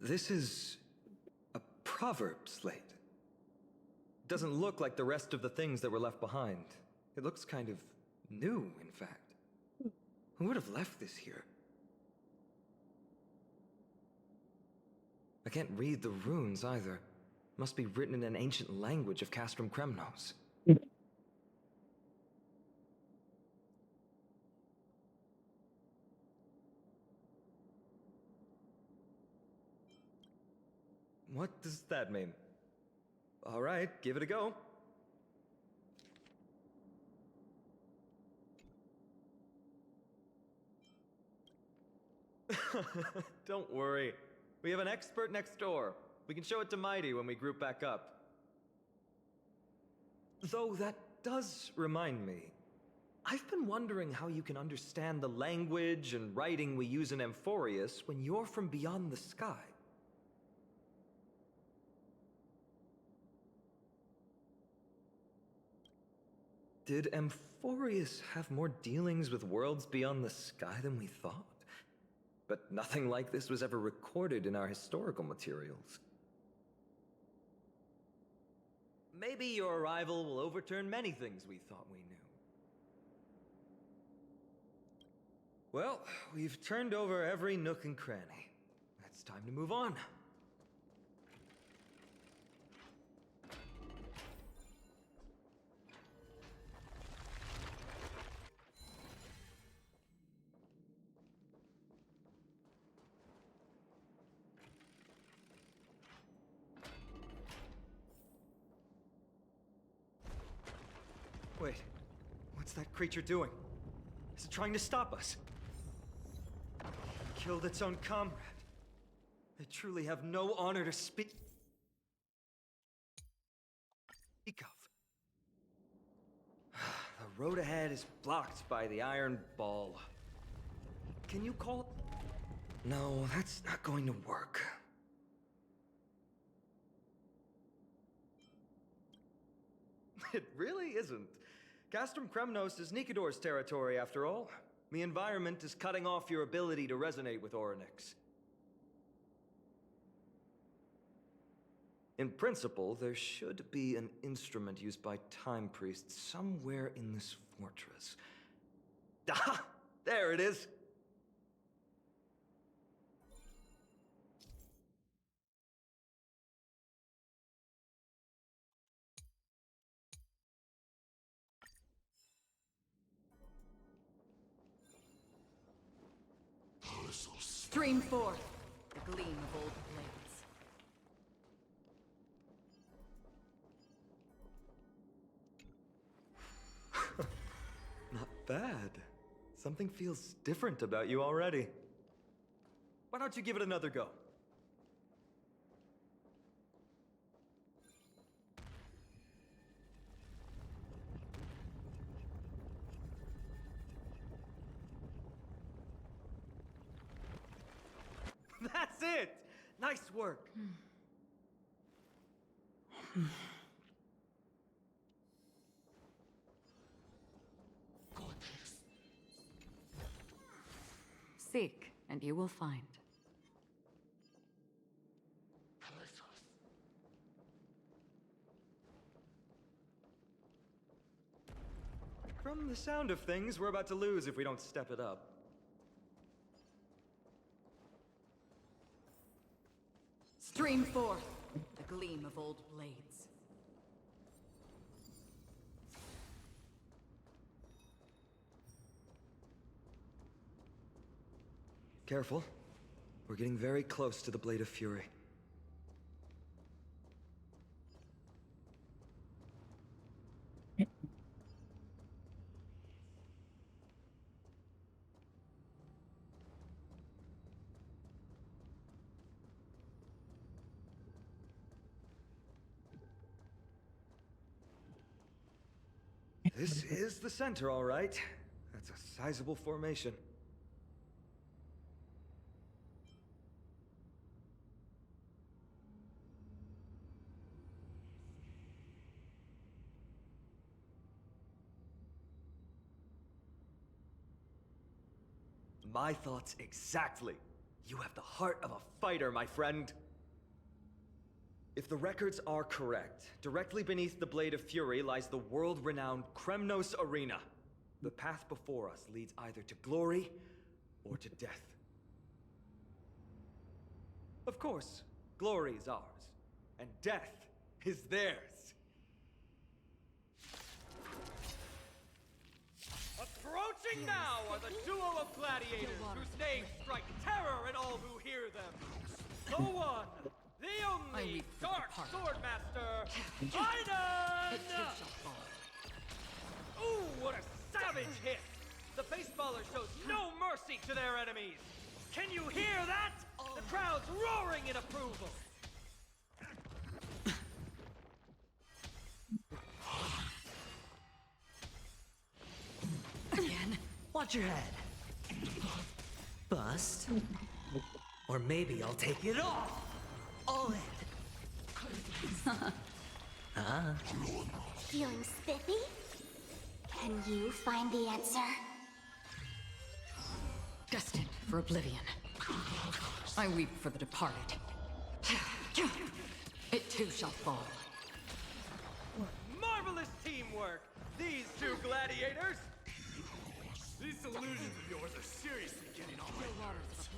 This is a proverb slate. Doesn't look like the rest of the things that were left behind. It looks kind of new, in fact. Who would have left this here? I can't read the runes either. Must be written in an ancient language of Castrum Kremnos. What does that mean? All right, give it a go. Don't worry. We have an expert next door. We can show it to Mighty when we group back up. Though that does remind me. I've been wondering how you can understand the language and writing we use in Amphorius when you're from beyond the sky. Did Amphorius have more dealings with worlds beyond the sky than we thought? But nothing like this was ever recorded in our historical materials. Maybe your arrival will overturn many things we thought we knew. Well, we've turned over every nook and cranny. It's time to move on. Wait, what's that creature doing? Is it trying to stop us? It killed its own comrade. They truly have no honor to speak of. The road ahead is blocked by the Iron Ball. Can you call? No, that's not going to work. It really isn't. Castrum Kremnos is Nikador's territory, after all. The environment is cutting off your ability to resonate with Orynyx. In principle, there should be an instrument used by Time Priests somewhere in this fortress. Ah! There it is! Stream forth the gleam of old blades. Not bad. Something feels different about you already. Why don't you give it another go? That's it! Nice work! Seek, and you will find. From the sound of things, we're about to lose if we don't step it up. Stream forth the gleam of old blades. Careful. We're getting very close to the Blade of Fury. This is the center, all right. That's a sizable formation. My thoughts exactly. You have the heart of a fighter, my friend. If the records are correct, directly beneath the Blade of Fury lies the world-renowned Kremnos Arena. The path before us leads either to glory or to death. Of course, glory is ours, and death is theirs. Approaching now are the duo of gladiators whose names strike terror in all who hear them. The one, the only Dark Swordmaster, Aiden! Ooh, what a savage hit! The baseballer shows no mercy to their enemies. Can you hear that? The crowd's roaring in approval. Again? Watch your head. Bust. Or maybe I'll take it off. All in. Feeling spiffy? Can you find the answer? Destined for oblivion. I weep for the departed. It too shall fall. Marvelous teamwork, these two gladiators. These illusions of yours are seriously getting on my nerves.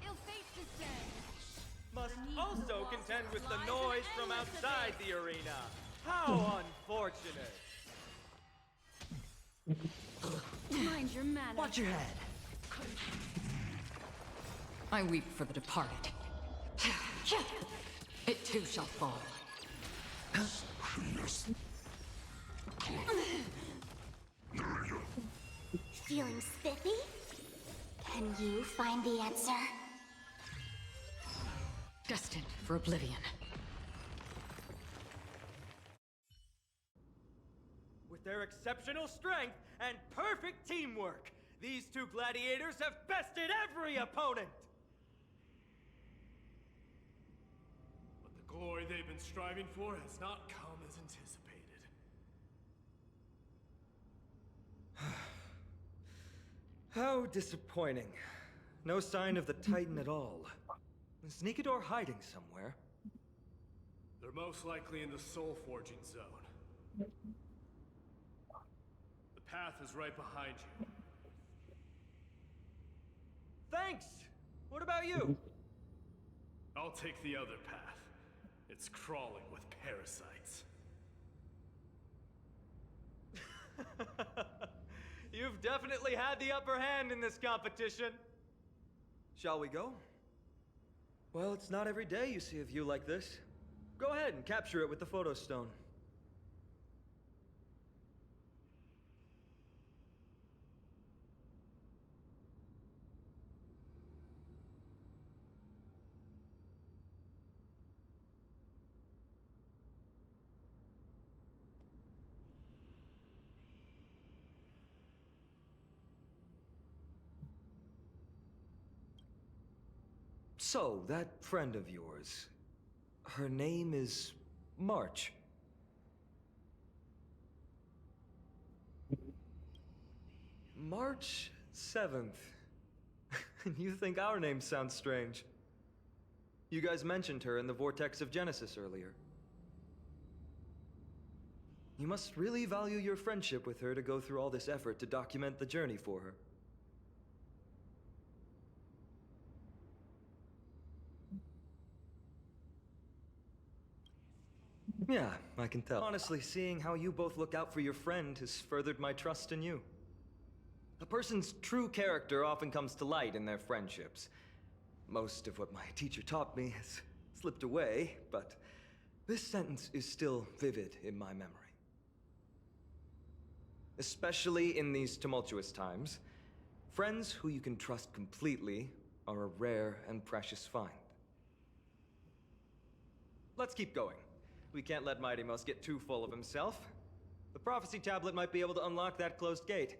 Ill fate descends. Must also contend with the noise from outside the arena. How unfortunate. Mind your manners. Watch your head. I weep for the departed. It too shall fall. Feeling spiffy? Can you find the answer? Destined for oblivion. With their exceptional strength and perfect teamwork, these two gladiators have bested every opponent! But the glory they've been striving for has not come as anticipated. How disappointing. No sign of the Titan at all. Is Sneakador hiding somewhere? They're most likely in the soul forging zone. The path is right behind you. Thanks! What about you? I'll take the other path. It's crawling with parasites. You've definitely had the upper hand in this competition. Shall we go? Well, it's not every day you see a view like this. Go ahead and capture it with the photo stone. So, that friend of yours, her name is March. March 7th. You think our names sound strange? You guys mentioned her in the Vortex of Genesis earlier. You must really value your friendship with her to go through all this effort to document the journey for her. Yeah, I can tell. Honestly, seeing how you both look out for your friend has furthered my trust in you. A person's true character often comes to light in their friendships. Most of what my teacher taught me has slipped away, but this sentence is still vivid in my memory. Especially in these tumultuous times, friends who you can trust completely are a rare and precious find. Let's keep going. We can't let Mighty Mouse get too full of himself. The prophecy tablet might be able to unlock that closed gate.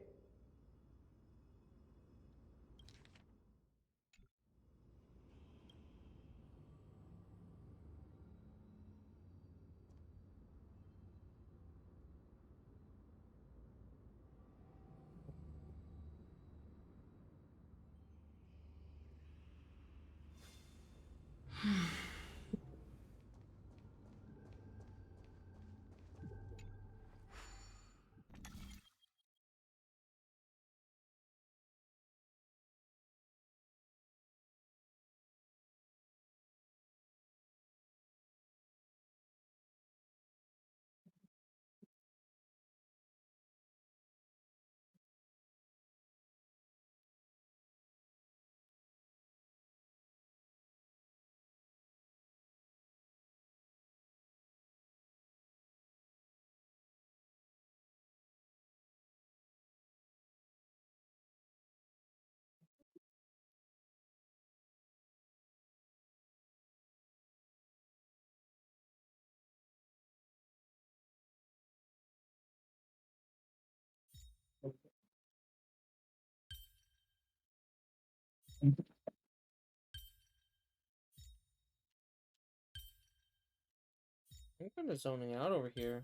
I'm kind of zoning out over here.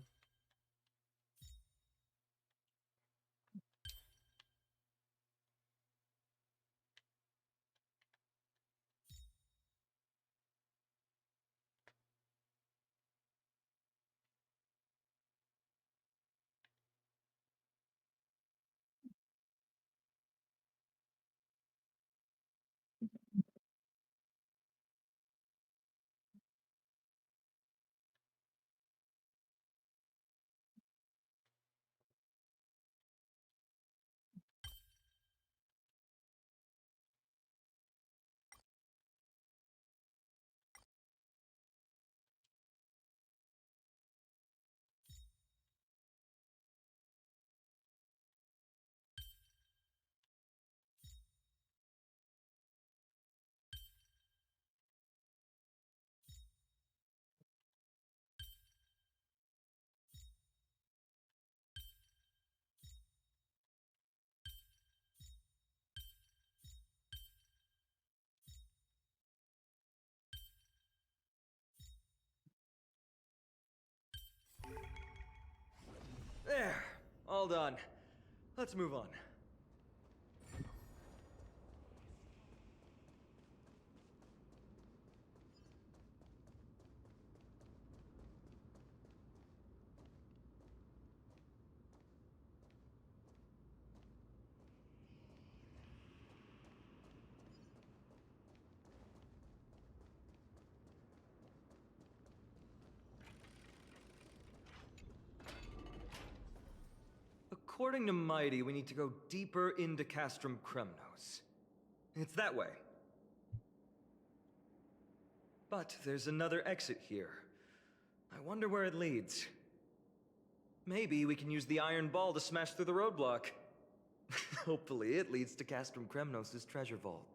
Well done. Let's move on. According to Mighty, we need to go deeper into Castrum Kremnos. It's that way. But there's another exit here. I wonder where it leads. Maybe we can use the iron ball to smash through the roadblock. Hopefully it leads to Castrum Kremnos' treasure vault.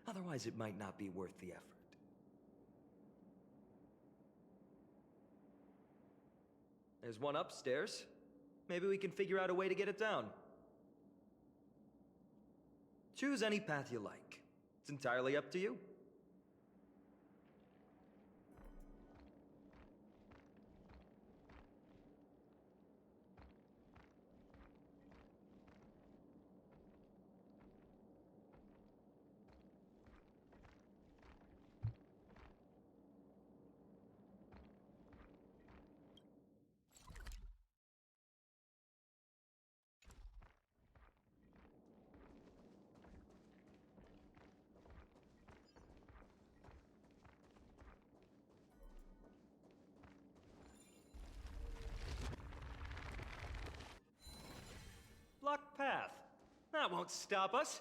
Otherwise it might not be worth the effort. There's one upstairs. Maybe we can figure out a way to get it down. Choose any path you like. It's entirely up to you. Blocked path. That won't stop us.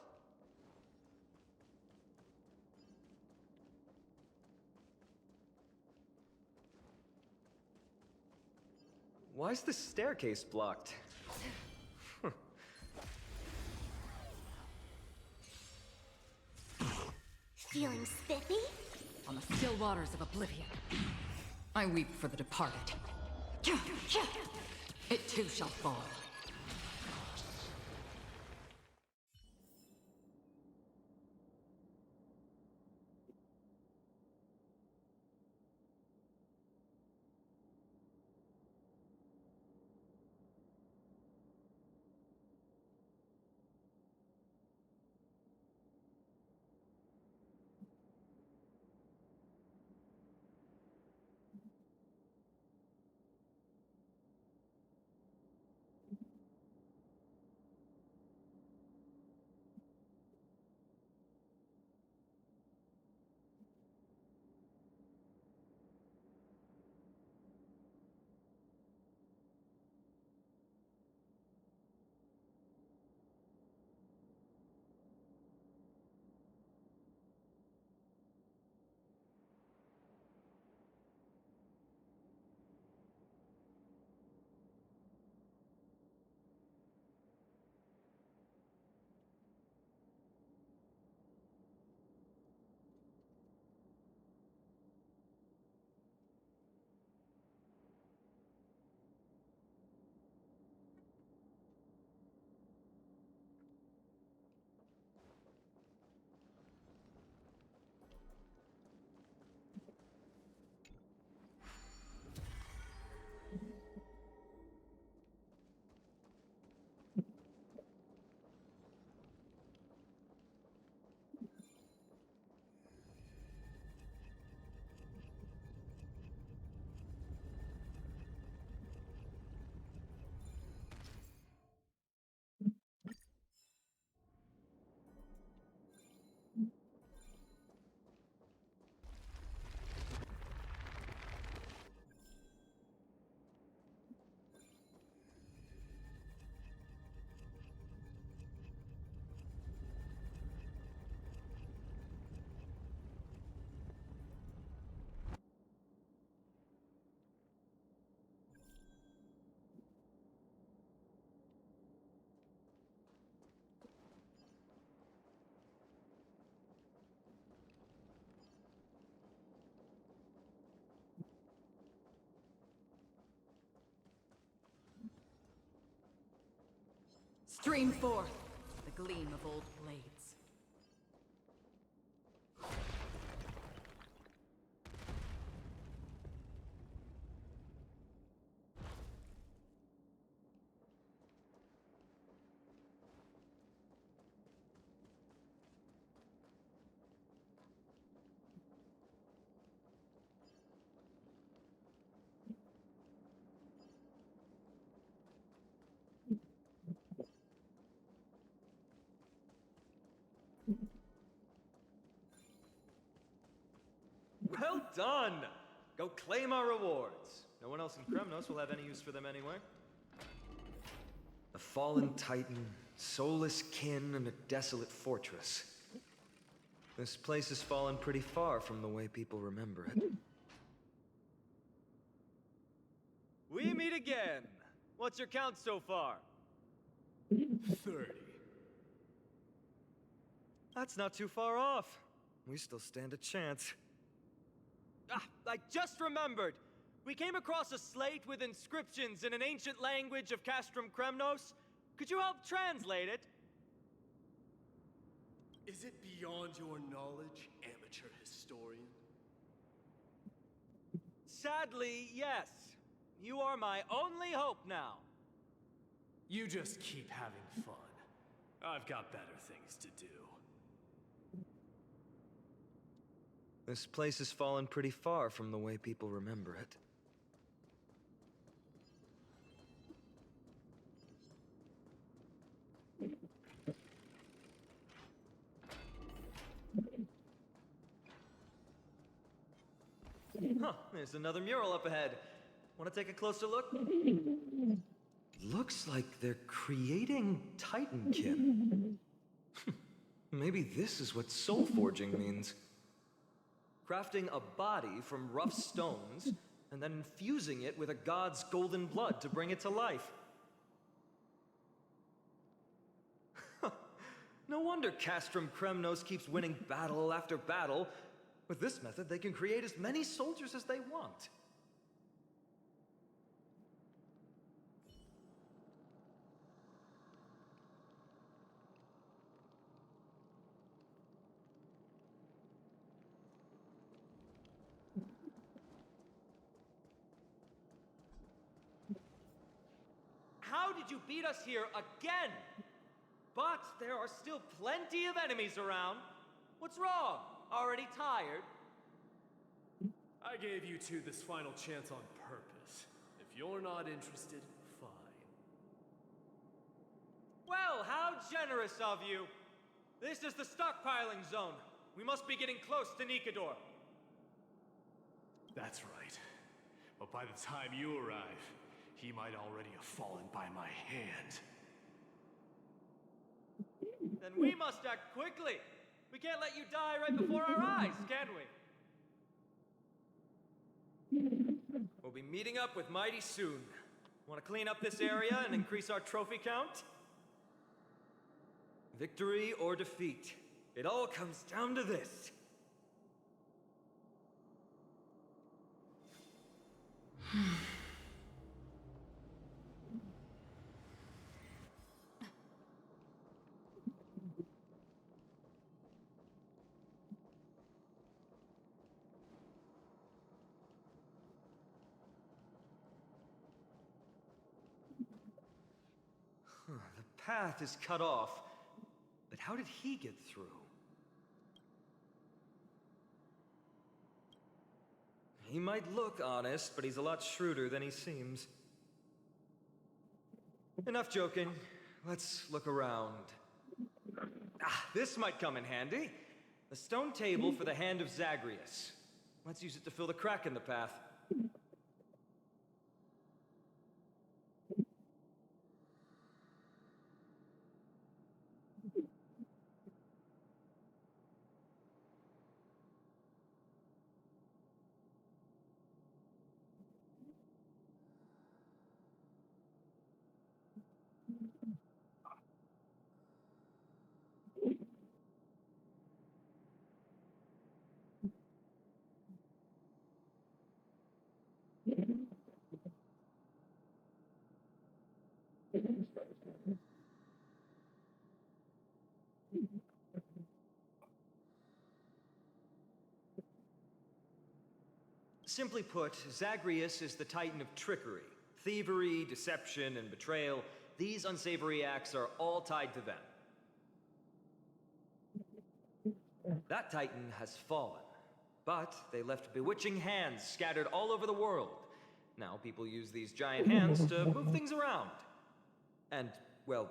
Why is the staircase blocked? Feeling spiffy? On the still waters of oblivion, I weep for the departed. It too shall fall. Stream forth the gleam of old blades. Well done! Go claim our rewards. No one else in Kremnos will have any use for them anyway. A fallen titan, soulless kin, and a desolate fortress. This place has fallen pretty far from the way people remember it. We meet again! What's your count so far? 30. That's not too far off. We still stand a chance. Ah, I just remembered! We came across a slate with inscriptions in an ancient language of Castrum Kremnos. Could you help translate it? Is it beyond your knowledge, amateur historian? Sadly, yes. You are my only hope now. You just keep having fun. I've got better things to do. This place has fallen pretty far from the way people remember it. Huh, there's another mural up ahead. Want to take a closer look? Looks like they're creating Titankin. Maybe this is what soul forging means. Crafting a body from rough stones, and then infusing it with a god's golden blood to bring it to life. No wonder Castrum Kremnos keeps winning battle after battle. With this method, they can create as many soldiers as they want. How did you beat us here again? But there are still plenty of enemies around. What's wrong? Already tired? I gave you two this final chance on purpose. If you're not interested, fine. Well, how generous of you. This is the stockpiling zone. We must be getting close to Nikador. That's right. But by the time you arrive, he might already have fallen by my hand. Then we must act quickly. We can't let you die right before our eyes, can we? We'll be meeting up with Mighty soon. Want to clean up this area and increase our trophy count? Victory or defeat. It all comes down to this. The path is cut off, but how did he get through? He might look honest, but he's a lot shrewder than he seems. Enough joking. Let's look around. Ah, this might come in handy. A stone table for the Hand of Zagreus. Let's use it to fill the crack in the path. Simply put, Zagreus is the Titan of trickery. Thievery, deception, and betrayal. These unsavory acts are all tied to them. That Titan has fallen, but they left bewitching hands scattered all over the world. Now people use these giant hands to move things around. And, well,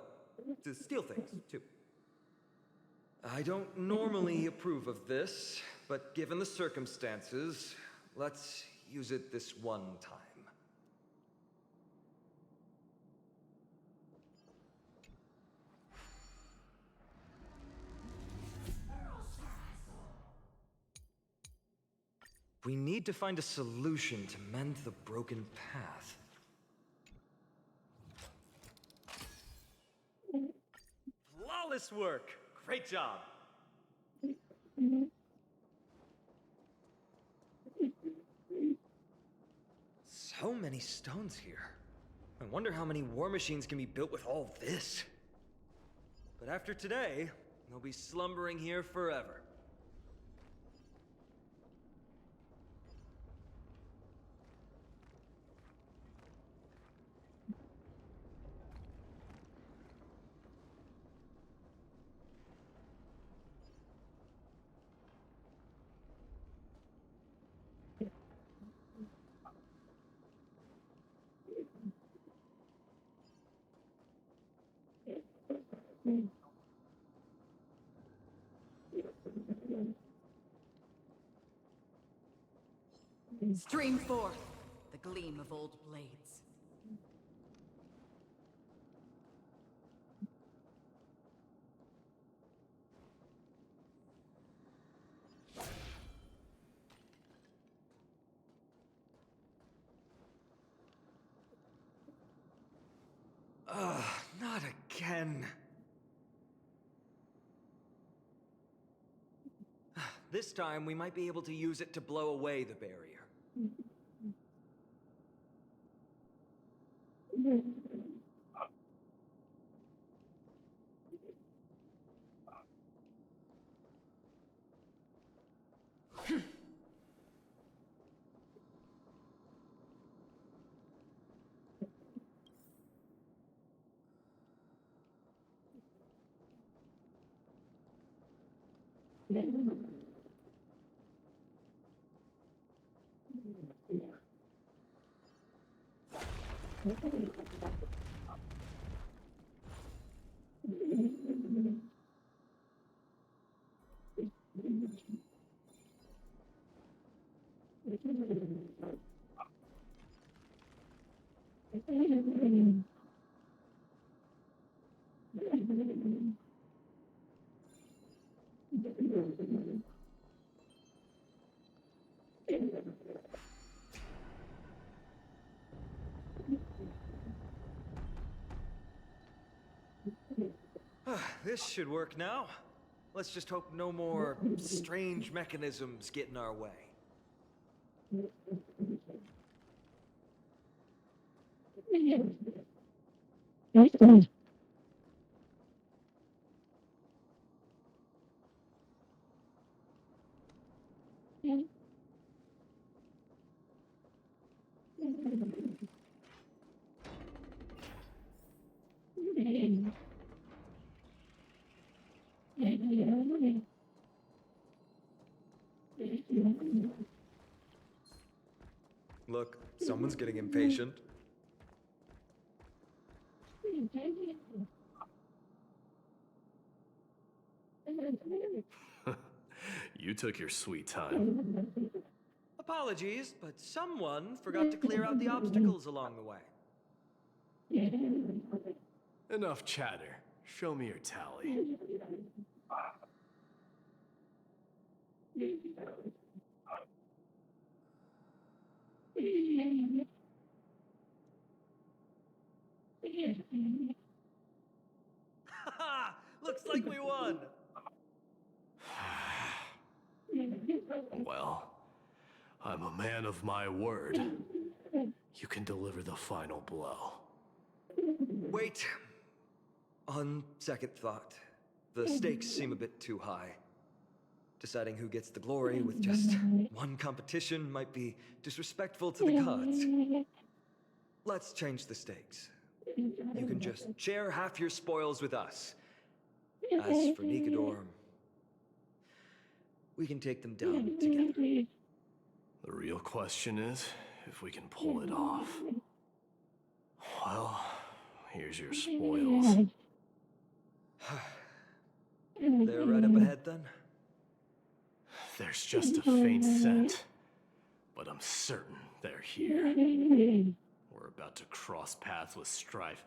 to steal things, too. I don't normally approve of this, but given the circumstances, let's use it this one time. We need to find a solution to mend the broken path. Flawless work! Great job! So many stones here. I wonder how many war machines can be built with all this. But after today, they'll be slumbering here forever. Stream forth the gleam of old blades. Not again. This time, we might be able to use it to blow away the barrier. This should work now. Let's just hope no more strange mechanisms get in our way. Look, someone's getting impatient. You took your sweet time. Apologies, but someone forgot to clear out the obstacles along the way. Enough chatter. Show me your tally. Haha! Looks like we won! Well, I'm a man of my word. You can deliver the final blow. Wait. On second thought, the stakes seem a bit too high. Deciding who gets the glory with just one competition might be disrespectful to the gods. Let's change the stakes. You can just share half your spoils with us. As for Nikador, we can take them down together. The real question is if we can pull it off. Well, here's your spoils. They're right up ahead then? There's just a faint scent, but I'm certain they're here. We're about to cross paths with Strife.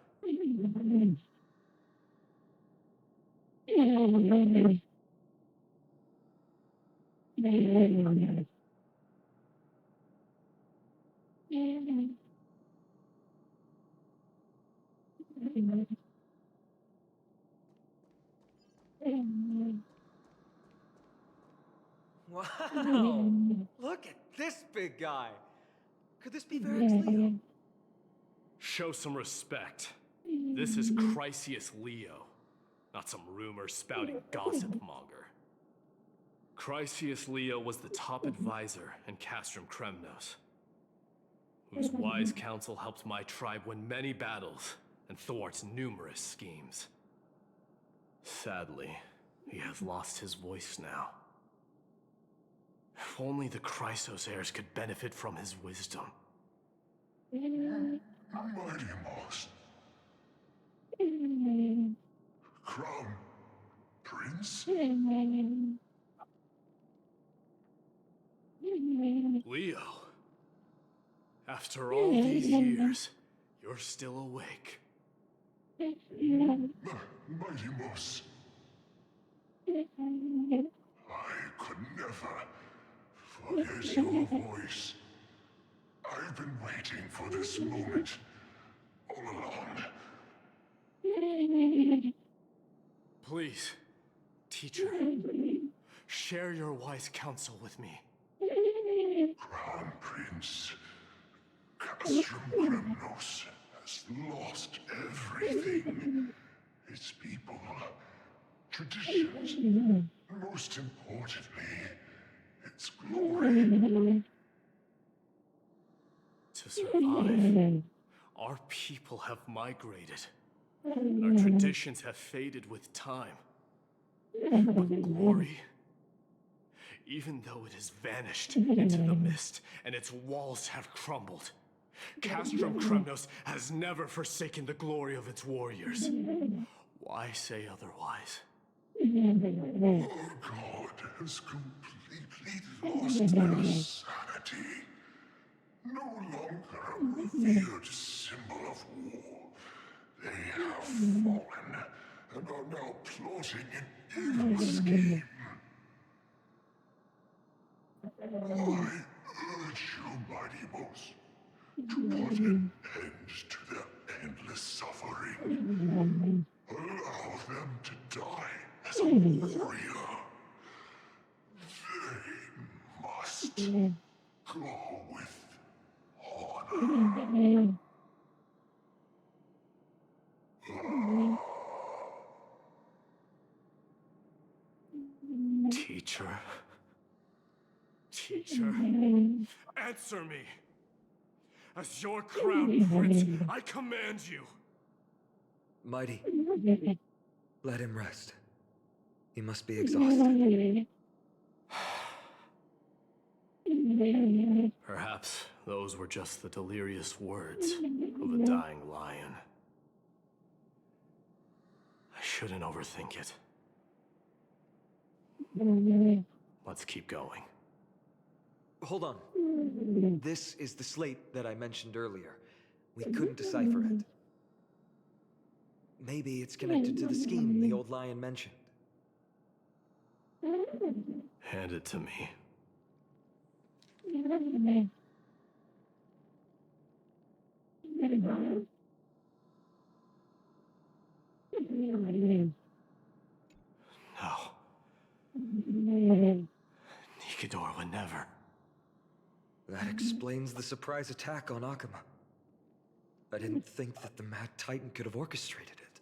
Wow! Look at this big guy! Could this be Varric's Leo? Show some respect. This is Chrysius Leo, not some rumor-spouting gossip monger. Chrysius Leo was the top advisor in Castrum Kremnos, whose wise counsel helped my tribe win many battles and thwart numerous schemes. Sadly, he has lost his voice now. If only the Chrysos heirs could benefit from his wisdom. Mighty Moss. Crown Prince? Leo, after all these years, you're still awake. Mighty Moss. I could never forget your voice. I've been waiting for this moment all along. Please, teacher, share your wise counsel with me. Crown Prince Castrum Kremnos has lost everything. Its people, traditions, and most importantly, its glory. To survive, our people have migrated, and our traditions have faded with time. But glory, even though it has vanished into the mist and its walls have crumbled, Castrum Kremnos has never forsaken the glory of its warriors. Why say otherwise? Our god has completely lost their sanity. No longer a revered symbol of war. They have fallen and are now plotting an evil scheme. I urge you, Mighty Moss, to put an end to their endless suffering. Allow them to die as a warrior. They must go with honor. Teacher. Teacher. Answer me. As your crown prince, I command you. Mighty, let him rest. He must be exhausted. Perhaps those were just the delirious words of a dying lion. I shouldn't overthink it. Let's keep going. Hold on. This is the slate that I mentioned earlier. We couldn't decipher it. Maybe it's connected to the scheme the old lion mentioned. Hand it to me. No. Nikador would never. That explains the surprise attack on Akama. I didn't think that the Mad Titan could have orchestrated it.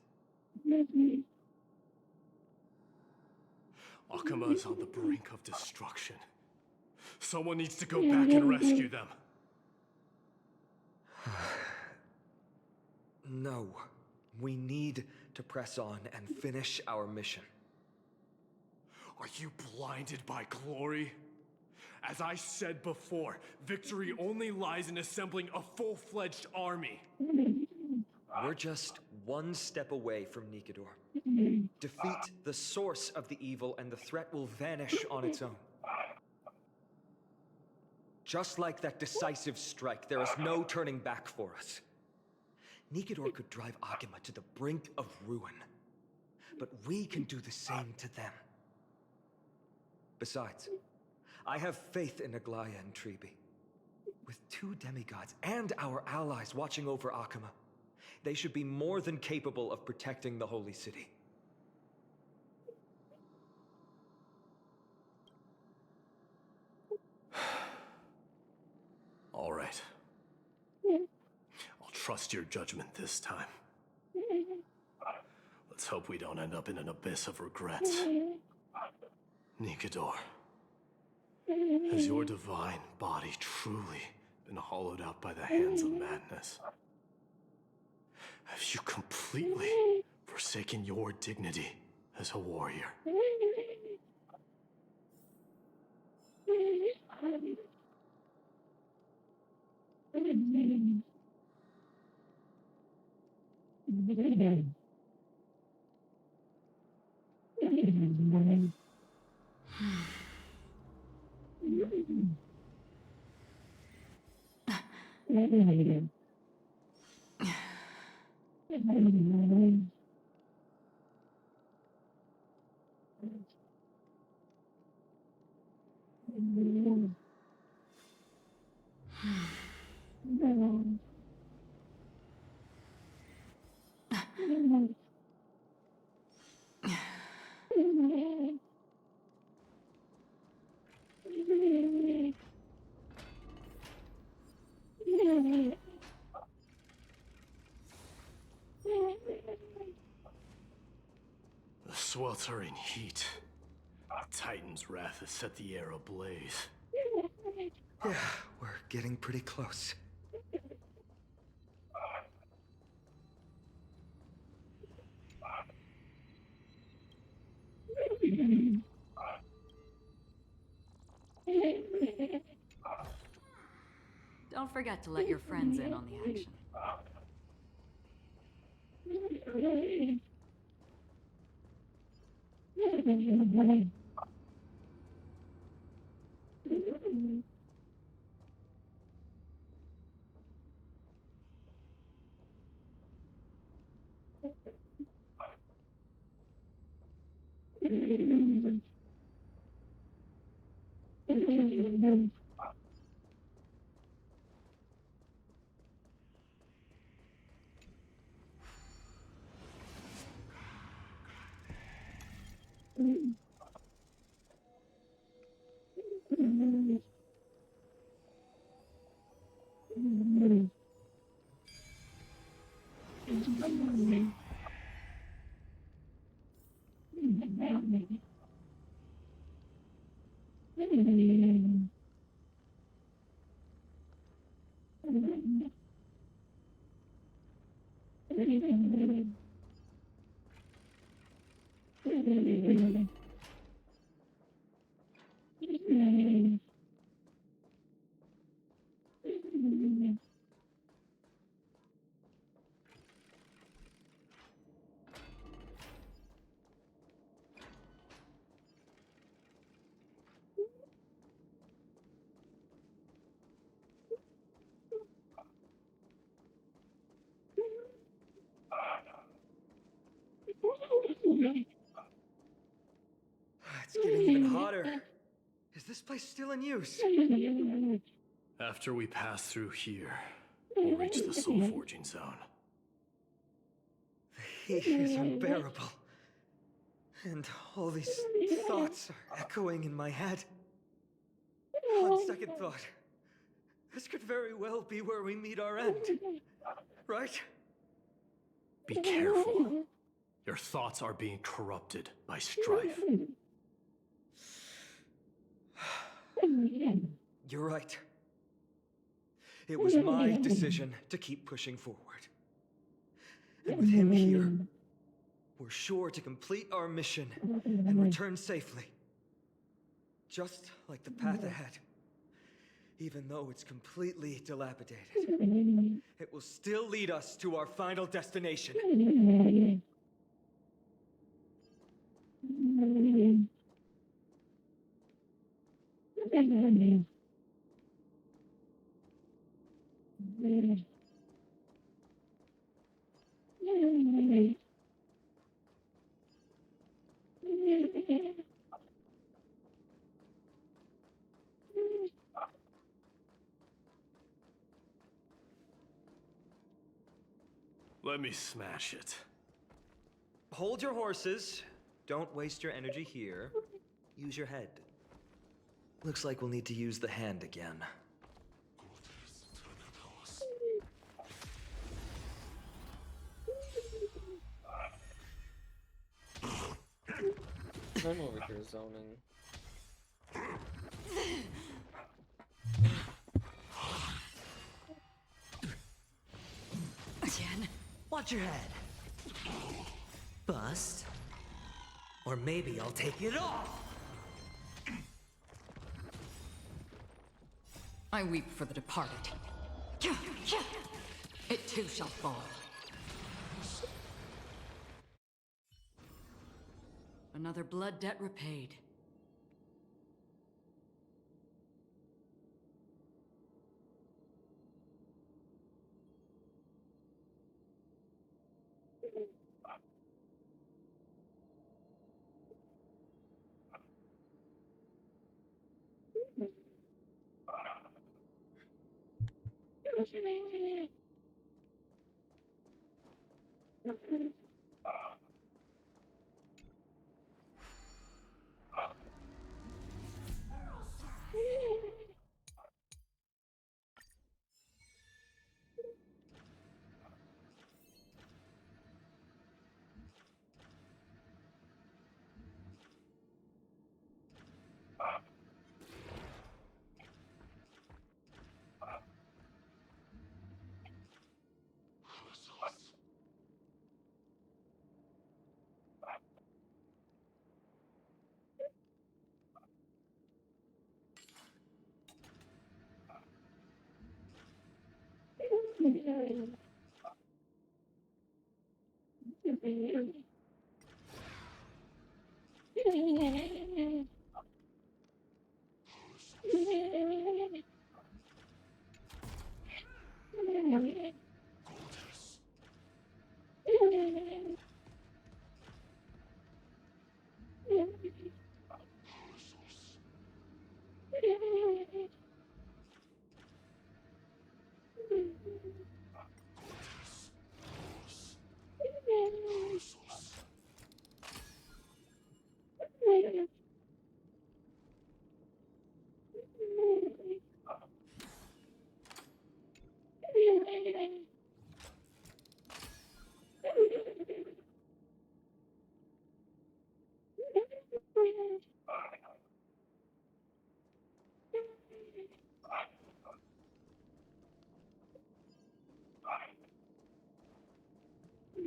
Akama is on the brink of destruction. Someone needs to go back and rescue them. No. We need to press on and finish our mission. Are you blinded by glory? As I said before, victory only lies in assembling a full-fledged army. We're just one step away from Nikedor. Defeat the source of the evil and the threat will vanish on its own. Just like that decisive strike, there is no turning back for us. Nikedor could drive Akima to the brink of ruin, but we can do the same to them. Besides, I have faith in Aglaya and Tribi. With 2 demigods and our allies watching over Akima, they should be more than capable of protecting the Holy City. All right. I'll trust your judgment this time. Let's hope we don't end up in an abyss of regrets. Nikedor, has your divine body truly been hollowed out by the hands of madness? Have you completely forsaken your dignity as a warrior? The sweltering heat. The Titan's wrath has set the air ablaze. Yeah, we're getting pretty close. Don't forget to let your friends in on the action. It's getting even hotter. Is this place still in use? After we pass through here, we'll reach the soul forging zone. The heat is unbearable. And all these thoughts are echoing in my head. On second thought, this could very well be where we meet our end. Right? Be careful. Your thoughts are being corrupted by strife. You're right. It was my decision to keep pushing forward. And with him here, we're sure to complete our mission and return safely. Just like the path ahead Even though it's completely dilapidated, it will still lead us to our final destination. Let me smash it. Hold your horses. Don't waste your energy here. Use your head. Looks like we'll need to use the hand again. I'm over here zoning. Again? Watch your head. Bust. Or maybe I'll take it off! I weep for the departed. It too shall fall. Another blood debt repaid.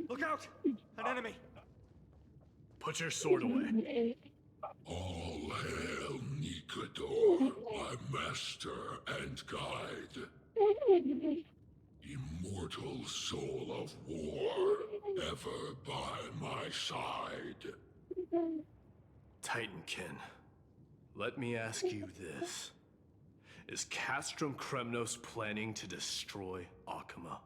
Look out! An enemy! Put your sword away. All hail Nikador, my master and guide. Immortal soul of war, ever by my side. Titankin, let me ask you this. Is Castrum Kremnos planning to destroy Akuma?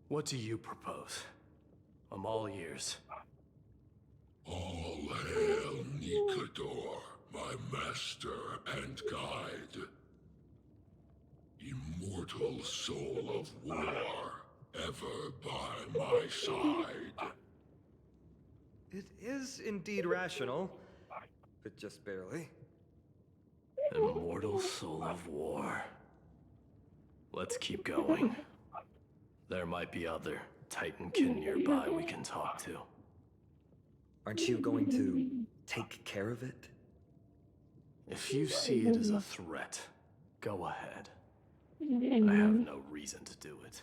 What do you propose? I'm all ears. All hail Nikador, my master and guide. Immortal soul of war, ever by my side. It is indeed rational, but just barely. Immortal soul of war. Let's keep going. There might be other Titankin nearby we can talk to. Aren't you going to take care of it? If you see it as a threat, go ahead. I have no reason to do it.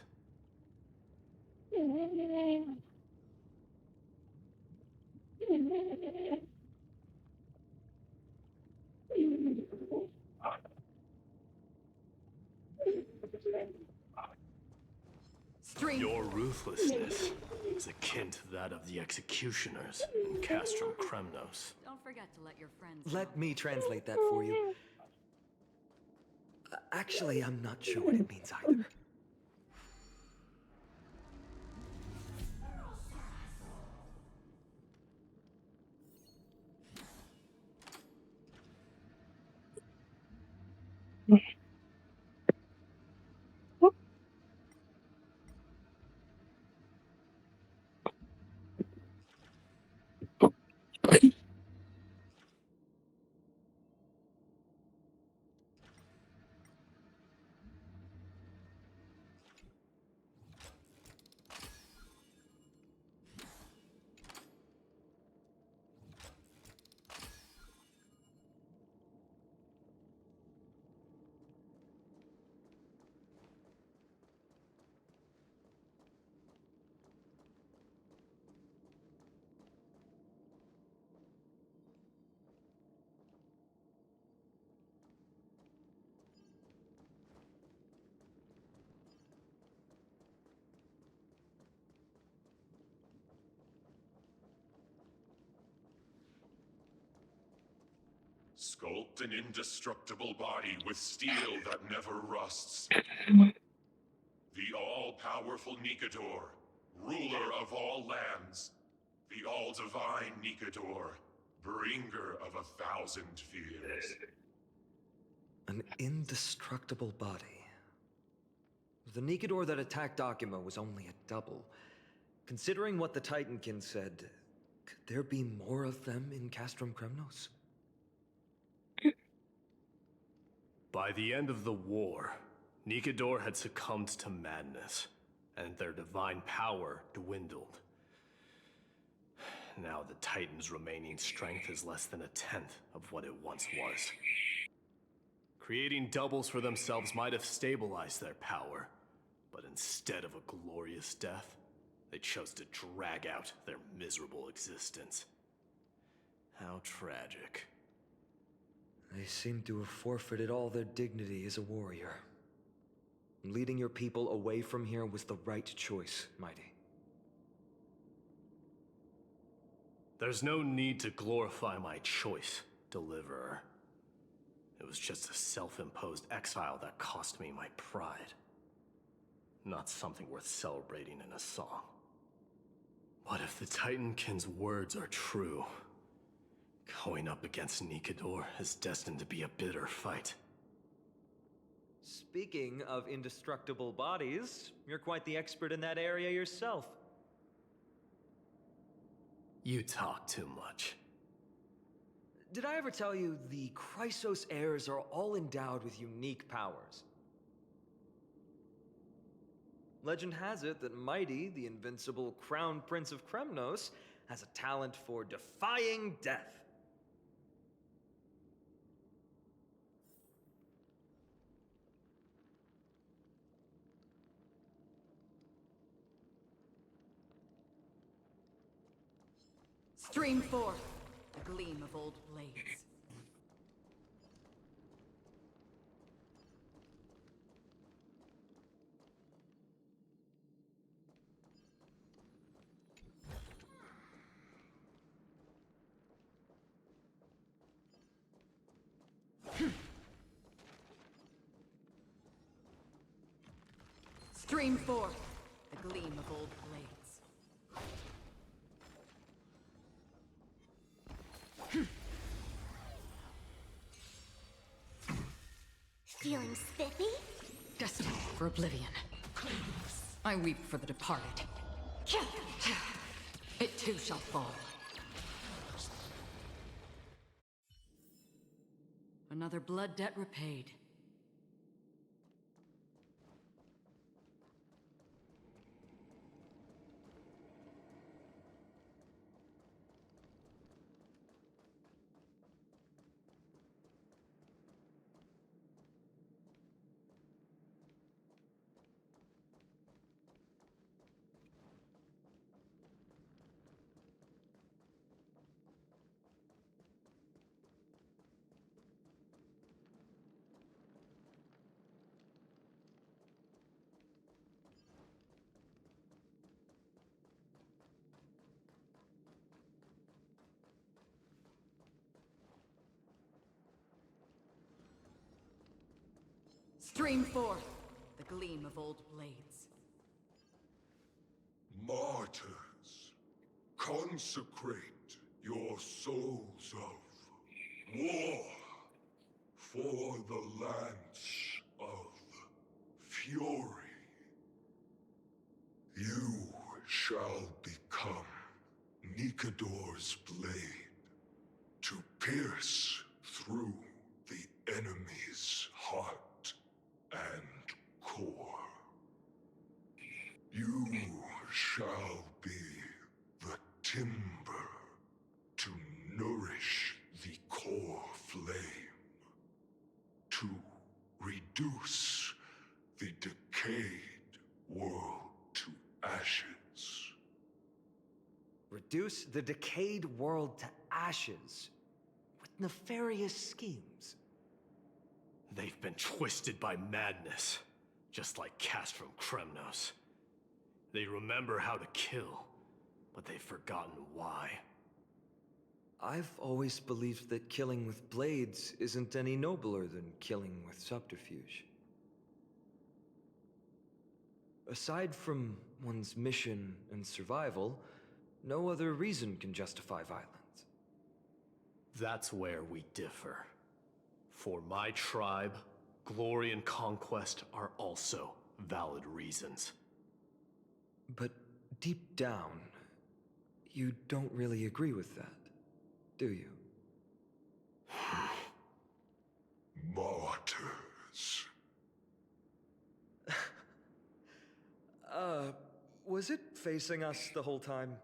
ruthlessness is akin to that of the executioners in Castrum Kremnos. Don't forget to let your friends Let me translate that for you. Actually, I'm not sure what it means either. Sculpt an indestructible body with steel that never rusts. The all-powerful Nikador, ruler of all lands. The all-divine Nikador, bringer of 1,000 fears. An indestructible body. The Nikador that attacked Akuma was only a double. Considering what the Titankin said, could there be more of them in Castrum Kremnos? By the end of the war, Nikador had succumbed to madness, and their divine power dwindled. Now the Titan's remaining strength is less than 1/10 of what it once was. Creating doubles for themselves might have stabilized their power, but instead of a glorious death, they chose to drag out their miserable existence. How tragic. They seem to have forfeited all their dignity as a warrior. Leading your people away from here was the right choice, Mighty. There's no need to glorify my choice, Deliverer. It was just a self-imposed exile that cost me my pride. Not something worth celebrating in a song. What if the Titankin's words are true? Going up against Nikador is destined to be a bitter fight. Speaking of indestructible bodies, you're quite the expert in that area yourself. You talk too much. Did I ever tell you the Chrysos heirs are all endowed with unique powers? Legend has it that Mighty, the invincible Crown Prince of Kremnos, has a talent for defying death. Stream forth the gleam of old blades. Stream forth the gleam of old blades. Feeling spiffy? Destined for oblivion. I weep for the departed. It too shall fall. Another blood debt repaid. Stream forth the gleam of old blades. Martyrs, consecrate your souls of war for the lance of fury. You shall become Nikador's blade to pierce through the enemy's heart and core. You shall be the timber to nourish the core flame, to reduce the decayed world to ashes. Reduce the decayed world to ashes with nefarious schemes. They've been twisted by madness, just like Cass from Kremnos. They remember how to kill, but they've forgotten why. I've always believed that killing with blades isn't any nobler than killing with subterfuge. Aside from one's mission and survival, no other reason can justify violence. That's where we differ. For my tribe, glory and conquest are also valid reasons. But deep down, you don't really agree with that, do you? Martyrs. Was it facing us the whole time?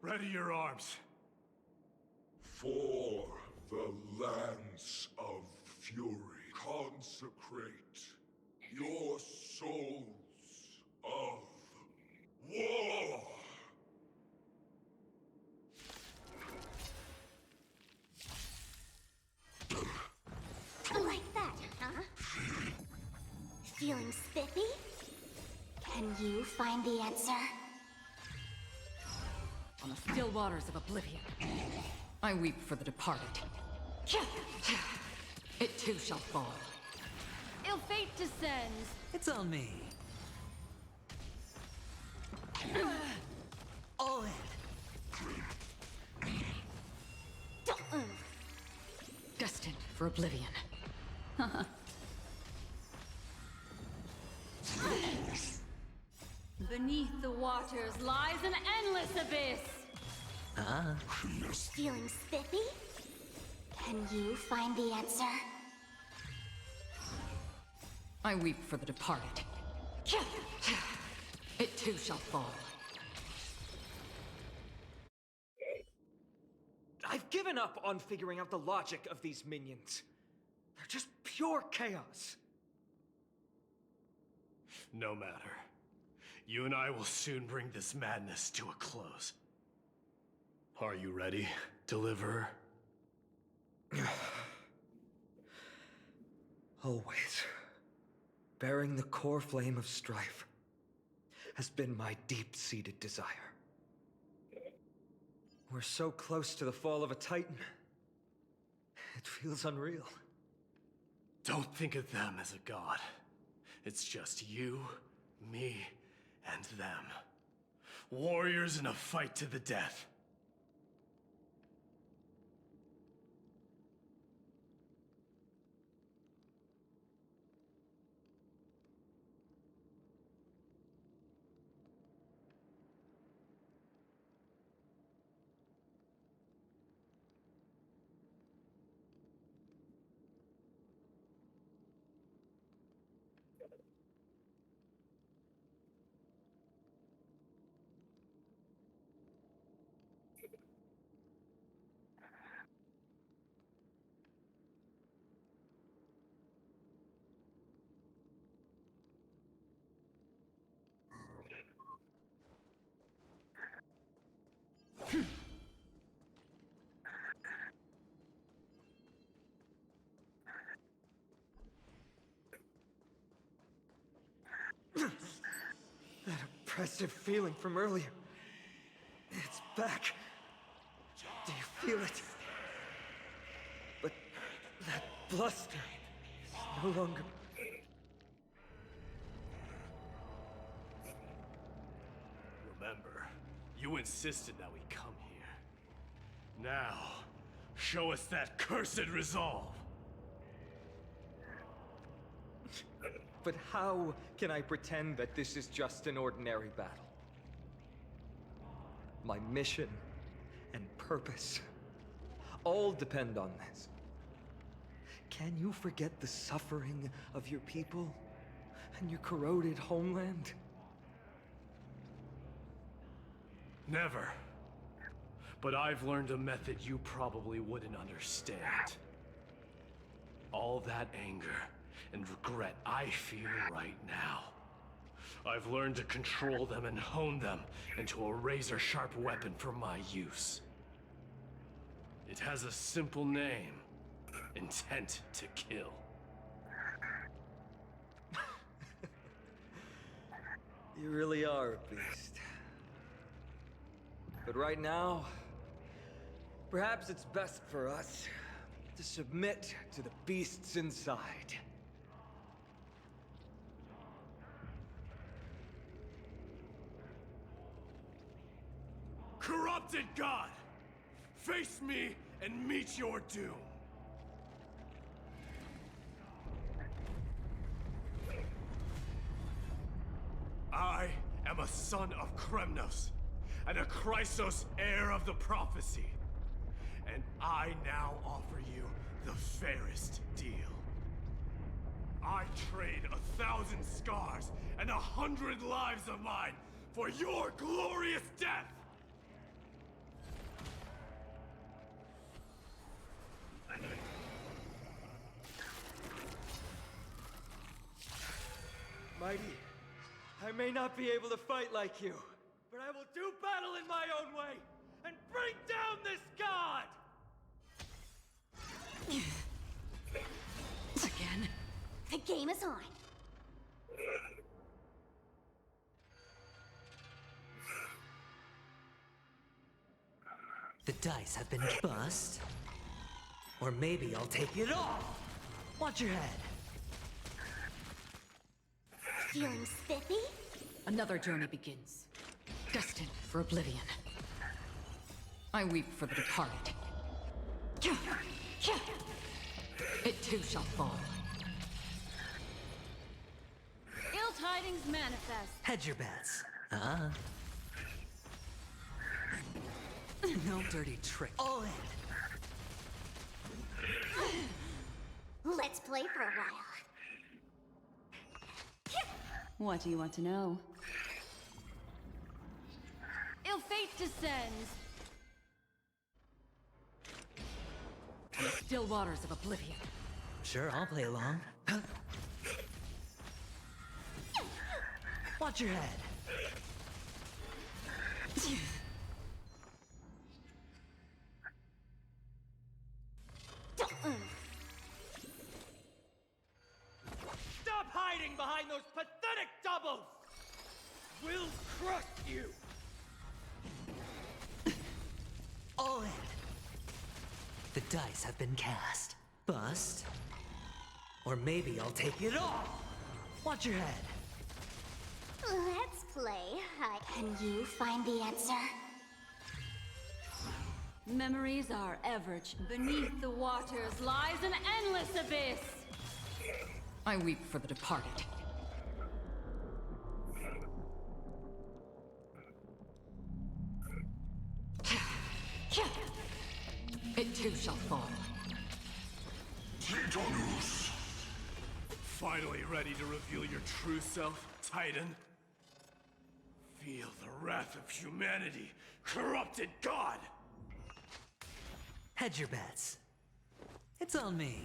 Ready your arms. For the lance of fury, consecrate your souls of war. Like that, huh? Feeling spiffy? Can you find the answer? On the still waters of oblivion, I weep for the departed. It too shall fall. Ill fate descends. It's on me. All in. Don't move. Destined for oblivion. Beneath the waters lies an endless abyss. Feeling spiffy? Can you find the answer? I weep for the departed. It too shall fall. I've given up on figuring out the logic of these minions. They're just pure chaos. No matter. You and I will soon bring this madness to a close. Are you ready, Deliverer? Always. bearing the core flame of strife has been my deep-seated desire. We're so close to the fall of a Titan. It feels unreal. Don't think of them as a god. It's just you, me, and them. Warriors in a fight to the death. That oppressive feeling from earlier. It's back. Do you feel it? But that bluster is no longer... Remember, you insisted that we come here. Now, show us that cursed resolve. But how can I pretend that this is just an ordinary battle? My mission and purpose all depend on this. Can you forget the suffering of your people and your corroded homeland? Never. But I've learned a method you probably wouldn't understand. All that anger and regret I feel right now. I've learned to control them and hone them into a razor-sharp weapon for my use. It has a simple name. Intent to kill. You really are a beast. But right now, perhaps it's best for us to submit to the beasts inside. Corrupted God! Face me and meet your doom! I am a son of Kremnos, and a Chrysos heir of the prophecy. And I now offer you the fairest deal. I trade 1,000 scars and 100 lives of mine for your glorious death! Mighty, I may not be able to fight like you, but I will do battle in my own way and bring down this god! Again? The game is on. The dice have been bust. Or maybe I'll take it off. Watch your head. Feeling spiffy? Another journey begins, destined for oblivion. I weep for the departed. It too shall fall. Ill tidings manifest. Hedge your bets. No dirty trick. All in. Let's play for a while. What do you want to know? Ill fate descends. On the still waters of oblivion. Sure, I'll play along. Watch your head. Stop hiding behind those pathetic doubles! We'll crush you! All in. The dice have been cast. Bust. Or maybe I'll take it off. Watch your head. Let's play. Can you find the answer? Memories are ever beneath the waters lies an endless abyss. I weep for the departed. It too shall fall. Titanus! Finally ready to reveal your true self, Titan? Feel the wrath of humanity, corrupted god! Hedge your bets. It's on me.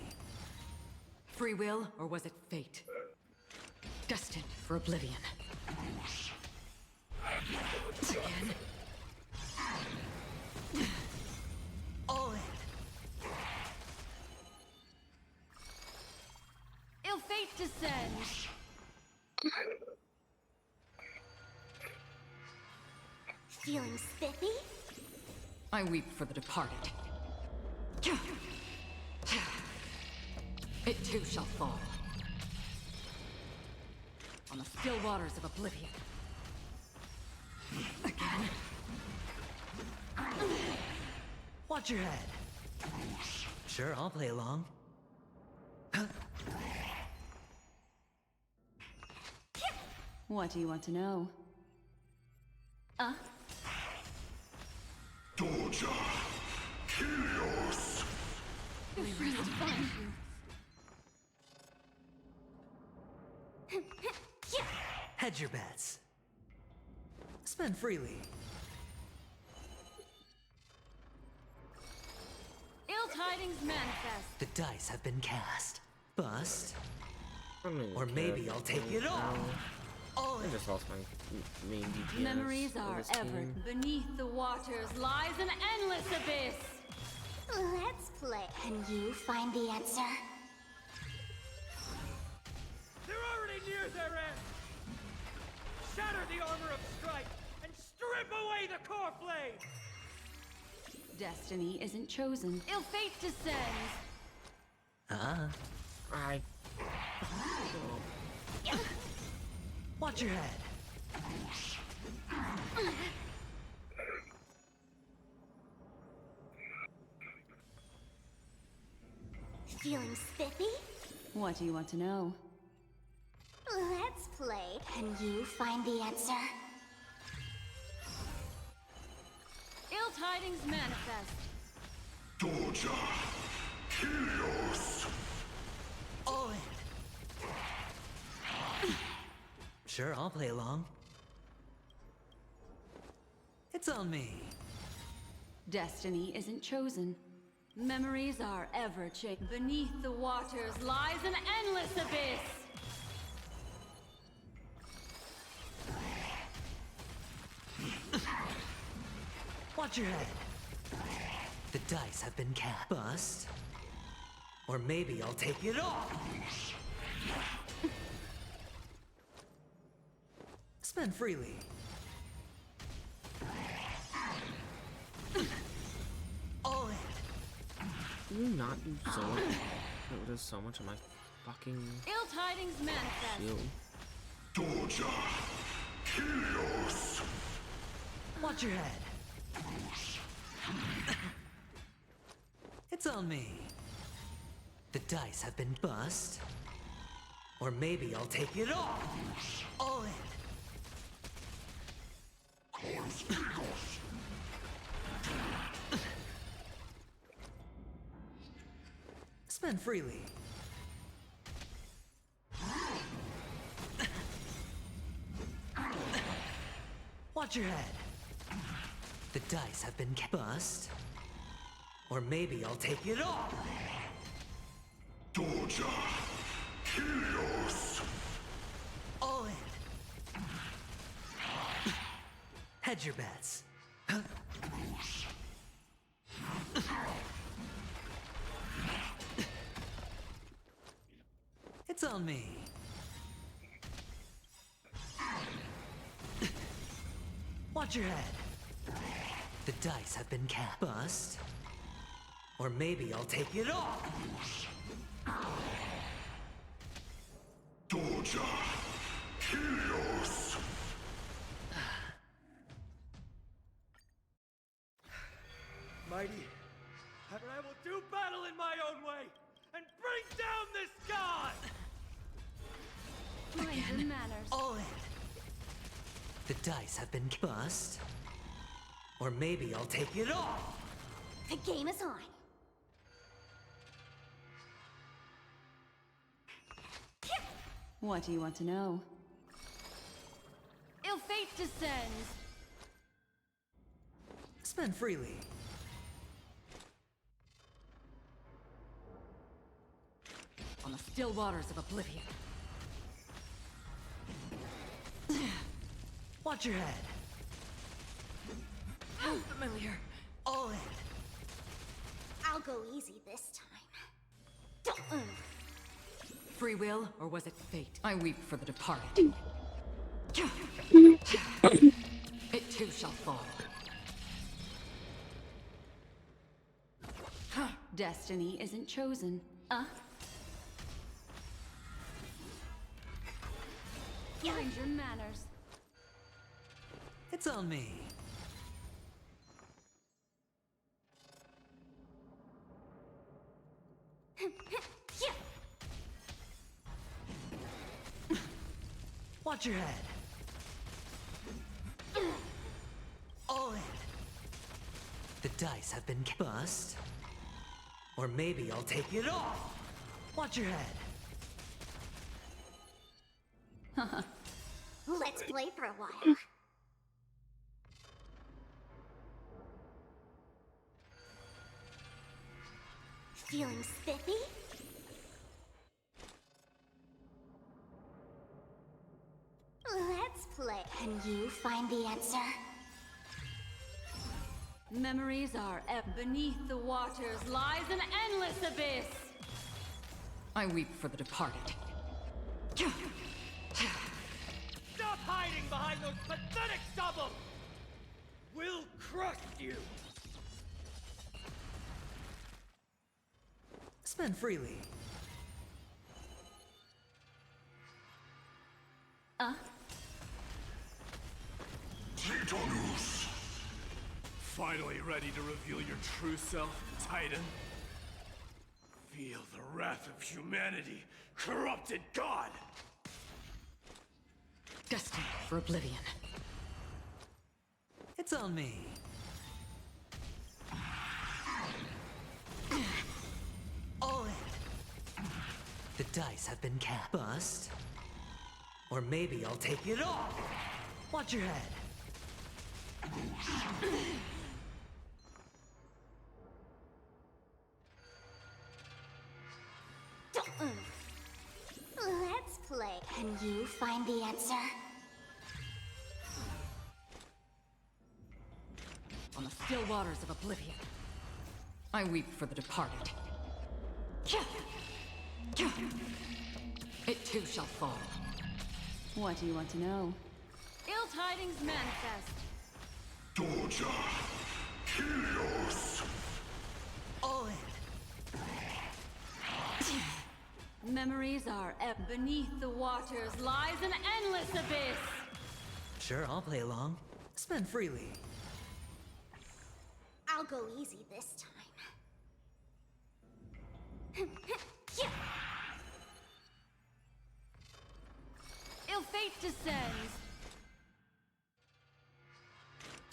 Free will, or was it fate? Destined for oblivion. Again. All in. Ill fate descends. Feeling spiffy? I weep for the departed. It too shall fall. On the still waters of oblivion. Again. Watch your head. Sure, I'll play along. What do you want to know? Doja! Helios! We rest to find you. Hedge your bets. Spend freely. Ill tidings manifest. The dice have been cast. Bust. I mean, Or maybe I'll take it off. All I in. just lost my main DPS. Memories for are this ever team. beneath the waters lies an endless abyss. Let's play. Can you find the answer? They're already near their end! Shatter the armor of strife and strip away the core flame! Destiny isn't chosen. Ill fate descends. I Watch your head. Feeling spiffy? What do you want to know? Let's play. Can you find the answer? Ill tidings manifest. Doja! Helios! All in. Sure, I'll play along. It's on me. Destiny isn't chosen. Memories are ever changed. Beneath the waters lies an endless abyss. Watch your head. The dice have been cast. Bust. Or maybe I'll take it off. Spend freely. All in. do not do so much. It does so much of my fucking Ill tidings manifest. shield. Doja! Helios! Watch your head. It's on me. The dice have been bust. Or maybe I'll take it off. All in. Spend freely. Watch your head. The dice have been bust. Or maybe I'll take it off. Doja! Helios! All in. Hedge your bets. It's on me. Watch your head. The dice have been cast. Bust. Or maybe I'll take it all. Doja. Helios. Mighty, and I will do battle in my own way and bring down this god! Mind your manners. All in. The dice have been bust. Or maybe I'll take it all. The game is on. What do you want to know? Ill fate descends. Spend freely. On the still waters of oblivion. Watch your head. How familiar. All in. I'll go easy this time. Free will, or was it fate? I weep for the departed. It too shall fall. Destiny isn't chosen. Mind your manners. It's on me. Watch your head. All in. The dice have been bust. Or maybe I'll take it all. Watch your head. Let's play for a while. Feeling spiffy? Let's play. Can you find the answer? Memories are beneath the waters lies an endless abyss. I weep for the departed. Stop hiding behind those pathetic stubble! We'll crush you! Spend freely. Titanus. Finally ready to reveal your true self, Titan? Feel the wrath of humanity, corrupted god! Destined for oblivion. It's on me. All in. The dice have been cast. Bust. Or maybe I'll take it all. Watch your head. Let's play. Can you find the answer? On the still waters of oblivion. I weep for the departed. It too shall fall. What do you want to know? Ill tidings manifest. Doja. Helios. All in. Memories are beneath the waters lies an endless abyss. Sure, I'll play along. Spend freely. I'll go easy this time. Ill fate descends.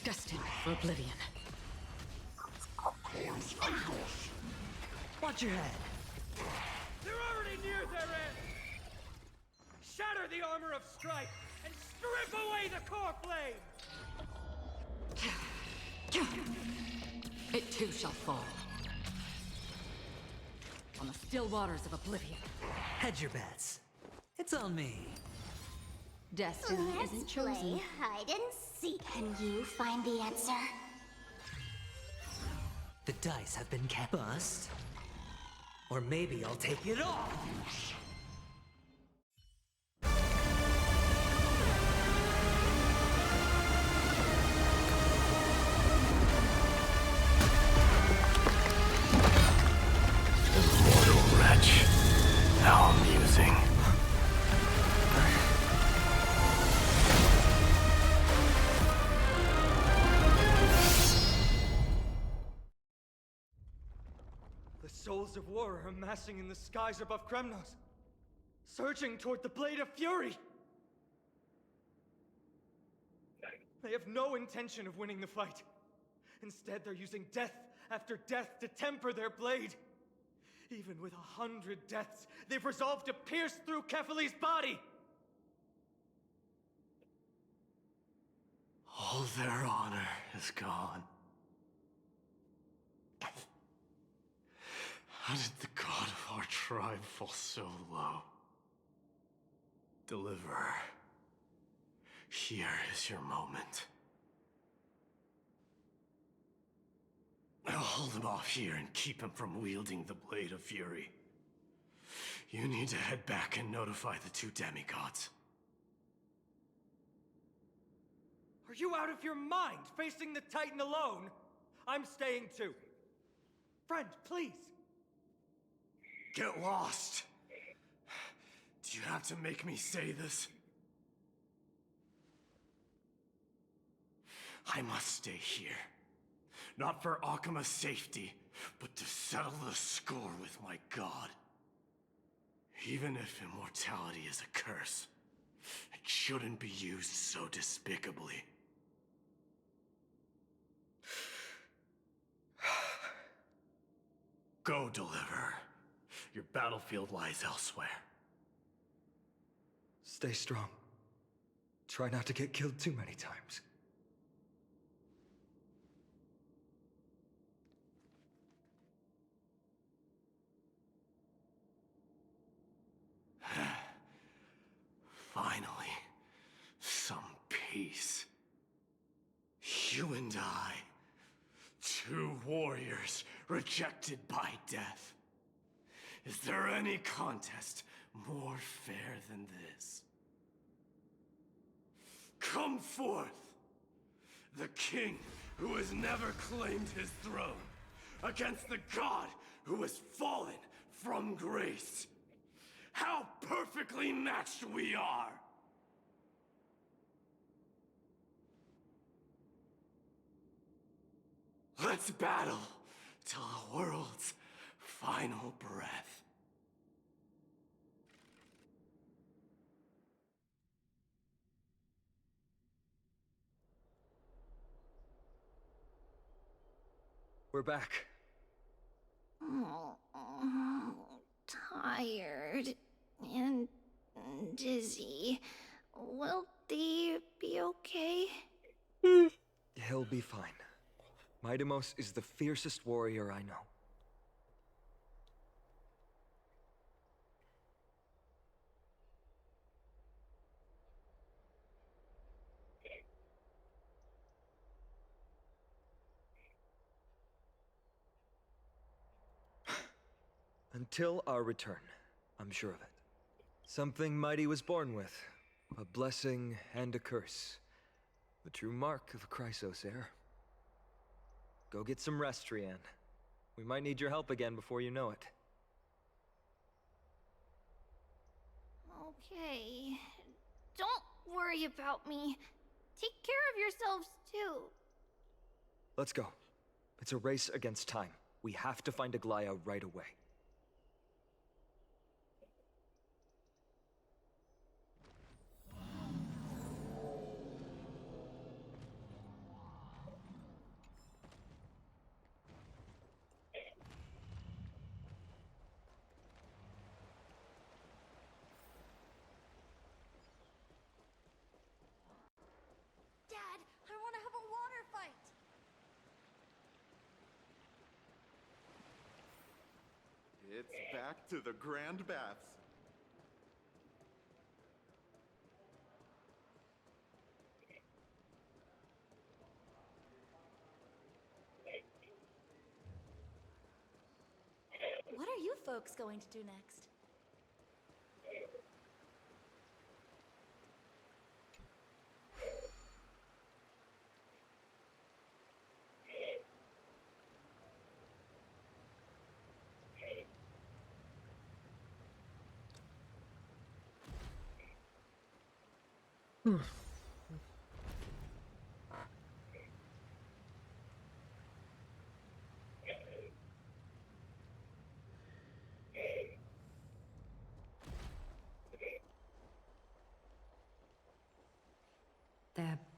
Destined for oblivion. Watch your head. They're already near their end! Shatter the armor of strife and strip away the core flame! It too shall fall. On the still waters of oblivion. Hedge your bets. It's on me. Destiny Let's isn't chosen. play hide and seek. Can you find the answer? The dice have been cast. Bust. Or maybe I'll take it all. losing. The souls of war are amassing in the skies above Kremnos, surging toward the Blade of Fury! They have no intention of winning the fight. Instead, they're using death after death to temper their blade. Even with 100 deaths, they've resolved to pierce through Kefali's body! All their honor is gone. How did the god of our tribe fall so low? Deliverer, here is your moment. I'll hold him off here and keep him from wielding the Blade of Fury. You need to head back and notify the two demigods. Are you out of your mind, facing the Titan alone? I'm staying too. Friend, please. Get lost! Do you have to make me say this? I must stay here. Not for Akuma's safety, but to settle the score with my god. Even if immortality is a curse, it shouldn't be used so despicably. Go, Deliverer. Your battlefield lies elsewhere. Stay strong. Try not to get killed too many times. Finally, some peace. You and I, two warriors rejected by death. Is there any contest more fair than this? Come forth, the king who has never claimed his throne, against the god who has fallen from grace. How perfectly matched we are! Let's battle till the world's final breath. We're back. Oh, tired and dizzy. Will they be okay? He'll be fine. Midamos is the fiercest warrior I know. Until our return, I'm sure of it. Something mighty was born with. A blessing and a curse. The true mark of a Chrysos heir. Go get some rest, Trian. We might need your help again before you know it. Okay. Don't worry about me. Take care of yourselves, too. Let's go. It's a race against time. We have to find Aglaya right away. Dad, I want to have a water fight. It's back to the Grand Baths. What are you folks going to do next? They're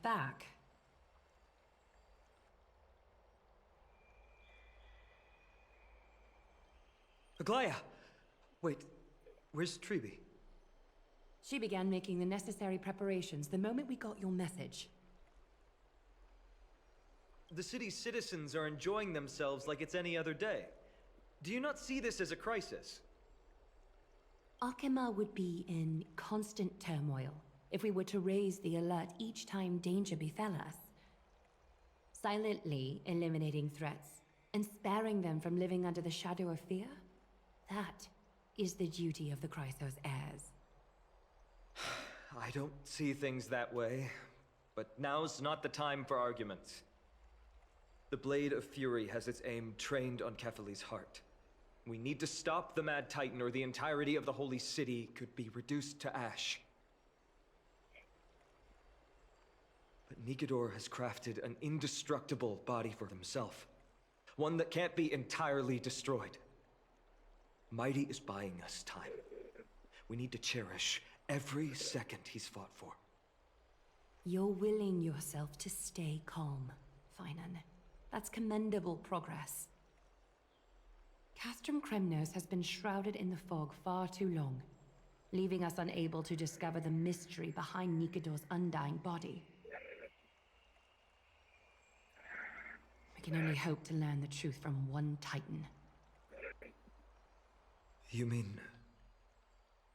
back. Aglaya! Wait, where's Treeby? She began making the necessary preparations the moment we got your message. The city's citizens are enjoying themselves like it's any other day. Do you not see this as a crisis? Akima would be in constant turmoil if we were to raise the alert each time danger befell us. Silently eliminating threats and sparing them from living under the shadow of fear, that is the duty of the Chrysos heirs. I don't see things that way, but now's not the time for arguments. The Blade of Fury has its aim trained on Kefali's heart. We need to stop the Mad Titan, or the entirety of the Holy City could be reduced to ash. But Nikedor has crafted an indestructible body for himself. One that can't be entirely destroyed. Mighty is buying us time. We need to cherish every second he's fought for. You're willing yourself to stay calm, Finan. That's commendable progress. Castrum Kremnos has been shrouded in the fog far too long, leaving us unable to discover the mystery behind Nikedor's undying body. We can only hope to learn the truth from one Titan. You mean...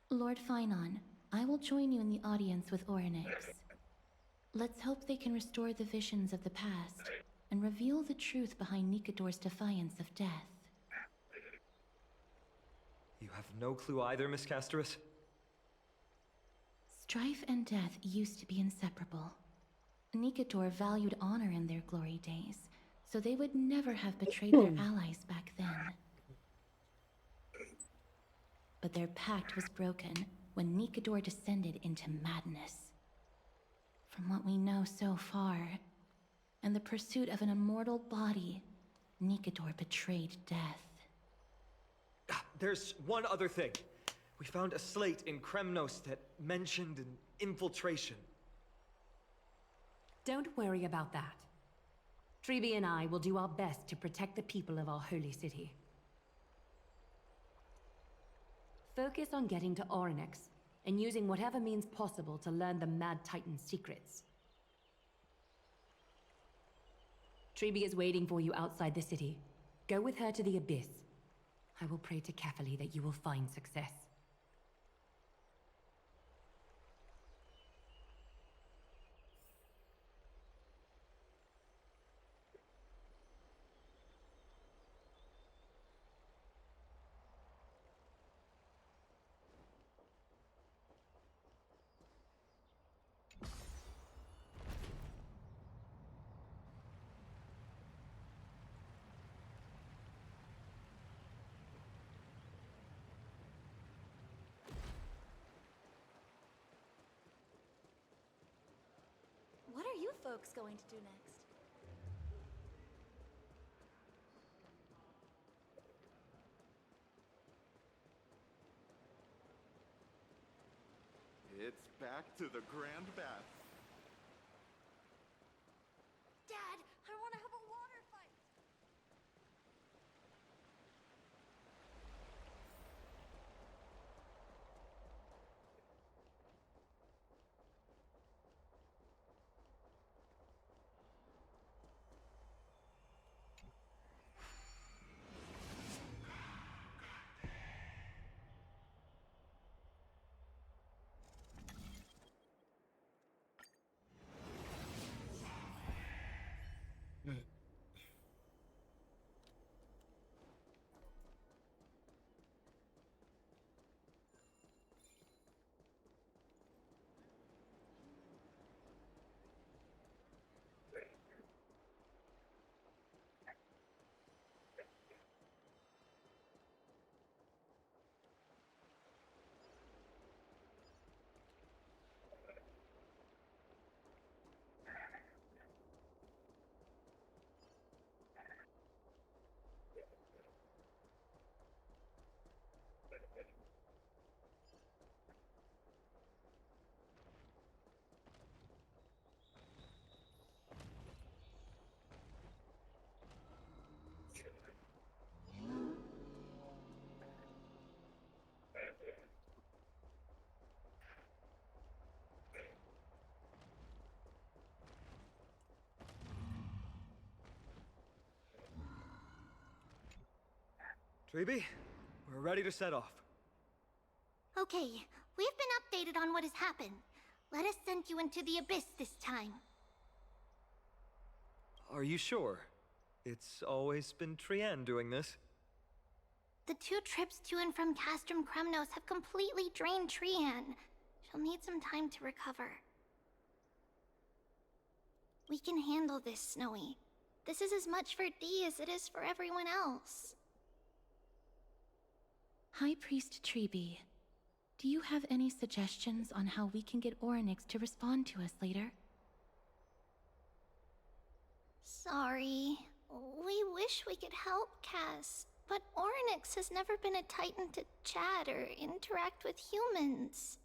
Lord Finon, I will join you in the audience with Orynyx. Let's hope they can restore the visions of the past and reveal the truth behind Nikedor's defiance of death. You have no clue either, Miss Casterus? Strife and death used to be inseparable. Nikedor valued honor in their glory days, so they would never have betrayed their allies back then. But their pact was broken when Nikedor descended into madness. From what we know so far, and the pursuit of an immortal body, Nikedor betrayed death. There's one other thing. We found a slate in Kremnos that mentioned an infiltration. Don't worry about that. Treeby and I will do our best to protect the people of our holy city. Focus on getting to Orynyx, and using whatever means possible to learn the Mad Titan's secrets. Treeby is waiting for you outside the city. Go with her to the Abyss. I will pray to Kefali that you will find success. What are you folks going to do next? It's back to the Grand Bath. Dad, I want to have a water fight! Treeby, we're ready to set off. Okay, we've been updated on what has happened. Let us send you into the abyss this time. Are you sure? It's always been Trian doing this. The 2 trips to and from Castrum Kremnos have completely drained Trian. She'll need some time to recover. We can handle this, Snowy. This is as much for Dee as it is for everyone else. High Priest Treeby, do you have any suggestions on how we can get Orynyx to respond to us later? Sorry. We wish we could help, Cass, but Orynyx has never been a Titan to chat or interact with humans.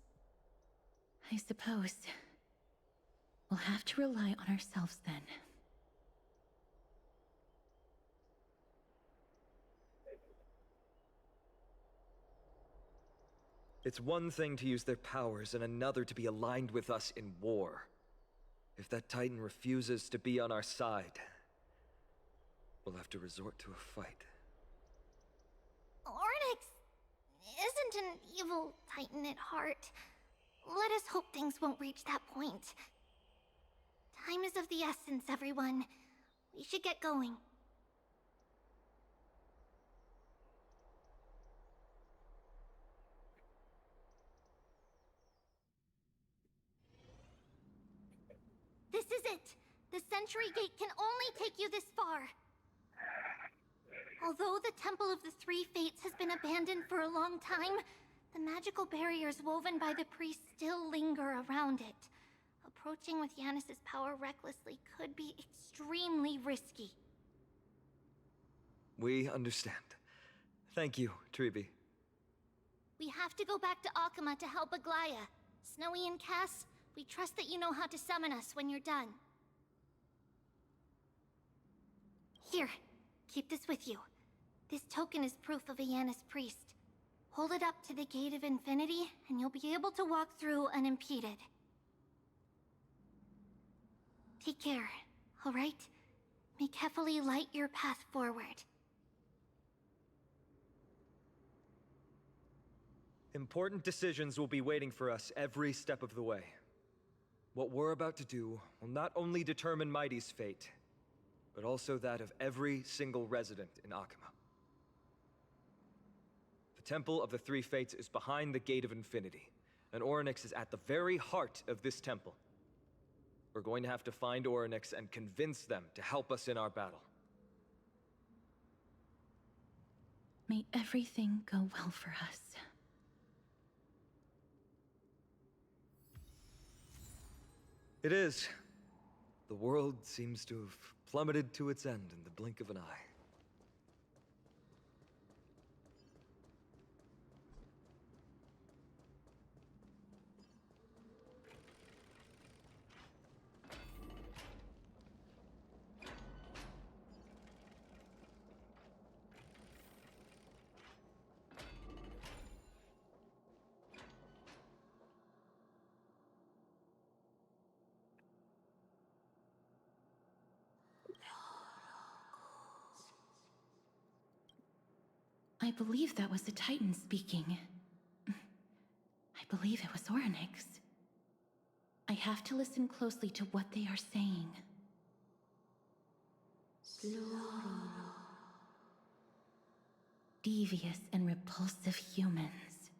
I suppose. We'll have to rely on ourselves then. It's one thing to use their powers and another to be aligned with us in war. If that Titan refuses to be on our side, we'll have to resort to a fight. Orynyx isn't an evil Titan at heart. Let us hope things won't reach that point. Time is of the essence, everyone. We should get going. This is it! The Sentry Gate can only take you this far. Although the Temple of the Three Fates has been abandoned for a long time, the magical barriers woven by the priests still linger around it. Approaching with Yanis's power recklessly could be extremely risky. We understand. Thank you, Treeby. We have to go back to Akama to help Aglaya. Snowy and Cass, we trust that you know how to summon us when you're done. Here, keep this with you. This token is proof of a Yanis priest. Hold it up to the Gate of Infinity, and you'll be able to walk through unimpeded. Take care, alright? May Kefali light your path forward. Important decisions will be waiting for us every step of the way. What we're about to do will not only determine Mighty's fate, but also that of every single resident in Akama. The Temple of the Three Fates is behind the Gate of Infinity, and Orynyx is at the very heart of this temple. We're going to have to find Orynyx and convince them to help us in our battle. May everything go well for us. It is. The world seems to have plummeted to its end in the blink of an eye. I believe that was the Titan speaking. I believe it was Orynyx. I have to listen closely to what they are saying. Devious and repulsive humans.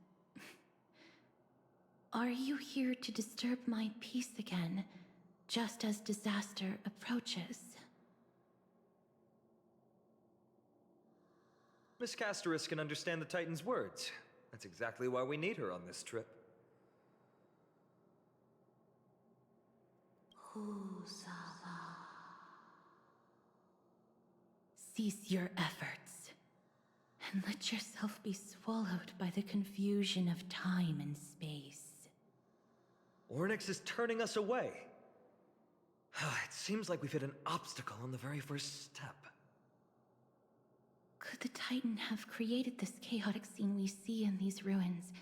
Are you here to disturb my peace again, just as disaster approaches? Miss Casterus can understand the Titan's words. That's exactly why we need her on this trip. Cease your efforts, and let yourself be swallowed by the confusion of time and space. Orynyx is turning us away. It seems like we've hit an obstacle on the very first step. Could the Titan have created this chaotic scene we see in these ruins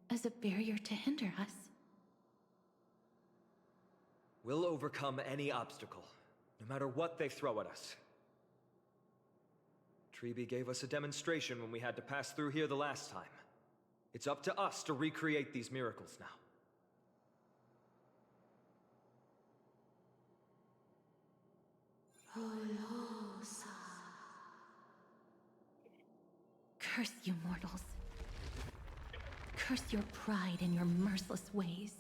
as a barrier to hinder us? We'll overcome any obstacle, no matter what they throw at us. Treby gave us a demonstration when we had to pass through here the last time. It's up to us to recreate these miracles now. Curse you, mortals. Curse your pride and your merciless ways.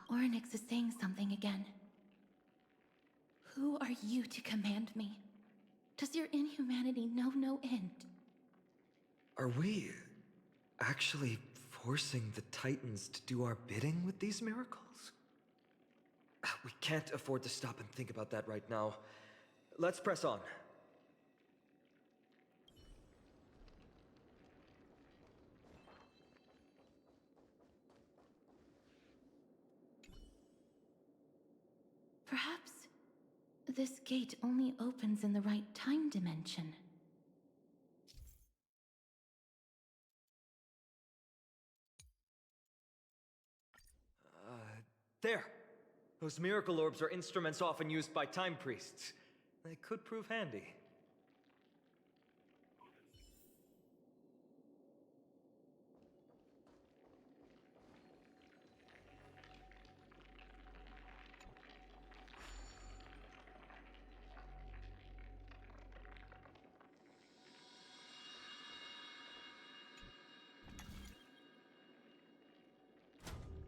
Orynyx is saying something again. Who are you to command me? Does your inhumanity know no end? Are we actually forcing the Titans to do our bidding with these miracles? We can't afford to stop and think about that right now. Let's press on. Perhaps this gate only opens in the right time dimension. There! Those miracle orbs are instruments often used by time priests. They could prove handy.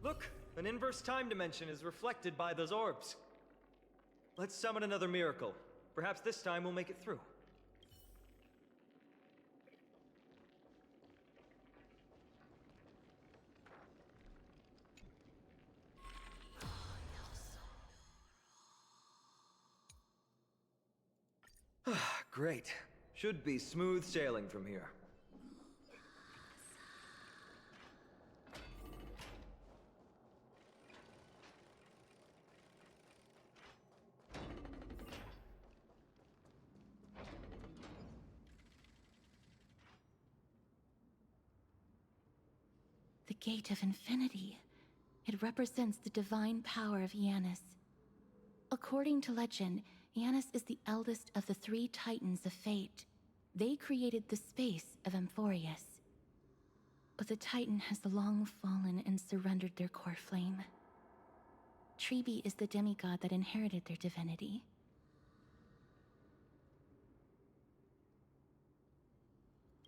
Look! An inverse time dimension is reflected by those orbs. Let's summon another miracle. Perhaps this time we'll make it through. Great. Should be smooth sailing from here. The Gate of Infinity. It represents the divine power of Janus. According to legend, Janus is the eldest of the three Titans of Fate. They created the space of Amphorius. But the Titan has long fallen and surrendered their core flame. Treby is the demigod that inherited their divinity.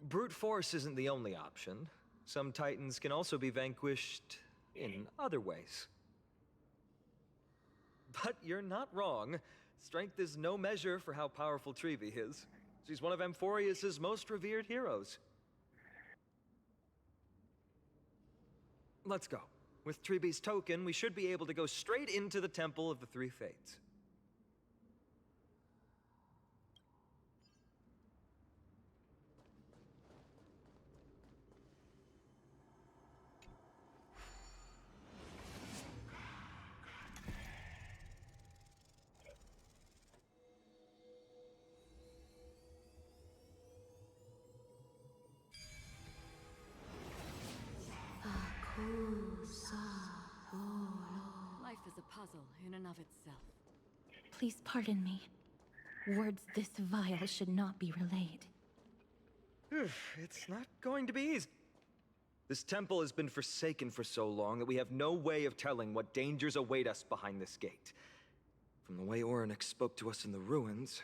Brute force isn't the only option. Some Titans can also be vanquished in other ways. But you're not wrong. Strength is no measure for how powerful Treby is. She's one of Amphorius' most revered heroes. Let's go. With Treby's token, we should be able to go straight into the Temple of the Three Fates. Life is a puzzle in and of itself. Please pardon me. Words this vile should not be relayed. It's not going to be easy. This temple has been forsaken for so long that we have no way of telling what dangers await us behind this gate. From the way Orynyx spoke to us in the ruins,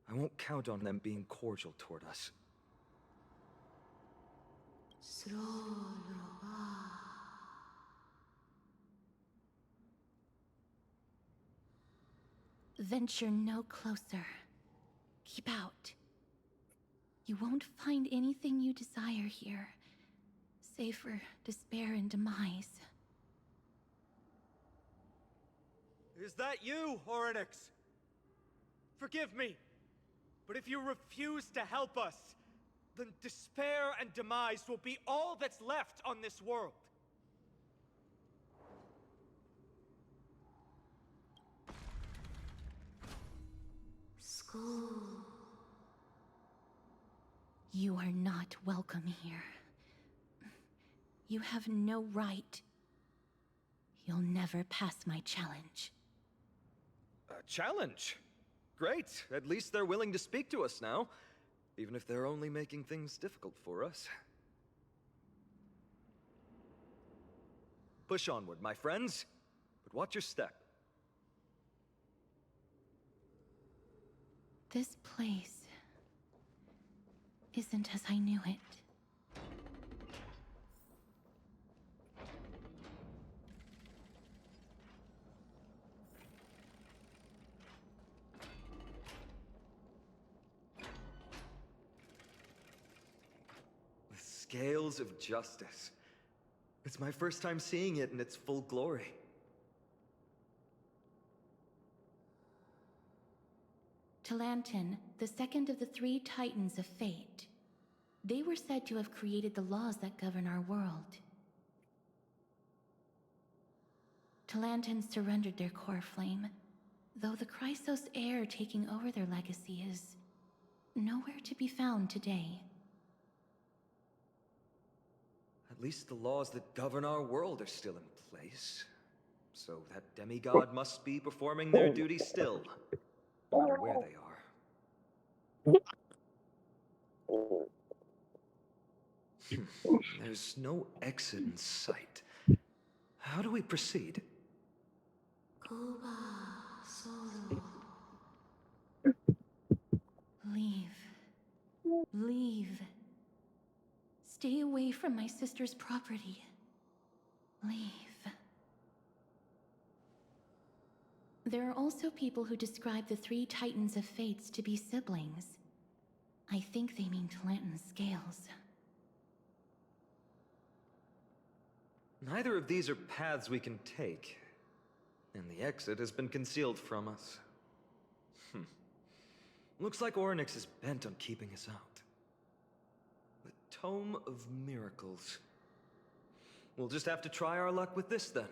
I won't count on them being cordial toward us. Venture no closer. Keep out. You won't find anything you desire here, save for despair and demise. is that you, Orynyx? Forgive me, but if you refuse to help us, then despair and demise will be all that's left on this world. School. You are not welcome here. You have no right. You'll never pass my challenge. A challenge? Great. At least they're willing to speak to us now. Even if they're only making things difficult for us. Push onward, my friends. But watch your step. This place isn't as I knew it. The scales of justice. It's my first time seeing it in its full glory. Talantin, the second of the three Titans of Fate. They were said to have created the laws that govern our world. Talantin surrendered their core flame, though the Chrysos heir taking over their legacy is nowhere to be found today. At least the laws that govern our world are still in place. So that demigod must be performing their duty still, no matter where they are. There's no exit in sight. How do we proceed? Leave. Leave. Stay away from my sister's property. Leave. There are also people who describe the three Titans of Fates to be siblings. I think they mean Talantin's scales. Neither of these are paths we can take, and the exit has been concealed from us. Looks like Orynyx is bent on keeping us out. The Tome of Miracles. We'll just have to try our luck with this then.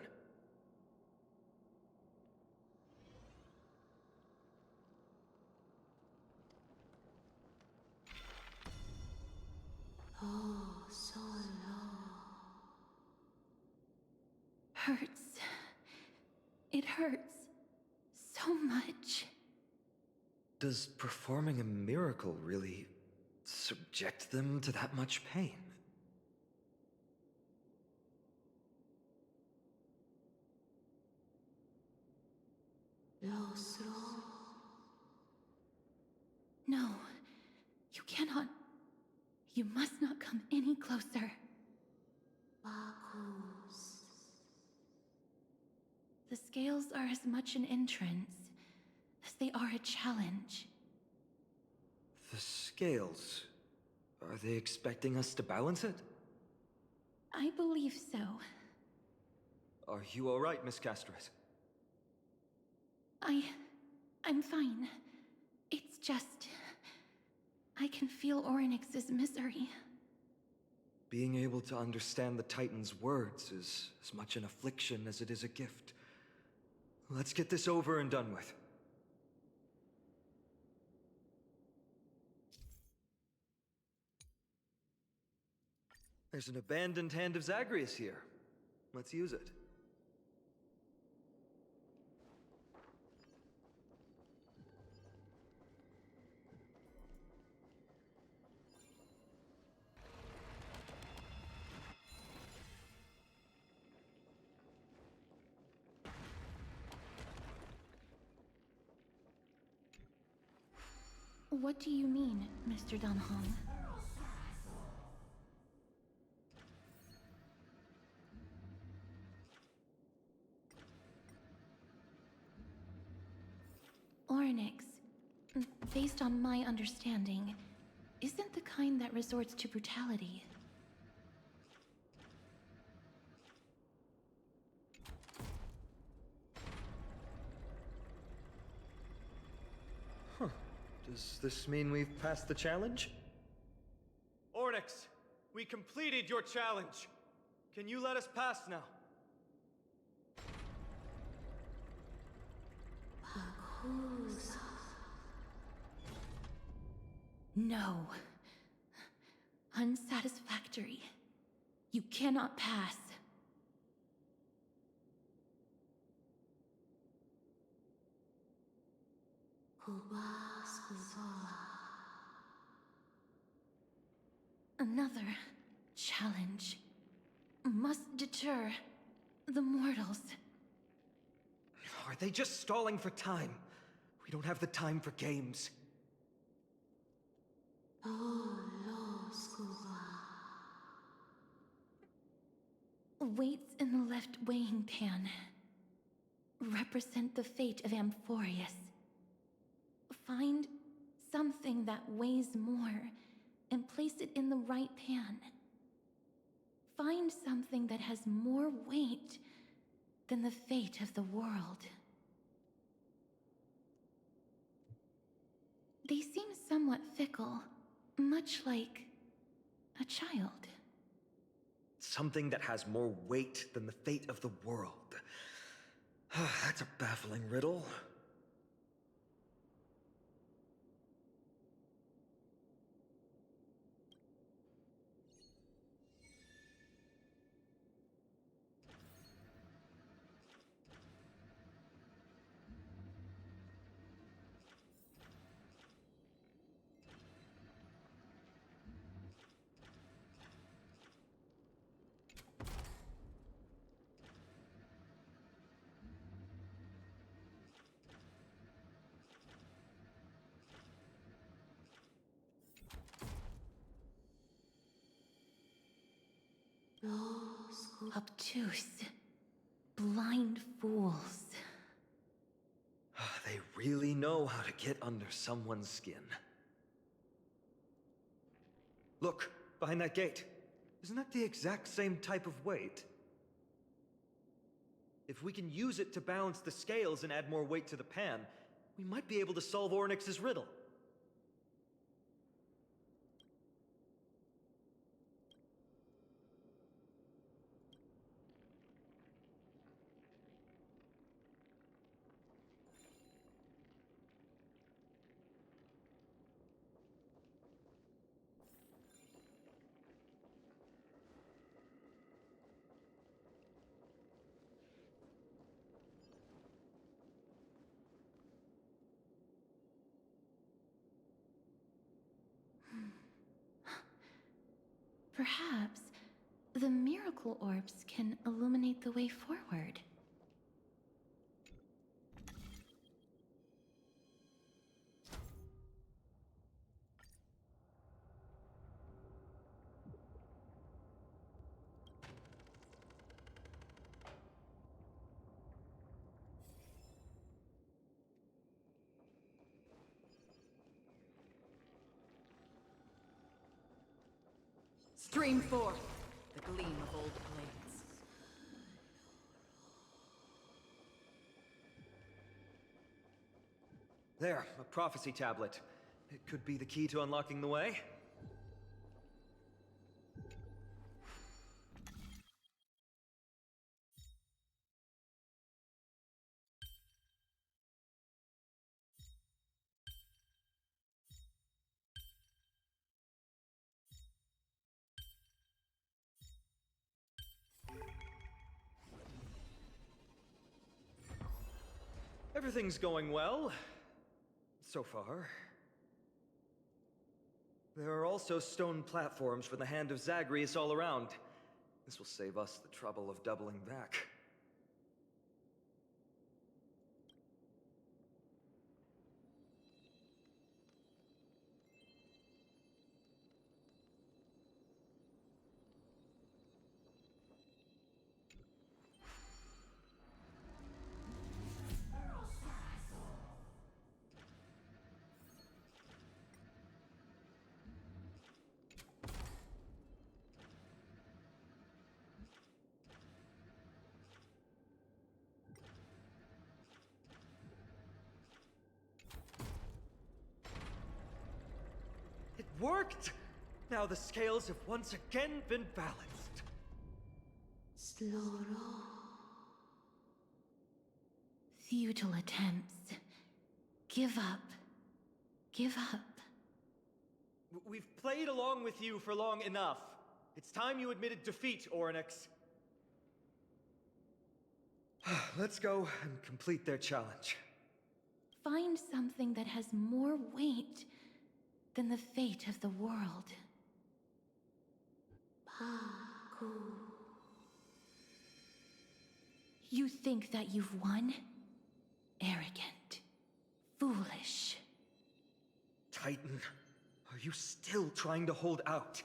Oh, so low. Hurts. It hurts so much. Does performing a miracle really subject them to that much pain? No, you cannot. You must not come any closer. The scales are as much an entrance as they are a challenge. The scales. Are they expecting us to balance it? I believe so. Are you alright, Miss Castris? I'm fine. It's just... I can feel Orynyx's misery. Being able to understand the Titan's words is as much an affliction as it is a gift. Let's get this over and done with. There's an abandoned hand of Zagreus here. Let's use it. What do you mean, Mr. Dan Heng? Orynyx, based on my understanding, isn't the kind that resorts to brutality. Does this mean we've passed the challenge? Ornyx, we completed your challenge. Can you let us pass now? No. Unsatisfactory. You cannot pass. Another challenge must deter the mortals. Are they just stalling for time? We don't have the time for games. Weights in the left weighing pan represent the fate of Amphorius. Find something that weighs more and place it in the right pan. Find something that has more weight than the fate of the world. They seem somewhat fickle, much like a child. Something that has more weight than the fate of the world. That's a baffling riddle. Obtuse. Blind fools. They really know how to get under someone's skin. Look, behind that gate. Isn't that the exact same type of weight? If we can use it to balance the scales and add more weight to the pan, we might be able to solve Ornyx's riddle. Perhaps the miracle orbs can illuminate the way forward. Stream forth the gleam of old blades. There, a prophecy tablet. It could be the key to unlocking the way. Everything's going well. So far. There are also stone platforms for the Hand of Zagreus all around. This will save us the trouble of doubling back. worked! Now the scales have once again been balanced. Futile attempts. Give up. Give up. We've played along with you for long enough. It's time you admitted defeat, Oryx. Let's go and complete their challenge. Find something that has more weight than the fate of the world. You think that you've won? Arrogant. Foolish. Titan, are you still trying to hold out?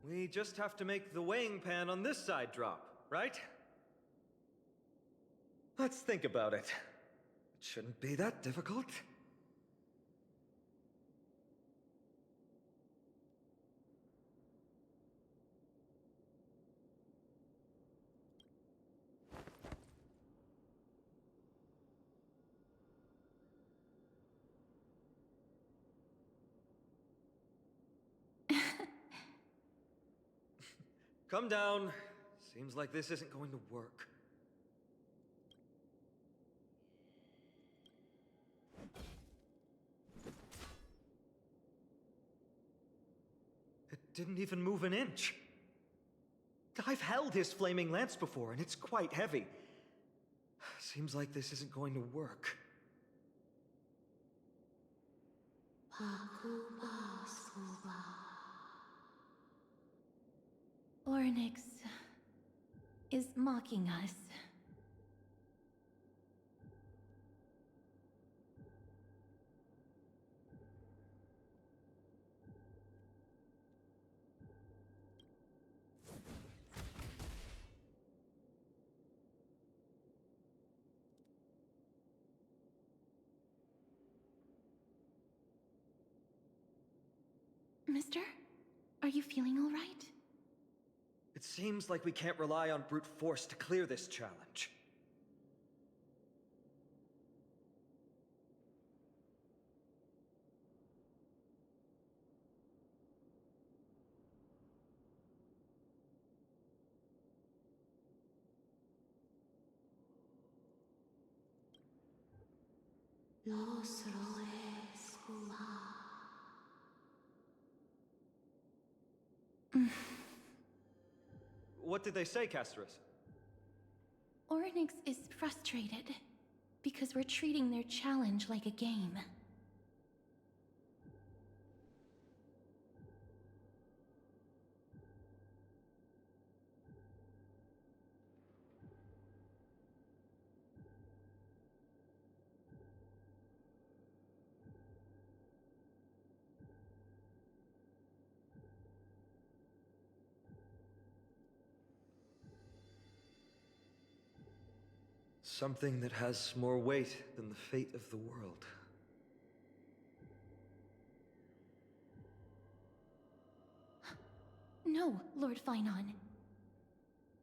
We just have to make the weighing pan on this side drop, right? Let's think about it. It shouldn't be that difficult. Come down. Seems like this isn't going to work. It didn't even move an inch. I've held his flaming lance before, and it's quite heavy. Seems like this isn't going to work. Ornyx is mocking us. Mister, are you feeling all right? It seems like we can't rely on brute force to clear this challenge. What did they say, Castris? Ornyx is frustrated because we're treating their challenge like a game. Something that has more weight than the fate of the world. No, Lord Finon.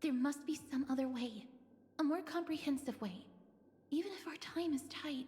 There must be some other way. A more comprehensive way. Even if our time is tight.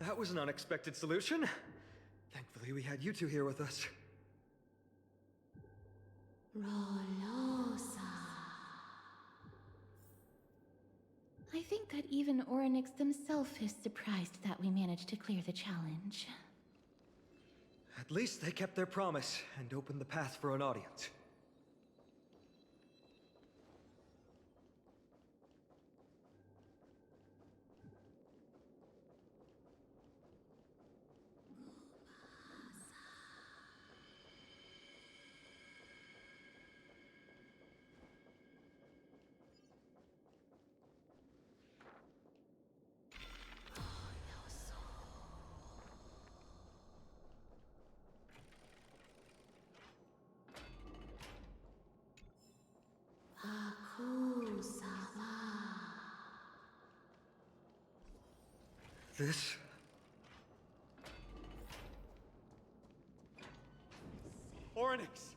That was an unexpected solution. Thankfully, we had you two here with us. I think that even Orynyx himself is surprised that we managed to clear the challenge. At least they kept their promise and opened the path for an audience. This? Orynyx!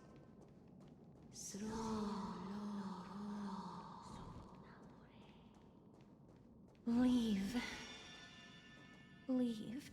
Leave. Leave.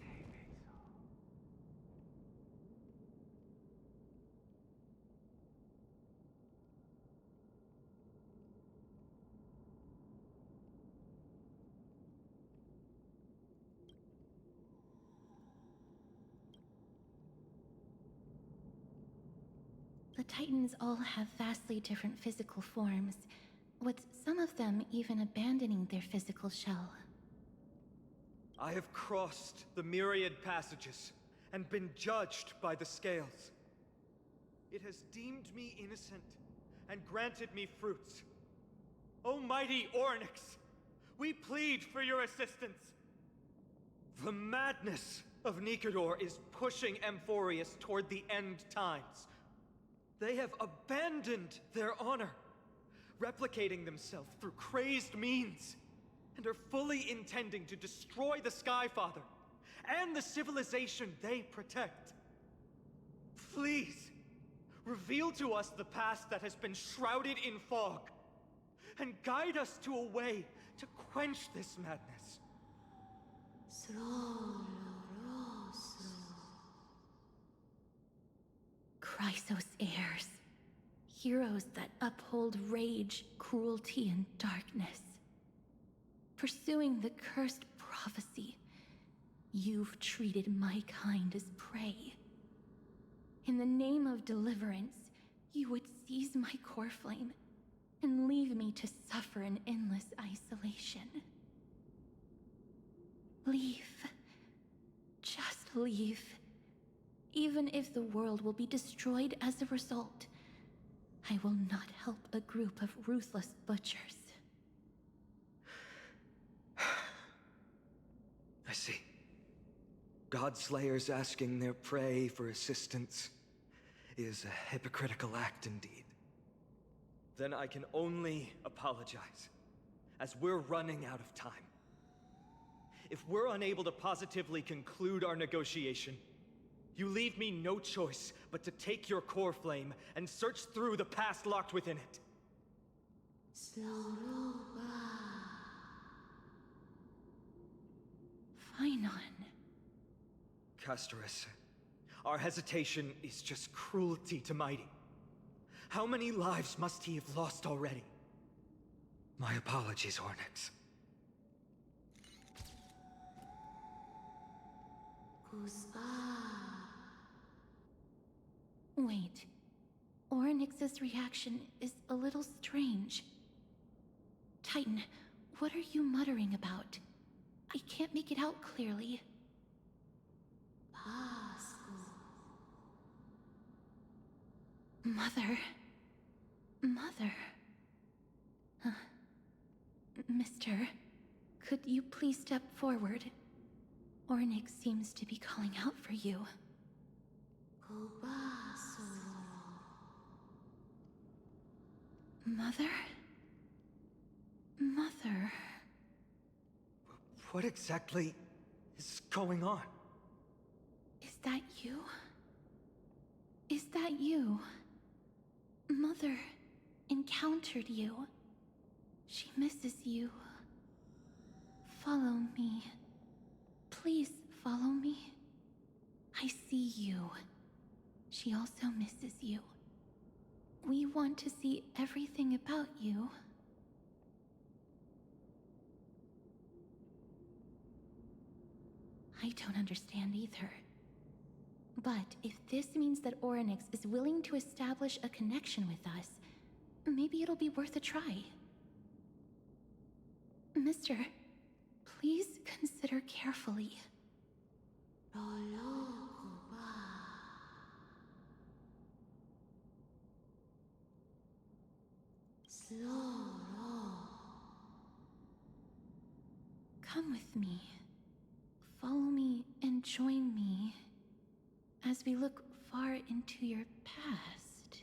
The Titans all have vastly different physical forms, with some of them even abandoning their physical shell. I have crossed the myriad passages and been judged by the scales. It has deemed me innocent and granted me fruits. O mighty Orynyx, we plead for your assistance. The madness of Nicator is pushing Amphorius toward the end times. They have abandoned their honor, replicating themselves through crazed means, and are fully intending to destroy the Skyfather and the civilization they protect. Please, reveal to us the past that has been shrouded in fog, and guide us to a way to quench this madness. Chrysos heirs. Heroes that uphold rage, cruelty, and darkness. Pursuing the cursed prophecy, you've treated my kind as prey. In the name of deliverance, you would seize my core flame and leave me to suffer in endless isolation. Leave. Just leave. Even if the world will be destroyed as a result, I will not help a group of ruthless butchers. I see. Godslayers asking their prey for assistance is a hypocritical act indeed. Then I can only apologize, as we're running out of time. If we're unable to positively conclude our negotiation, you leave me no choice but to take your core flame and search through the past locked within it. Finon. Castorus, our hesitation is just cruelty to Mighty. How many lives must he have lost already? My apologies, Orynyx. Wait. Orynyx's reaction is a little strange. Titan, what are you muttering about? I can't make it out clearly. Mother. Mother. Mister, could you please step forward? Orynyx seems to be calling out for you. Mother? Mother... What exactly is going on? Is that you? Is that you? Mother encountered you. She misses you. Follow me. Please follow me. I see you. She also misses you. We want to see everything about you. I don't understand either. But if this means that Orynyx is willing to establish a connection with us, maybe it'll be worth a try. Mister, please consider carefully. Come with me. Follow me and join me as we look far into your past.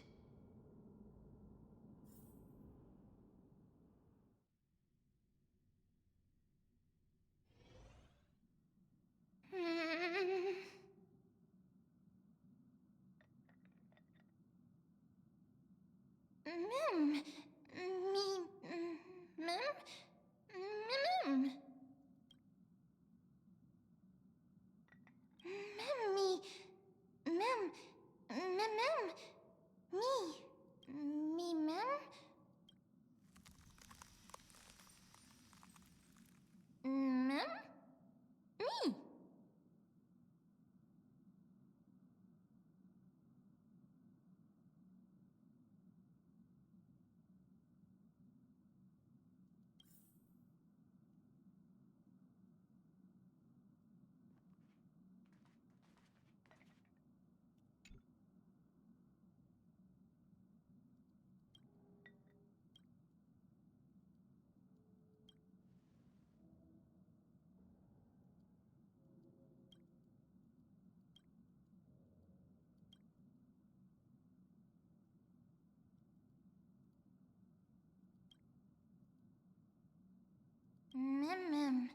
Mem.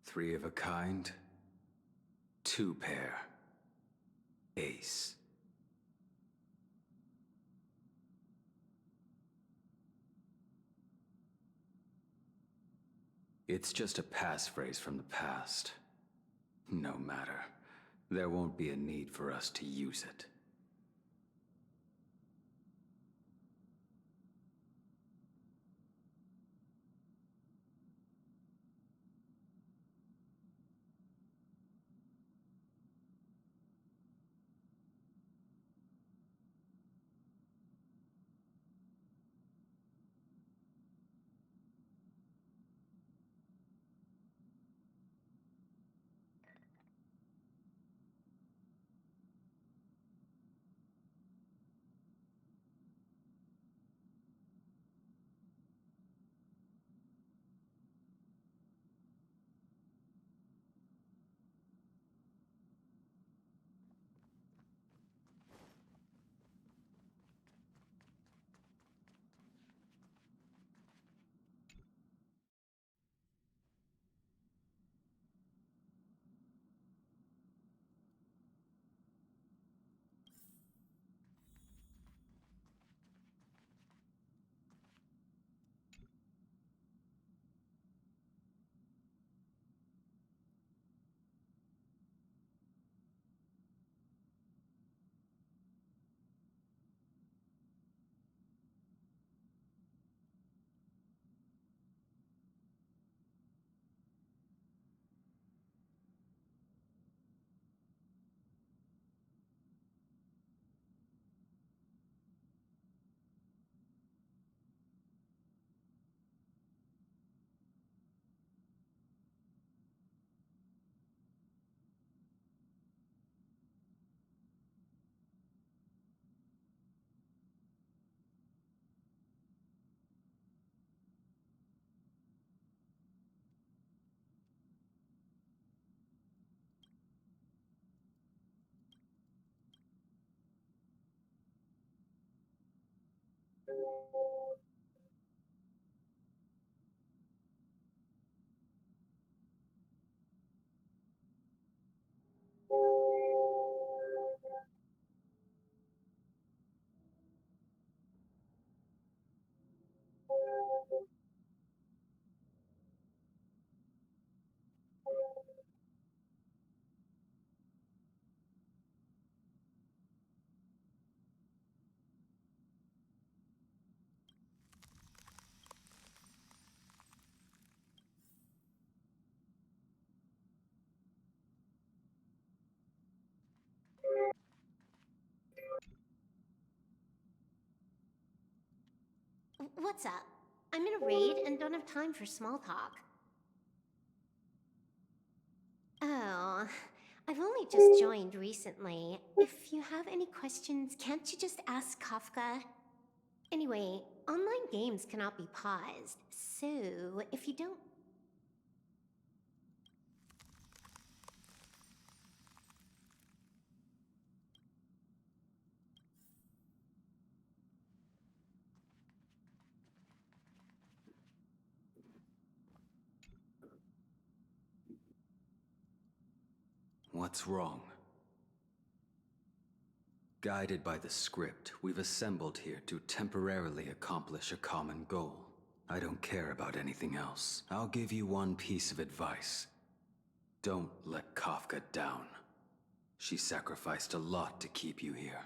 Three of a kind, two pair, ace. It's just a passphrase from the past. No matter. There won't be a need for us to use it. What's up? I'm in a raid and don't have time for small talk. Oh, I've only just joined recently. If you have any questions, can't you just ask Kafka? Anyway, online games cannot be paused, so if you don't... What's wrong? Guided by the script, we've assembled here to temporarily accomplish a common goal. I don't care about anything else. I'll give you one piece of advice. Don't let Kafka down. She sacrificed a lot to keep you here.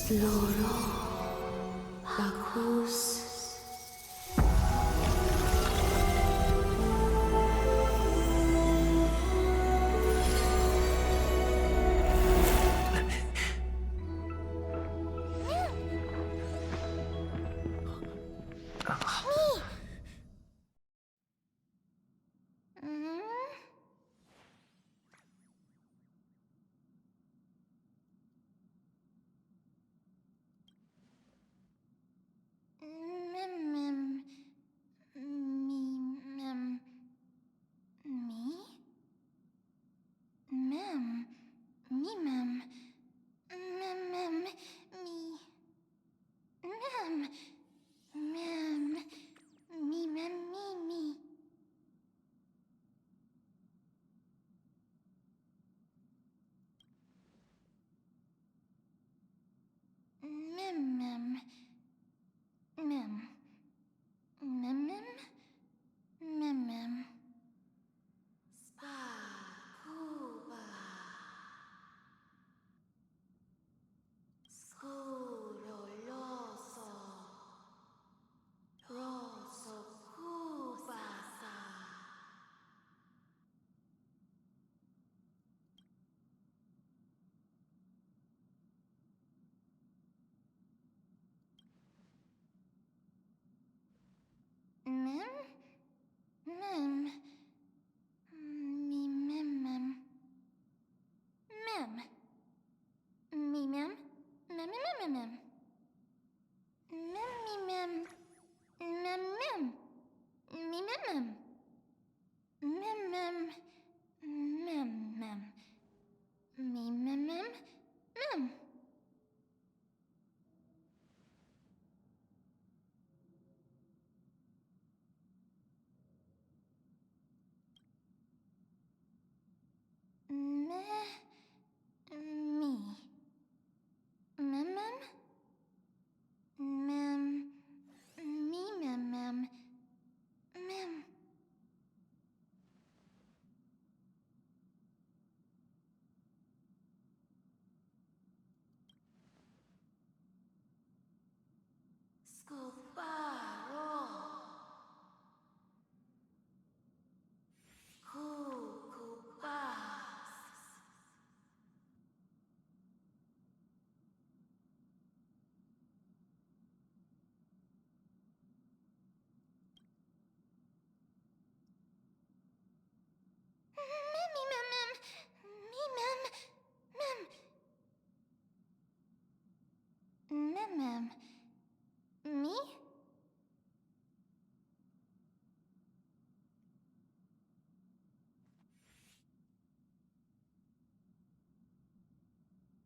Sloro Bacchus.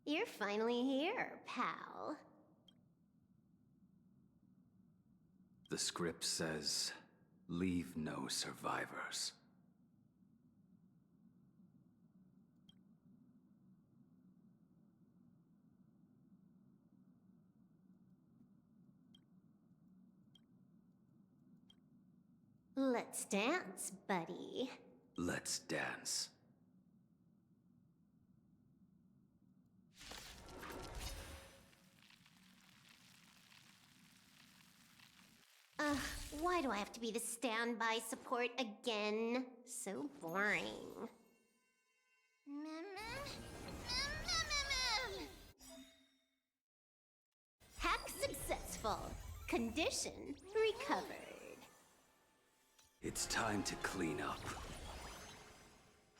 You're finally here, pal. The script says, leave no survivors. Let's dance, buddy. Let's dance. Why do I have to be the standby support again? So boring. Hack successful. Condition recovered. It's time to clean up.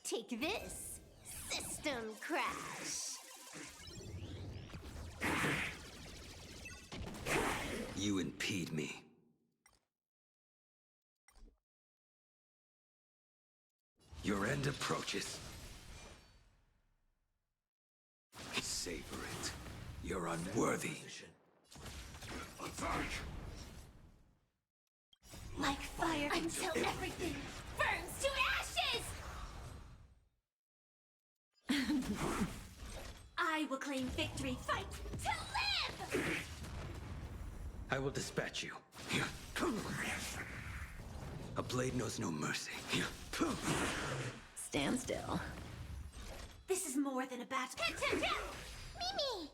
Take this, System Crash. You impede me. Your end approaches. Savor it. You're unworthy. Attack! Like fire until everything burns to ashes! I will claim victory. Fight to live! I will dispatch you. A blade knows no mercy. Stand still. This is more than a battle. Mimi!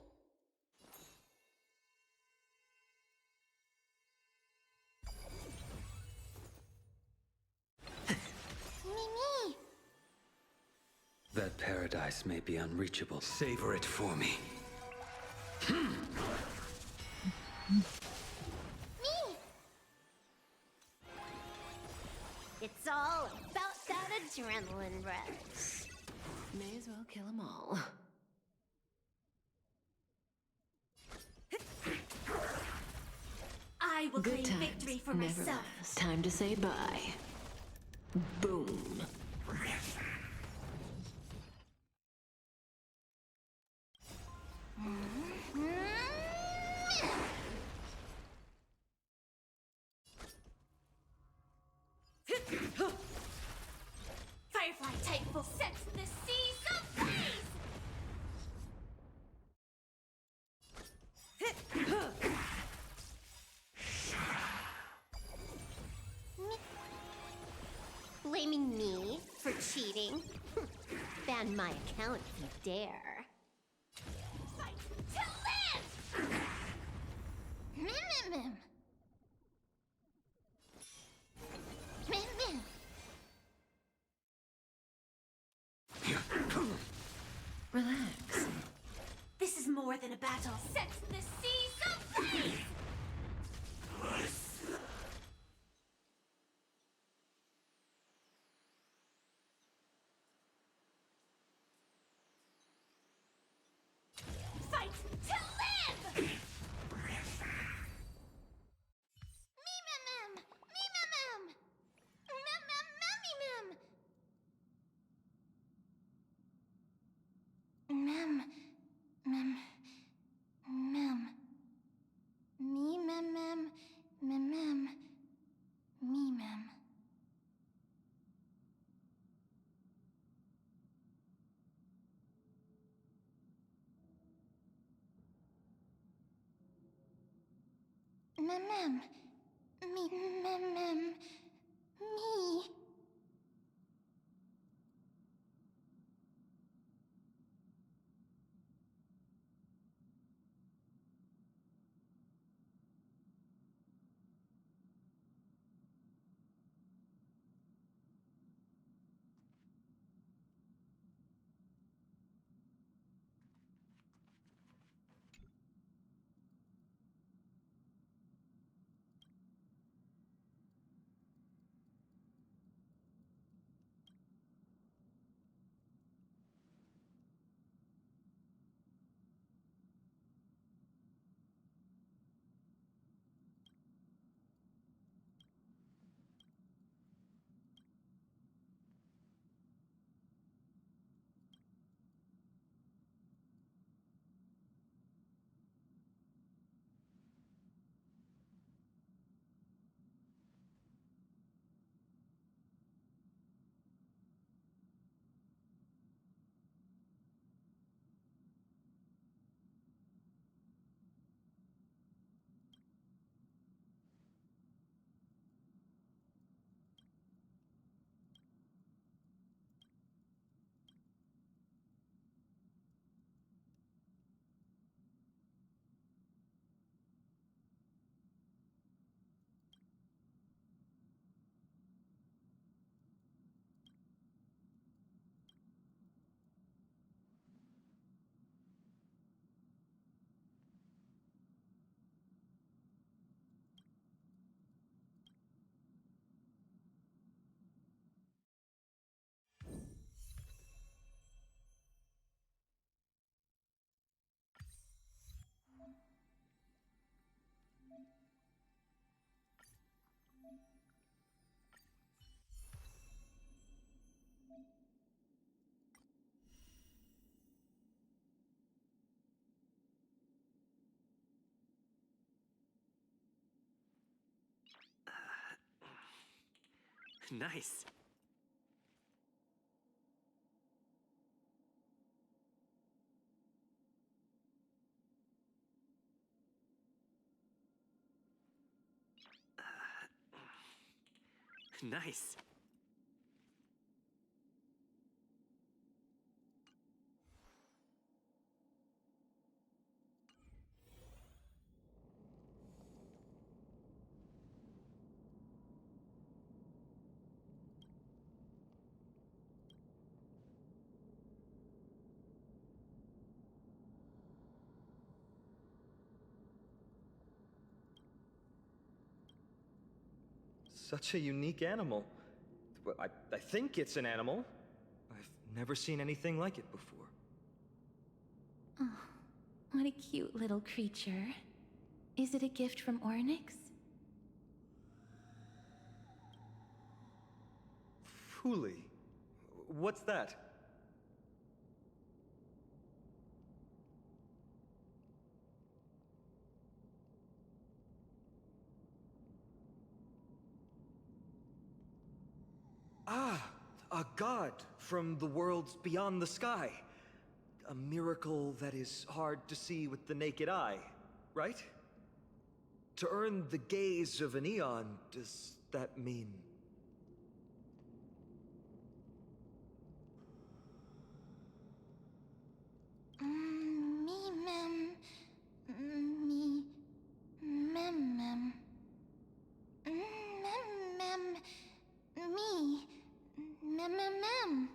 Mimi! That paradise may be unreachable. Savor it for me. Me! It's all about that adrenaline rush. May as well kill them all. I will Good claim times victory for never myself. last. Time to say bye. Boom. Firefly type will set the seas ablaze! Blaming me for cheating? Ban my account if you dare. Fight to live! Mim mim mim. Mim mim. Relax. This is more than a battle. Set the seas ablaze! Fight to live! Me-mem-mem! Me-mem-mem! Mem-mem-mem-me-mem! Mem, mem, mem, me mem mem, mem mem, me mem. Mem mem, me mem mem, me. Nice. Nice. Such a unique animal. Well, I think it's an animal. I've never seen anything like it before. Oh, what a cute little creature. Is it a gift from Ornyx? Fuli. What's that? Ah, a god from the worlds beyond the sky. A miracle that is hard to see with the naked eye, right? To earn the gaze of an Eon, does that mean... Me mem. Me mem mem. Mem mem. Me. Mem mem mem.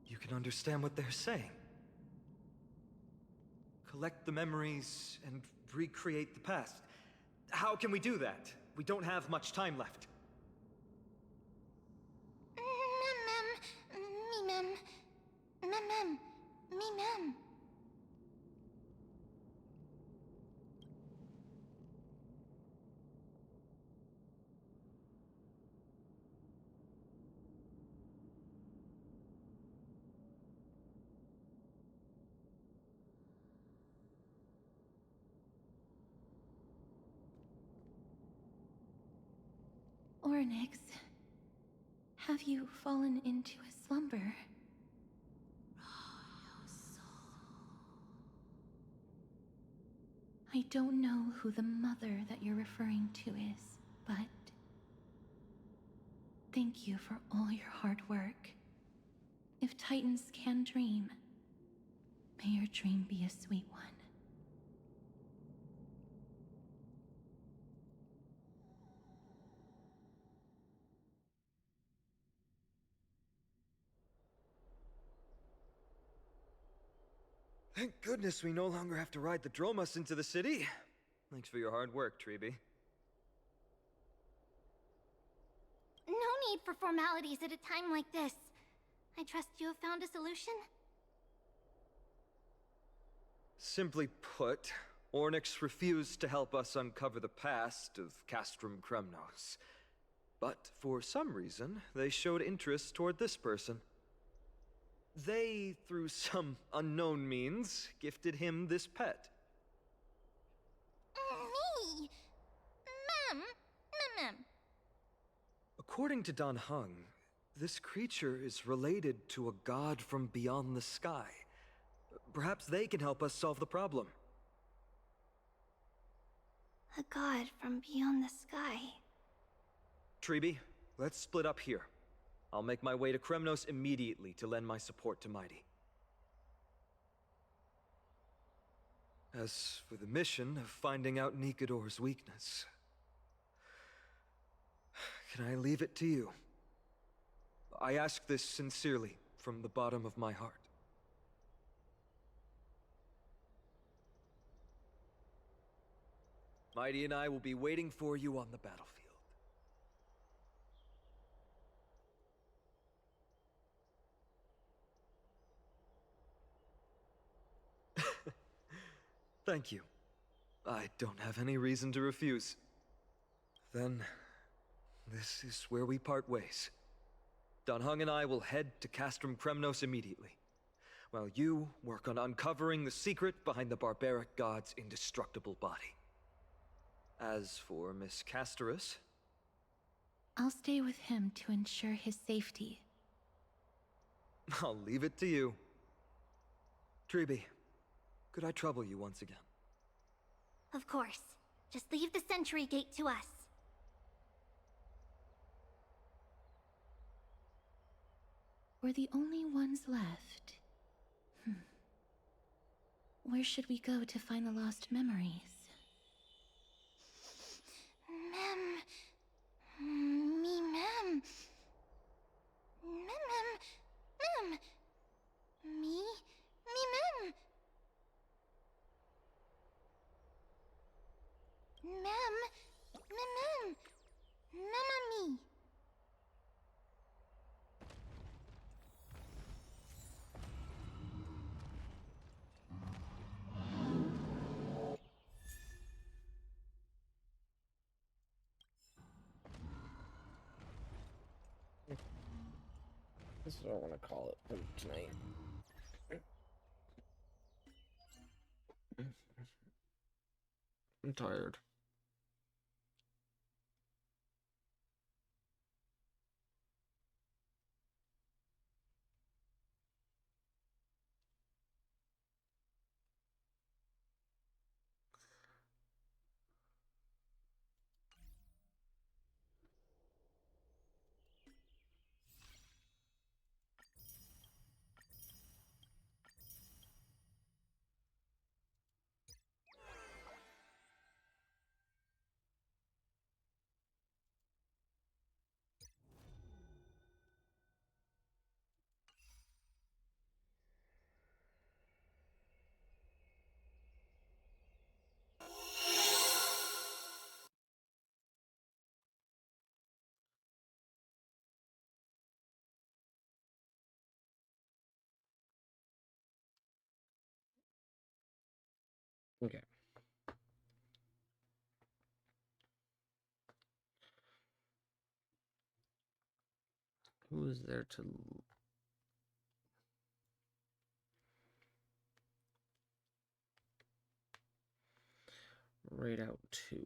You can understand what they're saying. Collect the memories and recreate the past. How can we do that? We don't have much time left. Mem mem. Me mem. Mem mem. Me mem. Ornyx, have you fallen into a slumber? I don't know who the mother that you're referring to is, but thank you for all your hard work. If Titans can dream, may your dream be a sweet one. Thank goodness we no longer have to ride the Dromas into the city. Thanks for your hard work, Treeby. No need for formalities at a time like this. I trust you have found a solution? Simply put, Ornyx refused to help us uncover the past of Castrum Kremnos. But for some reason, they showed interest toward this person. They, through some unknown means, gifted him this pet. Me? Mem? Mem. According to Dan Heng, this creature is related to a god from beyond the sky. Perhaps they can help us solve the problem. A god from beyond the sky. Treeby, let's split up here. I'll make my way to Kremnos immediately to lend my support to Mighty. As for the mission of finding out Nikador's weakness, can I leave it to you? I ask this sincerely, from the bottom of my heart. Mighty and I will be waiting for you on the battlefield. Thank you. I don't have any reason to refuse. Then, this is where we part ways. Dan Heng and I will head to Castrum Kremnos immediately. while you work on uncovering the secret behind the barbaric god's indestructible body. As for Miss Castorus, I'll stay with him to ensure his safety. I'll leave it to you. Treeby, could I trouble you once again? Of course. Just leave the sentry gate to us. We're the only ones left. Where should we go to find the lost memories? Mem. Mem. Me, mem. Me. This is what I want to call it for tonight. I'm tired. Okay. Who is there to raid out to?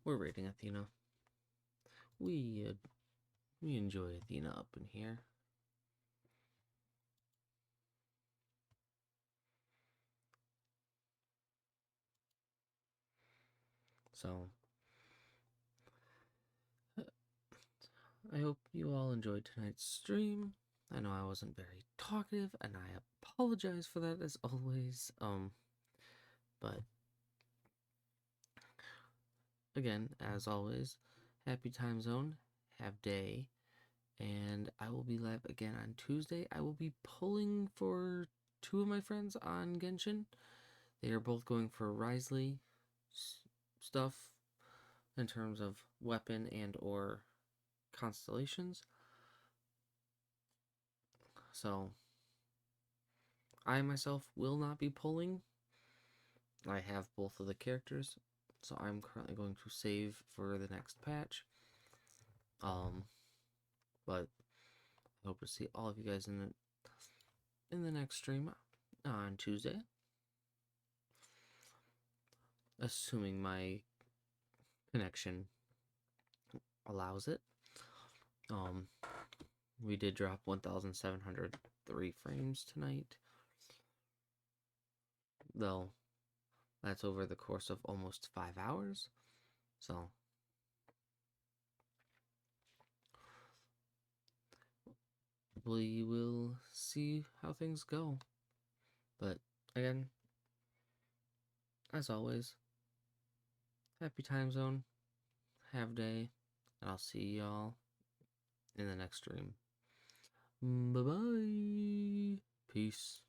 We're raiding Athena. We enjoy Athena up in here. So I hope you all enjoyed tonight's stream. I know I wasn't very talkative, and I apologize for that as always. But again, as always, happy time zone, have day, and I will be live again on Tuesday. I will be pulling for two of my friends on Genshin. They are both going for Risley stuff in terms of weapon and or constellations. So I myself will not be pulling. I have both of the characters, so I'm currently going to save for the next patch. But I hope to see all of you guys in the next stream on Tuesday, assuming my connection allows it. We did drop 1,703 frames tonight, though that's over the course of almost 5 hours, so we will see how things go. But again, as always, happy time zone, have day, And I'll see y'all in the next stream. Bye bye. Peace.